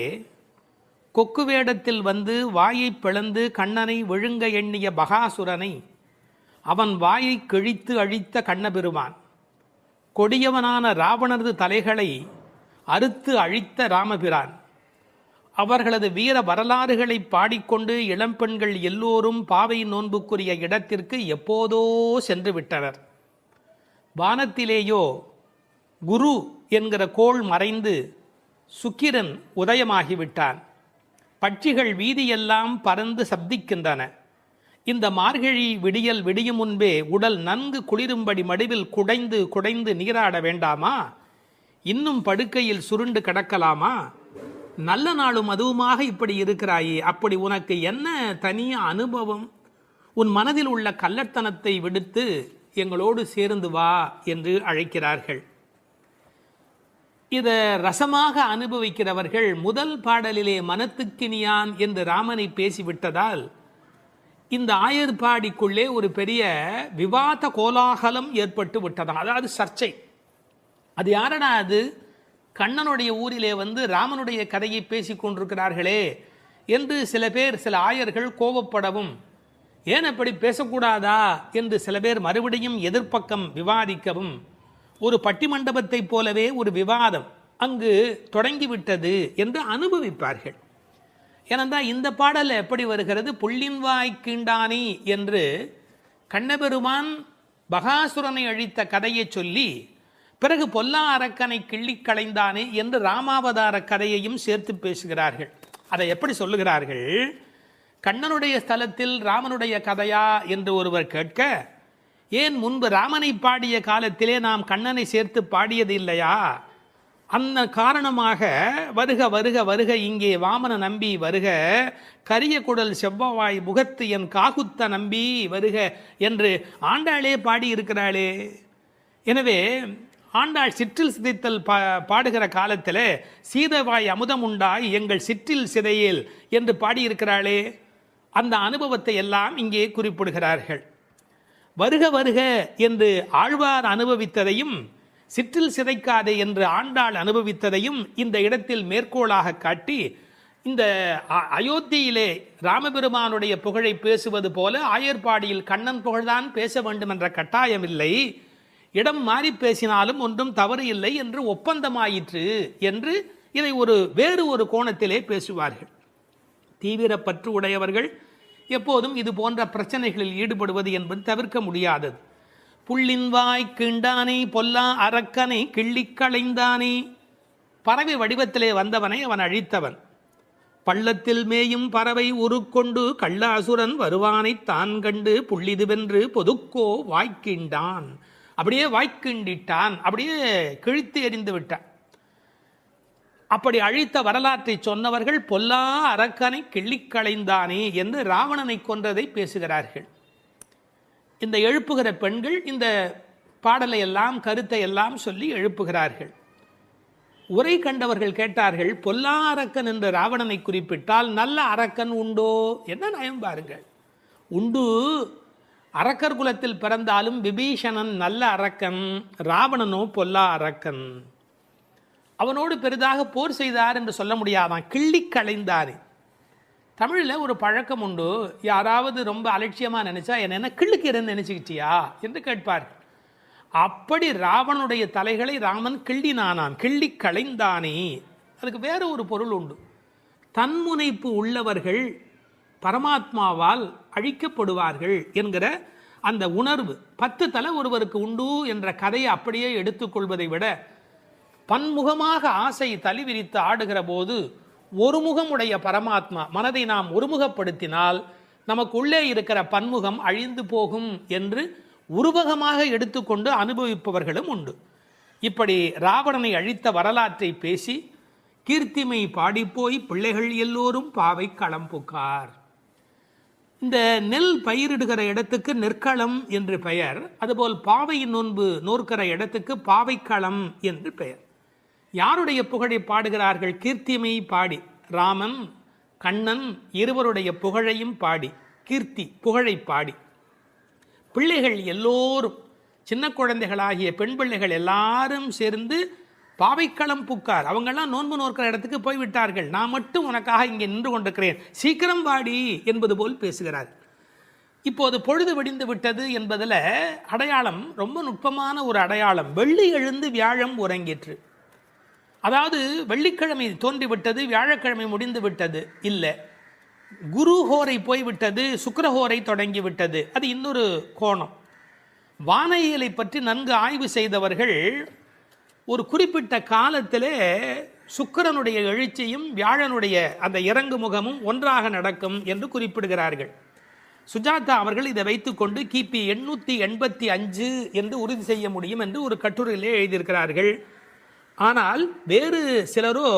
கொக்கு வேடத்தில் வந்து வாயை பிளந்து கண்ணனை விழுங்க எண்ணிய பகாசுரனை அவன் வாயை கிழித்து அழித்த கண்ணபெருமான், கொடியவனான ராவணரது தலைகளை அறுத்து அழித்த ராமபிரான், அவர்களது வீர வரலாறுகளை பாடிக்கொண்டு இளம்பெண்கள் எல்லோரும் பாவை நோன்புக்குரிய இடத்திற்கு எப்போதோ சென்று விட்டனர். வானத்திலேயோ குரு என்கிற கோள் மறைந்து சுக்கிரன் உதயமாகிவிட்டான். பட்சிகள் வீதியெல்லாம் பறந்து சப்திக்கின்றன. இந்த மார்கழி விடியல் விடியும் முன்பே உடல் நன்கு குளிரும்படி மடுவில் குடைந்து குடைந்து நீராட வேண்டாமா? இன்னும் படுக்கையில் சுருண்டு கிடக்கலாமா? நல்ல நாளும் அதுவுமாக இப்படி இருக்கிறாயே, அப்படி உனக்கு என்ன தனிய அனுபவம்? உன் மனதில் உள்ள கள்ளத்தனத்தை விடுத்து எங்களோடு சேர்ந்து வா என்று அழைக்கிறார்கள். இதை ரசமாக அனுபவிக்கிறவர்கள் முதல் பாடலிலே மனத்துக்கினியான் என்று ராமனை பேசிவிட்டதால் இந்த ஆயர்பாடிக்குள்ளே ஒரு பெரிய விவாத கோலாகலம் ஏற்பட்டு விட்டதாம். அதாவது சர்ச்சை. அது யாரடா அது? கண்ணனுடைய ஊரிலே வந்து ராமனுடைய கதையை பேசி கொண்டிருக்கிறார்களே என்று சில பேர், சில ஆயர்கள் கோபப்படவும், ஏன் அப்படி பேசக்கூடாதா என்று சில பேர் மறுபடியும் எதிர்ப்பக்கம் விவாதிக்கவும், ஒரு பட்டிமண்டபத்தை போலவே ஒரு விவாதம் அங்கு தொடங்கிவிட்டது என்று அனுபவிப்பார்கள். ஏனென்றால் இந்த பாடல் எப்படி வருகிறது? புள்ளின் வாய் கீண்டானி என்று கண்ணபெருமான் பகாசுரனை அழித்த கதையை சொல்லி பிறகு பொல்லா அரக்கனை கிள்ளி களைந்தானே என்று ராமாவதார கதையையும் சேர்த்து பேசுகிறார்கள். அதை எப்படி சொல்லுகிறார்கள்? கண்ணனுடைய ஸ்தலத்தில் ராமனுடைய கதையா என்று ஒருவர் கேட்க, ஏன் முன்பு ராமனை பாடிய காலத்திலே நாம் கண்ணனை சேர்த்து பாடியது இல்லையா? அந்த காரணமாக வருக வருக வருக இங்கே வாமன நம்பி வருக, கரிய குடல் செவ்வவாய் முகத்து என் காகுத்த நம்பி வருக என்று ஆண்டாளே பாடியிருக்கிறாளே. எனவே ஆண்டாள் சிற்றில் சிதைத்தல் பாடுகிற காலத்தில் சீதவாய் அமுதம் உண்டாய் எங்கள் சிற்றில் சிதையேல் என்று பாடியிருக்கிறாளே. அந்த அனுபவத்தை எல்லாம் இங்கே குறிப்பிடுகிறார்கள். வருக வருக என்று ஆழ்வார் அனுபவித்ததையும் சிற்றில் சிதைக்காதே என்று ஆண்டாள் அனுபவித்ததையும் இந்த இடத்தில் மேற்கோளாக காட்டி, இந்த அயோத்தியிலே ராமபெருமானுடைய புகழை பேசுவது போல ஆயர்பாடியில் கண்ணன் புகழ்தான் பேச வேண்டும் என்ற கட்டாயமில்லை, இடம் மாறி பேசினாலும் ஒன்றும் தவறு இல்லை என்று ஒப்பந்தமாயிற்று என்று இதை வேறு ஒரு கோணத்திலே பேசுவார்கள். தீவிர பற்று உடையவர்கள் எப்போதும் இது போன்ற பிரச்சனைகளில் ஈடுபடுவது என்பது தவிர்க்க முடியாதது. புள்ளின் வாய் கீண்டானே பொல்லா அரக்கனை கிள்ளி களைந்தானே, பறவை வடிவத்திலே வந்தவனை அவன் அழித்தவன். பள்ளத்தில் மேயும் பறவை உருக்கொண்டு கள்ளாசுரன் வருவானை தான் கண்டு புள்ளிதுவென்று பொதுக்கோ வாய்க்கிண்டான், அப்படியே வாய்க்கிண்டிட்டான், அப்படியே கிழித்து எறிந்து விட்டான். அப்படி அழித்த வரலாற்றை சொன்னவர்கள் பொல்லா அரக்கனை கிள்ளி களைந்தானே என்று ராவணனை கொன்றதை பேசுகிறார்கள். இந்த எழுப்புகிற பெண்கள் இந்த பாடலை எல்லாம் கருத்தை எல்லாம் சொல்லி எழுப்புகிறார்கள். உரை கண்டவர்கள் கேட்டார்கள், பொல்லா அரக்கன் என்று ராவணனை குறிப்பிட்டால் நல்ல அரக்கன் உண்டோ? என்ன நயம் பாருங்கள். உண்டு, அரக்கர் குலத்தில் பிறந்தாலும் விபீஷணன் நல்ல அரக்கன், ராவணனோ பொல்லா அரக்கன். அவனோடு பெரிதாக போர் செய்தார் என்று சொல்ல முடியாதான், கிள்ளி களைந்தார். தமிழில் ஒரு பழக்கம் உண்டு, யாராவது ரொம்ப அலட்சியமாக நினைச்சா என்ன கிள்ளுக்கிறேன்னு நினைச்சுக்கிட்டியா என்று கேட்பார்கள். அப்படி ராவனுடைய தலைகளை ராமன் கிள்ளினானான், கிள்ளி களைந்தானே. அதுக்கு வேற ஒரு பொருள் உண்டு. தன்முனைப்பு உள்ளவர்கள் பரமாத்மாவால் அழிக்கப்படுவார்கள் என்கிற அந்த உணர்வு 10 தலை ஒருவருக்கு உண்டு என்ற கதையை அப்படியே எடுத்துக்கொள்வதை விட, பன்முகமாக ஆசை தலி விரித்து ஆடுகிற போது ஒருமுகமுடைய பரமாத்மா மனதை நாம் ஒருமுகப்படுத்தினால் நமக்கு உள்ளே இருக்கிற பன்முகம் அழிந்து போகும் என்று உருவகமாக எடுத்துக்கொண்டு அனுபவிப்பவர்களும் உண்டு. இப்படி ராவணனை அழித்த வரலாற்றை பேசி கீர்த்திமை பாடிப்போய் பிள்ளைகள் எல்லோரும் பாவை களம் புக்கார். இந்த நெல் பயிரிடுகிற இடத்துக்கு நெற்களம் என்று பெயர், அதுபோல் பாவையின் நோன்பு நோற்கிற இடத்துக்கு பாவைக்களம் என்று பெயர். யாருடைய புகழை பாடுகிறார்கள்? கீர்த்திமை பாடி, ராமன் கண்ணன் இருவருடைய புகழையும் பாடி, கீர்த்தி புகழை பாடி. பிள்ளைகள் எல்லோரும், சின்ன குழந்தைகளாகிய பெண் பிள்ளைகள் எல்லாரும் சேர்ந்து பாவைக்களம் புக்கார். அவங்கெல்லாம் நோன்பு நோக்கிற இடத்துக்கு போய்விட்டார்கள். நான் மட்டும் உனக்காக இங்கே நின்று கொண்டிருக்கிறேன், சீக்கிரம் வாடி என்பது போல் பேசுகிறார். இப்போது பொழுது விடிந்து விட்டது என்பதில் அடையாளம் ரொம்ப நுட்பமான ஒரு அடையாளம். வெள்ளி எழுந்து வியாழம் உறங்கிற்று. அதாவது வெள்ளிக்கிழமை தோன்றிவிட்டது, வியாழக்கிழமை முடிந்து விட்டது இல்லை. குரு ஹோரை போய்விட்டது, சுக்கிரஹோரை தொடங்கி விட்டது. அது இன்னொரு கோணம். வானியலை பற்றி நன்கு ஆய்வு செய்தவர்கள் ஒரு குறிப்பிட்ட காலத்திலே சுக்கிரனுடைய எழுச்சியும் வியாழனுடைய அந்த இறங்கு முகமும் ஒன்றாக நடக்கும் என்று குறிப்பிடுகிறார்கள். சுஜாதா அவர்கள் இதை வைத்துக்கொண்டு கிபி 885 என்று உறுதி செய்ய முடியும் என்று ஒரு கட்டுரையிலே எழுதியிருக்கிறார்கள். ஆனால் வேறு சிலரோ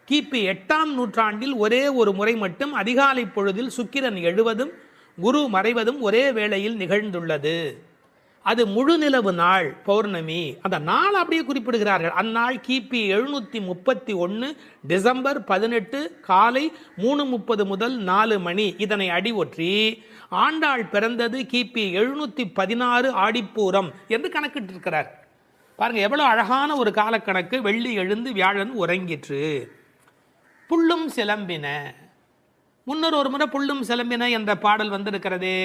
கிபி 8ஆம் நூற்றாண்டில் ஒரே ஒரு முறை மட்டும் அதிகாலை பொழுதில் சுக்கிரன் எழுவதும் குரு மறைவதும் ஒரே வேளையில் நிகழ்ந்துள்ளது. அது முழு நிலவு நாள், பௌர்ணமி. அந்த நாள் அப்படியே குறிப்பிடுகிறார்கள். அந்நாள் கிபி 731 டிசம்பர் 18 காலை 3:30 முதல் 4 மணி. இதனை அடி ஒற்றி ஆண்டாள் பிறந்தது கிபி 716 ஆடிப்பூரம் என்று கணக்கிட்டிருக்கிறார். பாருங்க எவ்வளவு அழகான ஒரு காலக்கணக்கு. வெள்ளி எழுந்து வியாழன் உறங்கிற்று. புள்ளும் சிலம்பின. முன்னர் ஒரு முறை புள்ளும் சிலம்பின என்ற பாடல் வந்திருக்கிறதே.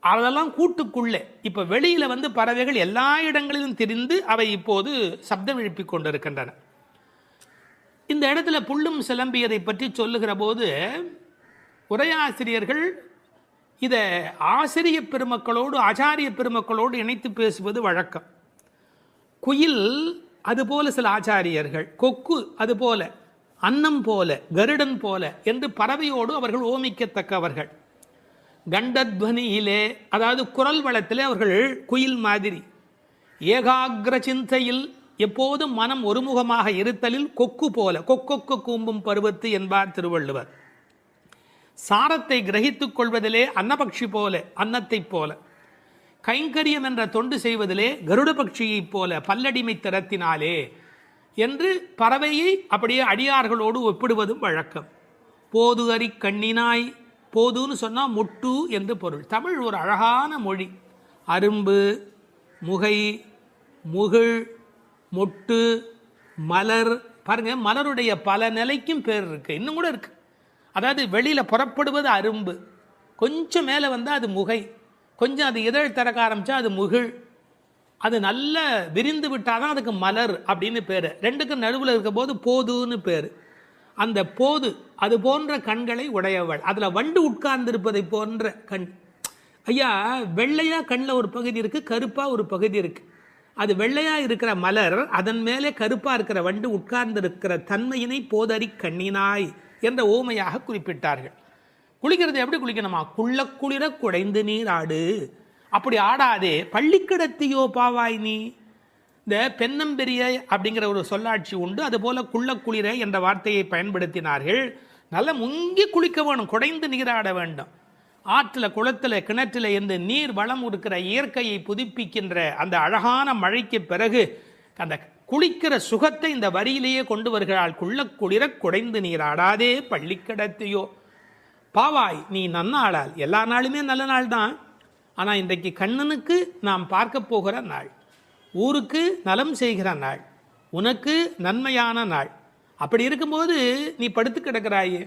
அதெல்லாம் கூட்டுக்குள்ளே. இப்போ வெளியில் பறவைகள் எல்லா இடங்களிலும் திரிந்து அவை இப்போது சப்தம் எழுப்பிக் கொண்டிருக்கின்றன. இந்த இடத்துல புள்ளும் சிலம்பியதை பற்றி சொல்லுகிற போது உரையாசிரியர்கள் இதை ஆசிரிய பெருமக்களோடு ஆச்சாரிய பெருமக்களோடு இணைத்து பேசுவது வழக்கம். குயில் அதுபோல சில ஆச்சாரியர்கள், கொக்கு அதுபோல, அன்னம் போல, கருடன் போல என்று பறவையோடு அவர்கள் ஓமிக்கத்தக்கவர்கள். கண்டத்வனியிலே, அதாவது குரல் வளத்திலே அவர்கள் குயில் மாதிரி. ஏகாகிர சிந்தையில், எப்போதும் மனம் ஒருமுகமாக இருத்தலில் கொக்கு போல, கொக்கொக்கு கூம்பும் பருவத்து என்பார் திருவள்ளுவர். சாரத்தை கிரகித்துக் கொள்வதிலே அன்னபக்ஷி போல, அன்னத்தைப் போல. கைங்கரியம் என்ற தொண்டு செய்வதிலே கருட பட்சியைப் போல, பல்லடிமை திறத்தினாலே என்று பறவையை அப்படியே அடியார்களோடு ஒப்பிடுவதும் வழக்கம். போது அறி கண்ணினாய், போதுன்னு சொன்னால் முட்டு என்று பொருள். தமிழ் ஒரு அழகான மொழி. அரும்பு, முகை, முகிழ், மொட்டு, மலர். பாருங்க, மலருடைய பல நிலைக்கும் பேர் இருக்கு, இன்னும் கூட இருக்கு. அதாவது வெளியில் புறப்படுவது அரும்பு, கொஞ்சம் மேலே வந்தால் அது முகை, கொஞ்சம் அது இதழ் திறக்க ஆரம்பித்தா அது முகிழ், அது நல்ல விரிந்து விட்டால் தான் அதுக்கு மலர் அப்படின்னு பேர். ரெண்டுக்கும் நடுவில் இருக்க போது போதுன்னு பேர். அந்த போது அது போன்ற கண்களை உடையவள். அதில் வண்டு உட்கார்ந்திருப்பதை போன்ற கண். ஐயா, வெள்ளையாக கண்ணில் ஒரு பகுதி இருக்குது, கருப்பாக ஒரு பகுதி இருக்குது. அது வெள்ளையாக இருக்கிற மலர், அதன் மேலே கருப்பாக இருக்கிற வண்டு உட்கார்ந்திருக்கிற தன்மையினை போதறி கண்ணினாய் என்ற ஓமையாக குறிப்பிட்டார்கள். குளிக்கிறது எப்படி குளிக்கணுமா? குள்ள குளிர குடைந்து நீர் ஆடு. அப்படி ஆடாதே, பள்ளிக்கிடத்தியோ பாவாய் நீ. இந்த பெண்ணம்பெரிய அப்படிங்கிற ஒரு சொல்லாட்சி உண்டு. அதுபோல குள்ளக்குளிர என்ற வார்த்தையை பயன்படுத்தினார்கள். நல்லா முங்கி குளிக்க வேணும், குடைந்து நீராட வேண்டும். ஆற்றில், குளத்தில், கிணற்றில் இருந்து நீர் வளம் இருக்கிற இயற்கையை புதுப்பிக்கின்ற அந்த அழகான மழைக்கு பிறகு அந்த குளிக்கிற சுகத்தை இந்த வரியிலேயே கொண்டு வருகிறாள். குள்ளக்குளிர குடைந்து நீராடாதே பள்ளிக்கிடத்தியோ பாவாய் நீ நன்னாளால். எல்லா நாளுமே நல்ல நாள் தான். ஆனால் இன்றைக்கு கண்ணனுக்கு நாம் பார்க்க போகிற நாள், ஊருக்கு நலம் செய்கிற நாள், உனக்கு நன்மையான நாள். அப்படி இருக்கும்போது நீ படுத்து கிடக்கிறாயே,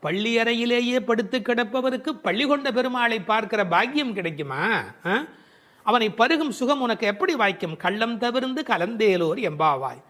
பள்ளி அறையிலேயே படுத்து கிடப்பவருக்கு பள்ளி கொண்ட பெருமாளை பார்க்கிற பாக்கியம் கிடைக்குமா? அவனை பருகும் சுகம் உனக்கு எப்படி வாய்க்கும்? கள்ளம் தவிர்ந்து கலந்தேலோர் எம்பாவாய்.